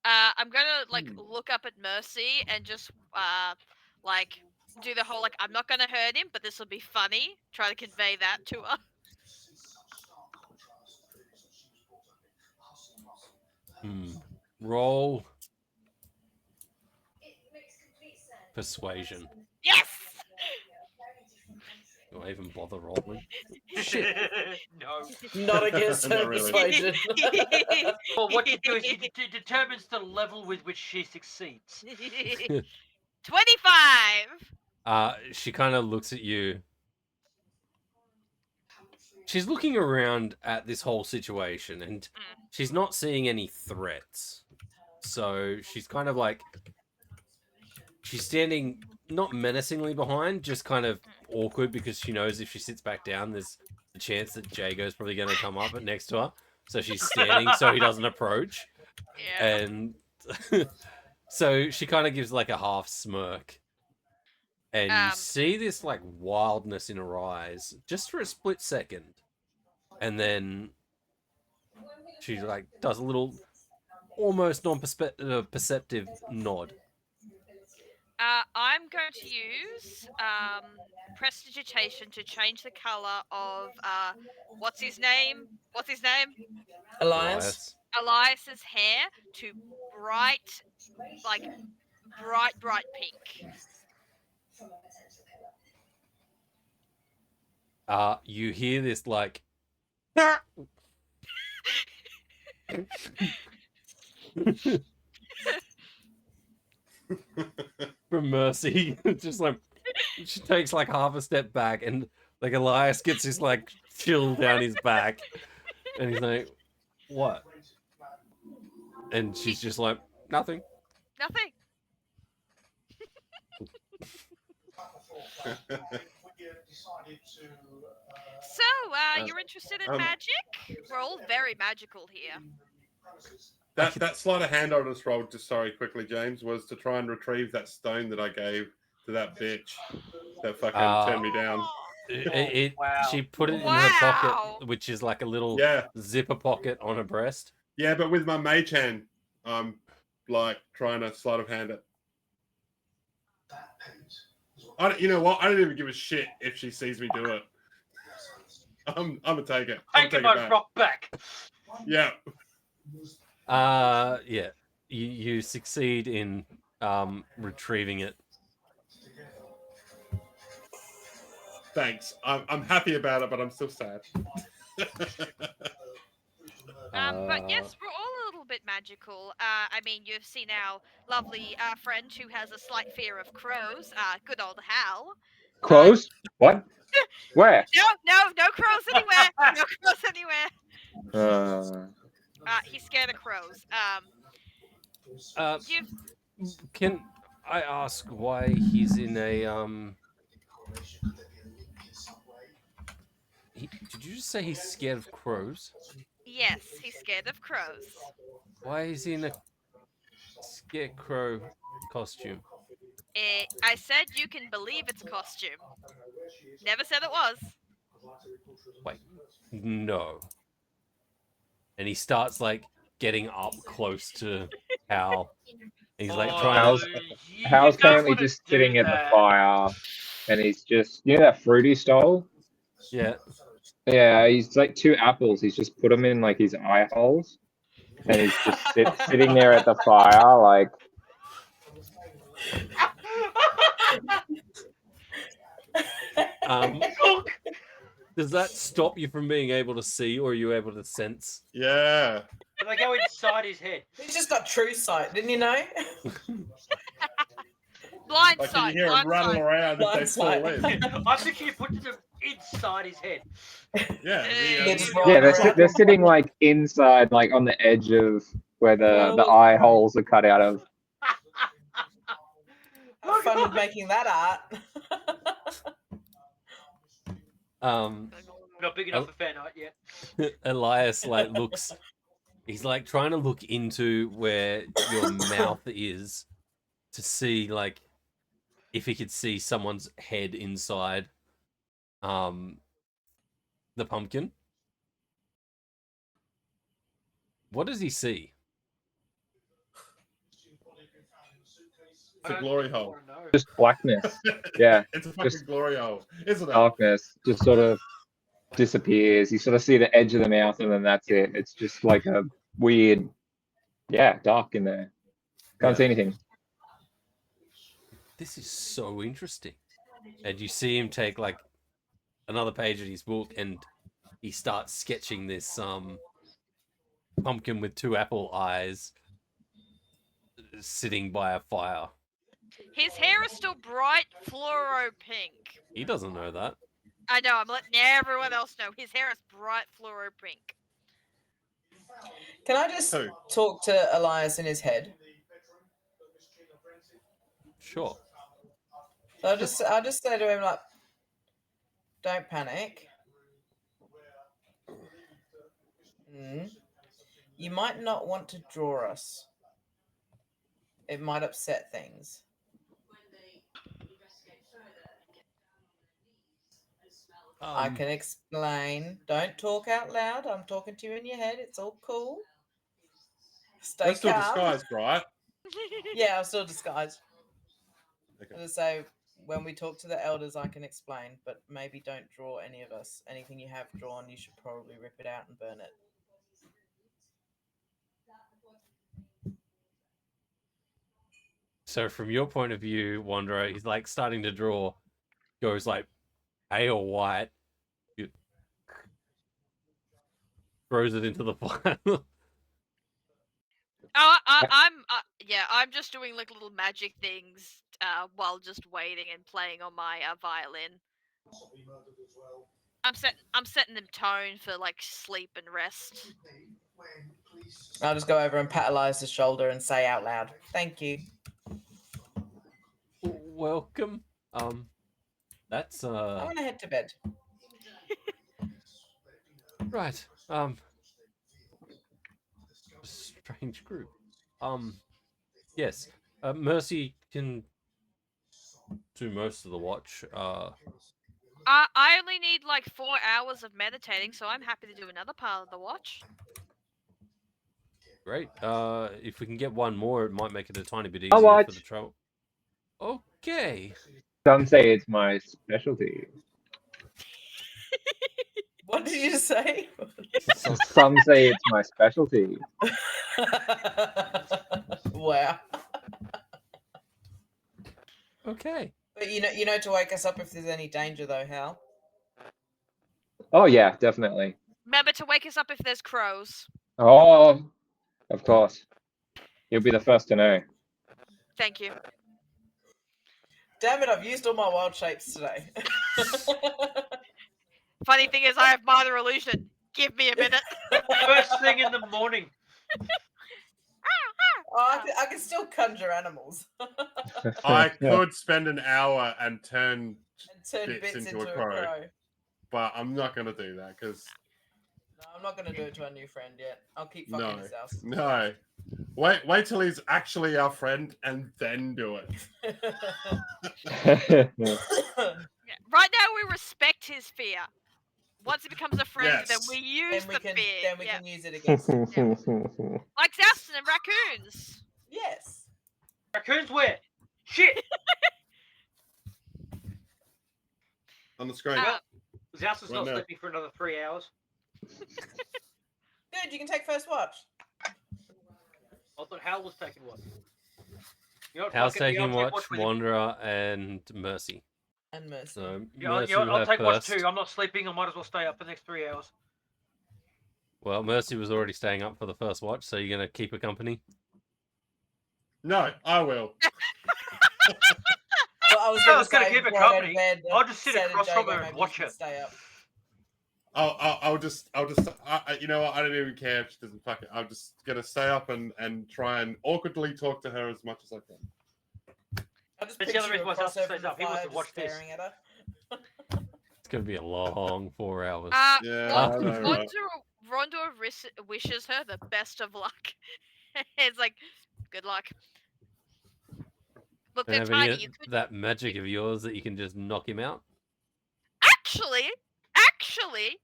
I'm gonna like look up at Mercy and just like do the whole like I'm not gonna hurt him, but this will be funny. Try to convey that to her. Roll persuasion. Yes. Do I even bother rolling? Shit. No. Not against Not her really. persuasion. Well, what you do is it determines the level with which she succeeds. 25. She kind of looks at you. She's looking around at this whole situation, and she's not seeing any threats. So she's kind of like, she's standing not menacingly behind, just kind of awkward, because she knows if she sits back down, there's a chance that Jago's probably going to come up next to her. So she's standing so he doesn't approach. Yeah. And so she kind of gives like a half smirk. And you see this like wildness in her eyes just for a split second. And then she like does a little almost non-perceptive nod. I'm going to use prestidigitation to change the color of what's his name? Elias. Elias's hair to bright, like bright pink. You hear this like from Mercy. Just like she takes like half a step back, and like Elias gets this like chill down his back, and he's like, "What?" And she's just like, "Nothing." Nothing. So, you're interested in magic? We're all very magical here. That sleight of hand I just rolled, just sorry, quickly, James, was to try and retrieve that stone that I gave to that bitch that fucking turned me down. Wow. She put it in her pocket, which is like a little zipper pocket on her breast. Yeah, but with my mage hand, I'm like trying to sleight of hand it. You know what? I don't even give a shit if she sees me do it. I'm gonna take it. I get my rock back. Yeah. Yeah. You succeed in retrieving it. Thanks. I'm happy about it, but I'm still sad. But yes, we're all a little bit magical. I mean, you've seen our lovely friend who has a slight fear of crows. Good old Hal. Crows? What? Where? No crows anywhere. No crows anywhere. He's scared of crows. Can I ask why he's in a did you just say he's scared of crows? Yes, he's scared of crows. Why is he in a scarecrow costume? I said you can believe it's a costume. Never said it was. Wait, no. And he starts like getting up close to Hal. He's like trying to. Hal's currently just sitting at the fire, and he's just that fruit he stole. Yeah. Yeah, he's like 2 apples. He's just put them in like his eye holes, and he's just sitting there at the fire, like. Does that stop you from being able to see, or are you able to sense? Yeah. They go inside his head. He's just got true sight, didn't you know? Blind Like sight. you hear him rattle around if they fall in. I think you put them inside his head. Yeah. They're sitting like inside, like on the edge of where the eye holes are cut out of. Have fun making that art. Not big enough for fan art yet. Elias like looks. He's like trying to look into where your mouth is to see like if he could see someone's head inside the pumpkin. What does he see? It's a glory hole. Just blackness. Yeah, It's a fucking just glory hole, isn't it? darkness. Just sort of disappears. You sort of see the edge of the mouth, and then that's it. It's just like a weird, dark in there. Can't see anything. This is so interesting. And you see him take like another page of his book, and he starts sketching this pumpkin with 2 apple eyes sitting by a fire. His hair is still bright fluoro pink. He doesn't know that. I know, I'm letting everyone else know. His hair is bright fluoro pink. Can I just Who? talk to Elias in his head? Sure. So I'll just say to him like, don't panic. You might not want to draw us. It might upset things. I can explain. Don't talk out loud. I'm talking to you in your head. It's all cool. Stay Let's do a calm. disguise, right? Yeah, I'll still disguise. Okay. So when we talk to the elders, I can explain, but maybe don't draw any of us. Anything you have drawn, you should probably rip it out and burn it. So from your point of view, Wanderer, he's like starting to draw, goes like pale white, throws it into the fire. I'm just doing like little magic things while just waiting and playing on my violin. I'm setting the tone for like sleep and rest. I'll just go over and pat Elias's shoulder and say out loud, "Thank you." Welcome. That's I want to head to bed. right. Strange group. Yes. Mercy can do most of the watch. I only need like 4 hours of meditating, so I'm happy to do another part of the watch. Great. If we can get one more, it might make it a tiny bit I'll easier watch. for the travel. Okay. Some say it's my specialty. What did you say? Some say it's my specialty. Wow. Okay. But you know to wake us up if there's any danger, though, Hal. Oh yeah, definitely. Remember to wake us up if there's crows. Oh, of course. You'll be the first to know. Thank you. Damn it! I've used all my wild shapes today. Funny thing is, I have minor illusion. Give me a minute. First thing in the morning. Oh, I can still conjure animals. I Yeah. could spend an hour and turn And turn bits bits into into a a crow. crow. but I'm not going to do that because No, I'm not going to do it to our new friend yet. I'll keep fucking his house. no. Wait till he's actually our friend and then do it. Right now, we respect his fear. Once he becomes a friend, then Yes. we use then we the can fear. then we Yeah. can use it against him. Like Zouston and raccoons. Yes. Raccoons where? Shit! On the screen. Uh, Zouston's not Right now. sleeping for another 3 hours. Good, you can take first watch. I thought Hal was taking one. You know what, Hal's fuck it, yeah, taking I'll take watch, with him. Wanderer, and Mercy. And Mercy. So Yeah, Mercy you know will what, I'll have take watch first. too. I'm not sleeping. I might as well stay up for the next 3 hours. Well, Mercy was already staying up for the first watch, so you're gonna keep her company. No, I will. Well, I was No, I going was to gonna say keep it before I go to company. bed, I'll just sit say to across from Jago, her and maybe watch you can her. Stay up. I'll just you know what, I don't even care if she doesn't fuck it. I'm just gonna stay up and try and awkwardly talk to her as much as I can. I just That's the picture other reason you why across Zouston her stays from the up. He wants fire, to watch just this. staring at her. It's gonna be a long 4 hours. Yeah, I know, right? Rondo wishes her the best of luck. It's like, good luck. Look, Don't they're have tiny. any You of could that magic of yours that you can just knock him out. actually.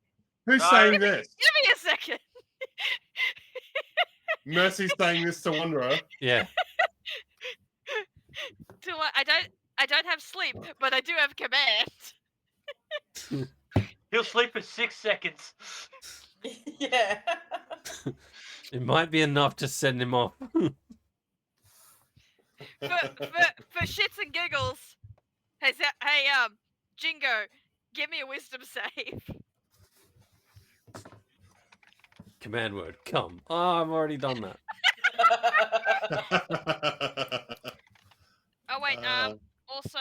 Who's No. saying this? Give me a second. Mercy's saying this to Wanderer. Yeah. I don't have sleep, but I do have command. He'll sleep for 6 seconds. Yeah. It might be enough to send him off. For shits and giggles. Hey, Jingo, give me a wisdom save. Command word, come. Oh, I've already done that. Oh wait, also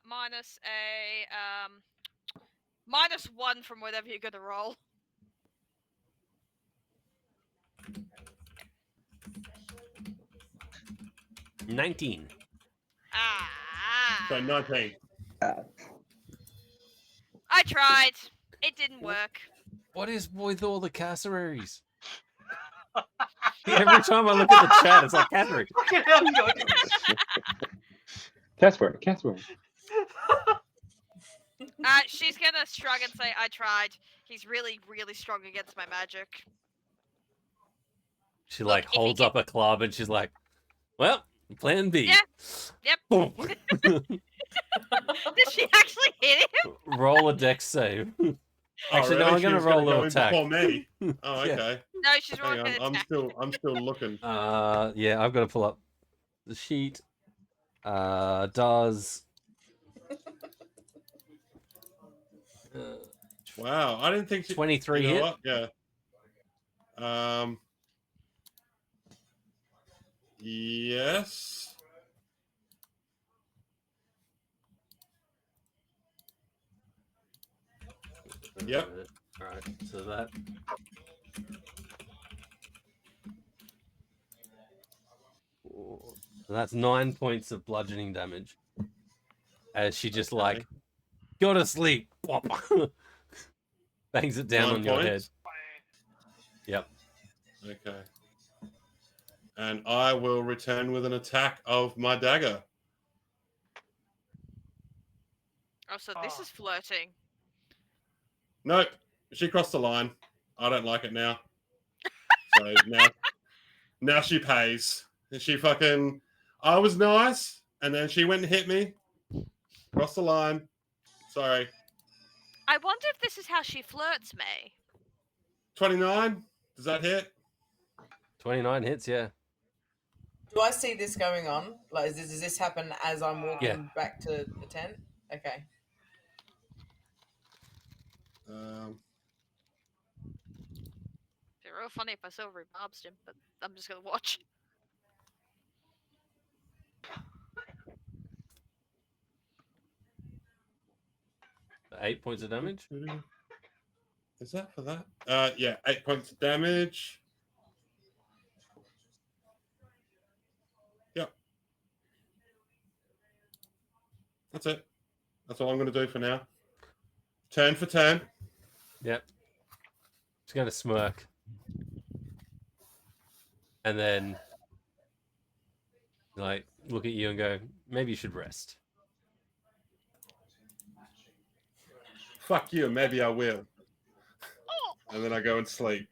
minus a -1 from whatever you're gonna roll. 19. So 19. I tried. It didn't work. What is with all the cassaries? Every time I look at the chat, it's like Catherine. Fucking hell, God. Casper. She's gonna shrug and say, "I tried. He's really, really strong against my magic." She Look, like if he holds can- up a club and she's like, well, plan B. Yeah. Yep. Boom. Did she actually hit him? Roll a dex save. Oh, Actually, no, really? I'm She gonna was roll a go little in attack. before me. Oh, Yeah. okay. No, she's rolling Hang for on. an attack. I'm still looking. Yeah, I've got to pull up the sheet. Does Wow, I didn't think she. 23 You know hit? what? Yeah. Yes. Yep. All right, so that. That's 9 points of bludgeoning damage. As she just like, go to sleep. Bangs it down 9 on your head. points? Yep. Okay. And I will return with an attack of my dagger. Oh, so this is flirting. Nope. She crossed the line. I don't like it now. So now she pays. And she fucking. I was nice, and then she went and hit me. Crossed the line. Sorry. I wonder if this is how she flirts, May. 29. Does that hit? 29 hits, yeah. Do I see this going on? Like, does this happen as I'm walking Yeah. back to the tent? Okay. It'd be real funny if I silvery barbs him, but I'm just gonna watch. Eight points of damage. Is that for that? Yeah, 8 points of damage. Yep. That's it. That's all I'm going to do for now. Turn for turn. Yep. She's going to smirk. And then, like, look at you and go, maybe you should rest. Fuck you, maybe I will. And then I go and sleep.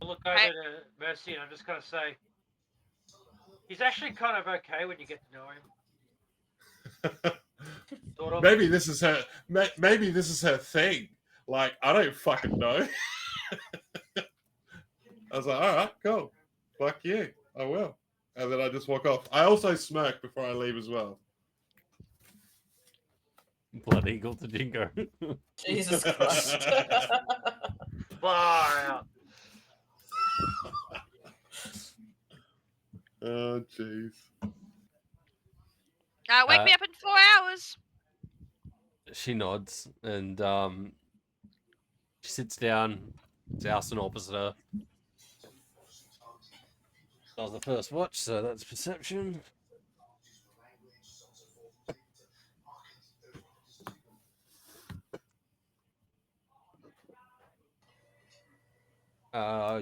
Look over to Mercy and I'm just going to say, he's actually kind of okay when you get to know him. Sort of. Maybe this is her. Maybe this is her thing. Like, I don't fucking know. I was like, all right, cool. Fuck you, I will. And then I just walk off. I also smirk before I leave as well. Blood eagle to Jingo. Jesus Christ. Far out. Oh, jeez. Wake me up in 4 hours. She nods and she sits down. Dousing opposite her. That was the first watch, so that's perception.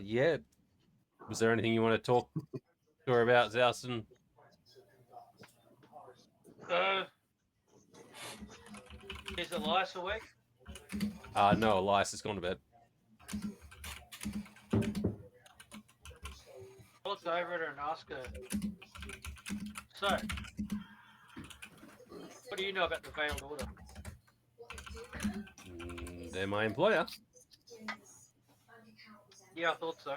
Yeah. Was there anything you want to talk to her about, Zouston? Is Elias awake? No, Elias has gone to bed. I'll look over at her and ask her. So, what do you know about the Veiled Order? They're my employer. Yeah, I thought so.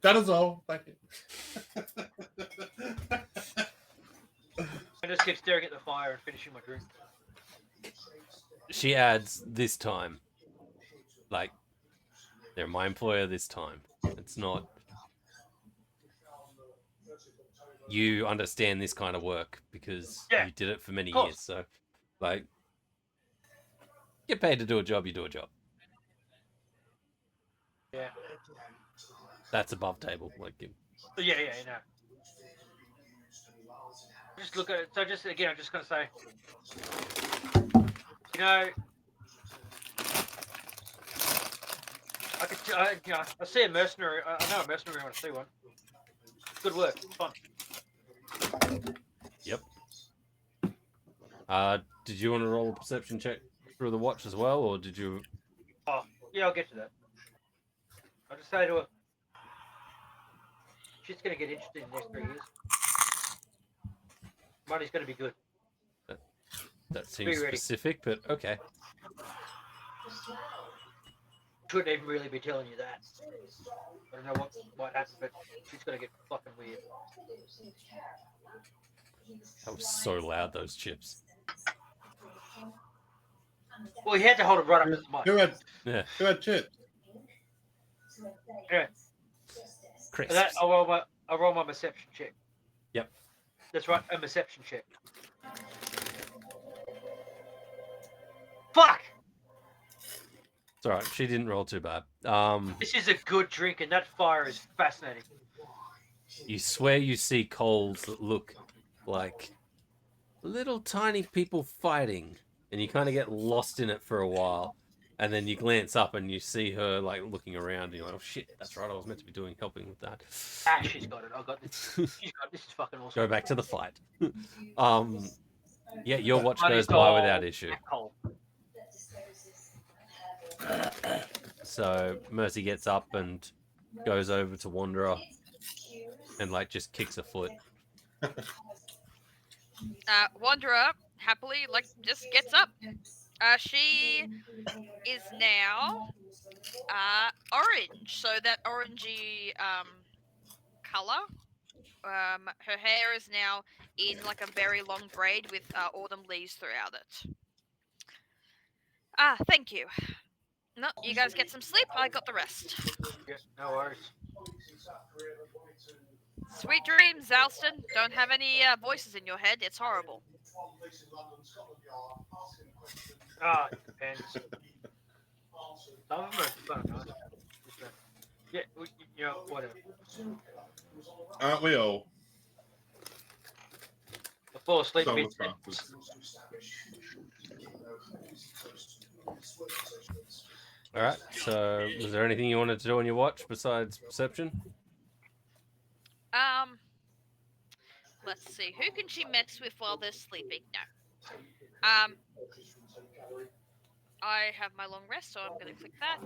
That is all. Thank you. I just keep staring at the fire and finishing my drink. She adds this time. Like, they're my employer this time. It's not... You understand this kind of work because Yeah, you did it for many of course. years. So, like, get paid to do a job, you do a job. Yeah. That's above table. Like, Yeah, you know. Just look at it. So just again, I'm just gonna say, you know, I see a mercenary. I know a mercenary when I see one. Good work. Fun. Yep. Did you want to roll a perception check through the watch as well, or did you? Oh, yeah, I'll get to that. I'll just say to her, she's gonna get interested in the next 3 years. Money's gonna be good. That seems ready. specific, but okay. Shouldn't even really be telling you that. I don't know what might happen, but she's gonna get fucking weird. That was so loud, those chips. Well, he had to hold it right up to the mic. Yeah. Who had chips? Anyway, Crisps. that, I'll roll my perception check. Yep. That's right, a perception check. Fuck! It's alright, she didn't roll too bad. This is a good drink, and that fire is fascinating. You swear you see coals that look like little tiny people fighting, and you kind of get lost in it for a while, and then you glance up and you see her like looking around, and you're like, oh shit, that's right, I was meant to be helping with that. Ah, she's got it. I got this. She's got this. Is fucking awesome. Go back to the fight. Yeah, your watch Money goes by gold, without issue. black coal. So Mercy gets up and goes over to Wanderer and like just kicks a foot. Wanderer happily just gets up. She is now orange, so that orangey color. Her hair is now in like a very long braid with autumn leaves throughout it. Thank you. No, you guys get some sleep. I got the rest. Yeah, no worries. Sweet dreams, Alston. Don't have any voices in your head. It's horrible. It depends. Some of them are kind of nice. Yeah, you know, whatever. Aren't we all? I fall asleep Some mid of us. Alright, so was there anything you wanted to do on your watch besides perception? Let's see. Who can she mess with while they're sleeping? No. I have my long rest, so I'm going to click that.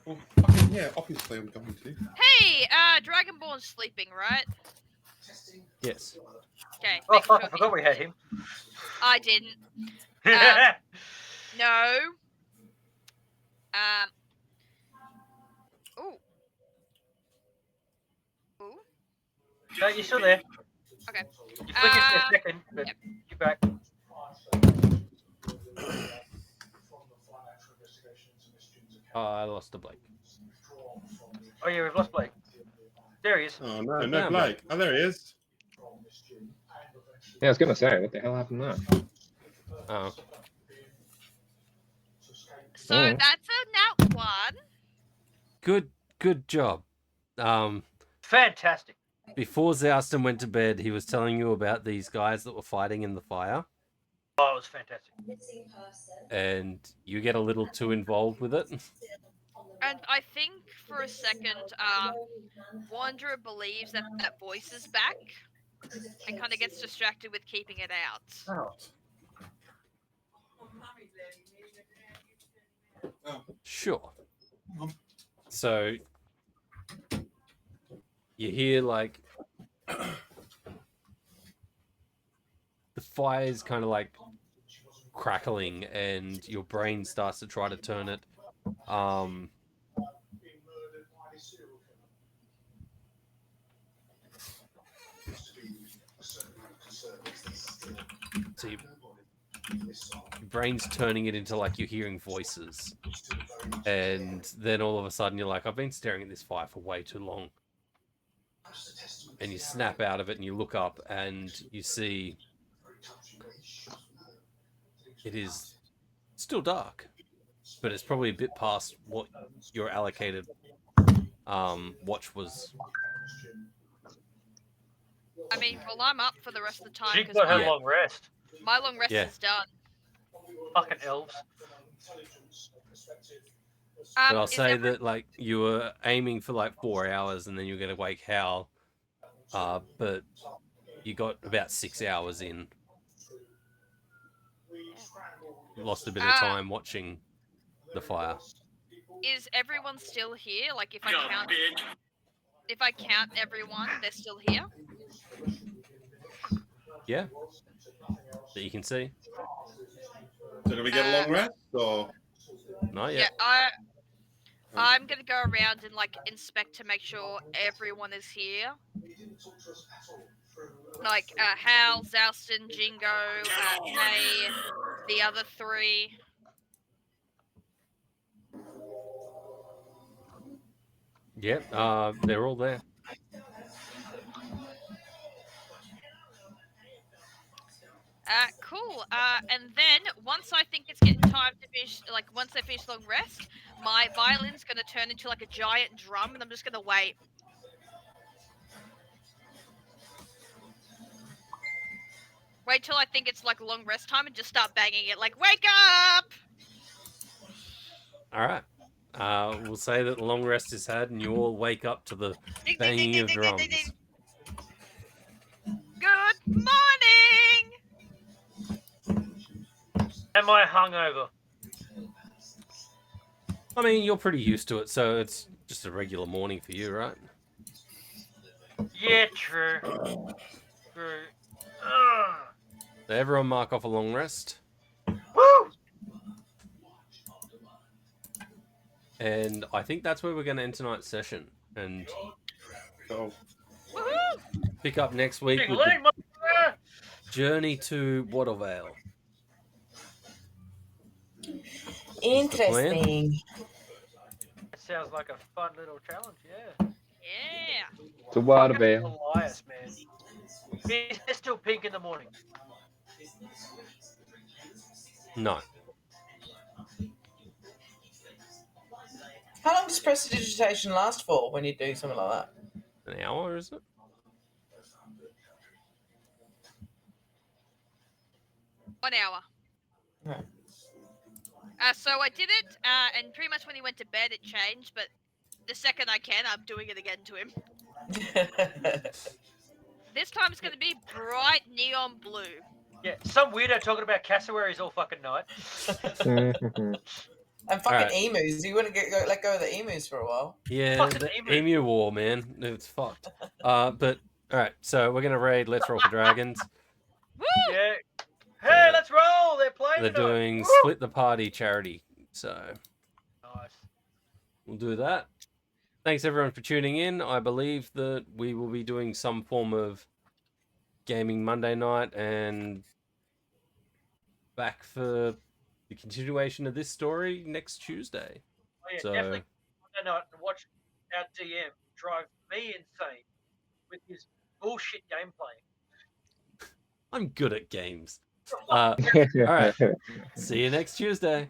Well, fucking yeah, obviously I'm going to. Hey, Dragonborn's sleeping, right? Yes. Okay. Oh fuck! I forgot we had him. I didn't. No. Ooh. Ooh. No, you're still there. Okay. You flickered for a second, but yep. you're back. I lost the Blake. Oh yeah, we've lost Blake. There he is. Oh no, Damn, no Blake. Oh, there he is. Yeah, I was gonna say, what the hell happened there? Oh. So Mm. that's a nat 1. Good job. Fantastic. Before Zouston went to bed, he was telling you about these guys that were fighting in the fire. Oh, it was fantastic. and you get a little too involved with it. And I think for a second, Wanderer believes that that voice is back, and kind of gets distracted with keeping it out. Sure. So you hear like the fire's kind of like crackling, and your brain starts to try to turn it. So your brain's turning it into like you're hearing voices, and then all of a sudden you're like, I've been staring at this fire for way too long, and you snap out of it and you look up and you see it is still dark, but it's probably a bit past what your allocated watch was. I mean, well, I'm up for the rest of the time She because got her Yeah. long rest. my long rest Yeah. is done. Fucking elves. But I'll Is say every- that like you were aiming for like 4 hours, and then you're gonna wake Hal, but you got about 6 hours in. You lost a bit of time watching the fire. Is everyone still here? Like, if I count everyone, they're still here. Yeah, that you can see. So do we get a long rest or? Not Yeah, yet. I'm gonna go around and like inspect to make sure everyone is here. Like Hal, Zouston, Jingo, Nay, the other three. Yep, they're all there. Cool. And then once I think it's getting time to finish, like once I finish long rest, my violin's gonna turn into like a giant drum, and I'm just gonna wait. Wait till I think it's like long rest time and just start banging it like, wake up! All right. We'll say that the long rest is had, and you all wake up to the Ding, ding, ding, banging ding, of ding, ding, drums. ding, ding. Good morning! Am I hungover? I mean, you're pretty used to it, so it's just a regular morning for you, right? Yeah, true. True. Ugh. So everyone mark off a long rest. Woo! And I think that's where we're going to end tonight's session. And So Woohoo! pick up next week with the Jingling, motherfucker! journey to Watervale. Interesting. That sounds like a fun little challenge, yeah. Yeah. To water Fucking bear. Elias, man. It's still pink in the morning. No. How long does prestidigitation last for when you do something like that? An hour, is it? One hour. Right. So I did it, and pretty much when he went to bed, it changed. But the second I can, I'm doing it again to him. This time it's going to be bright neon blue. Yeah, some weirdo talking about cassowaries all fucking night. And fucking Alright. emus. You wouldn't let go of the emus for a while. Yeah, Fucking the emu. emu war, man. It's fucked. But, alright, so we're going to raid Let's Roll for Dragons. Woo! Yeah. Hey, let's roll! They're playing They're tonight. doing Woo! Split the Party charity. So Nice. we'll do that. Thanks everyone for tuning in. I believe that we will be doing some form of gaming Monday night and back for the continuation of this story next Tuesday. Oh, yeah, So definitely Monday night and watch our DM drive me insane with his bullshit gameplay. I'm good at games. All right. See you next Tuesday.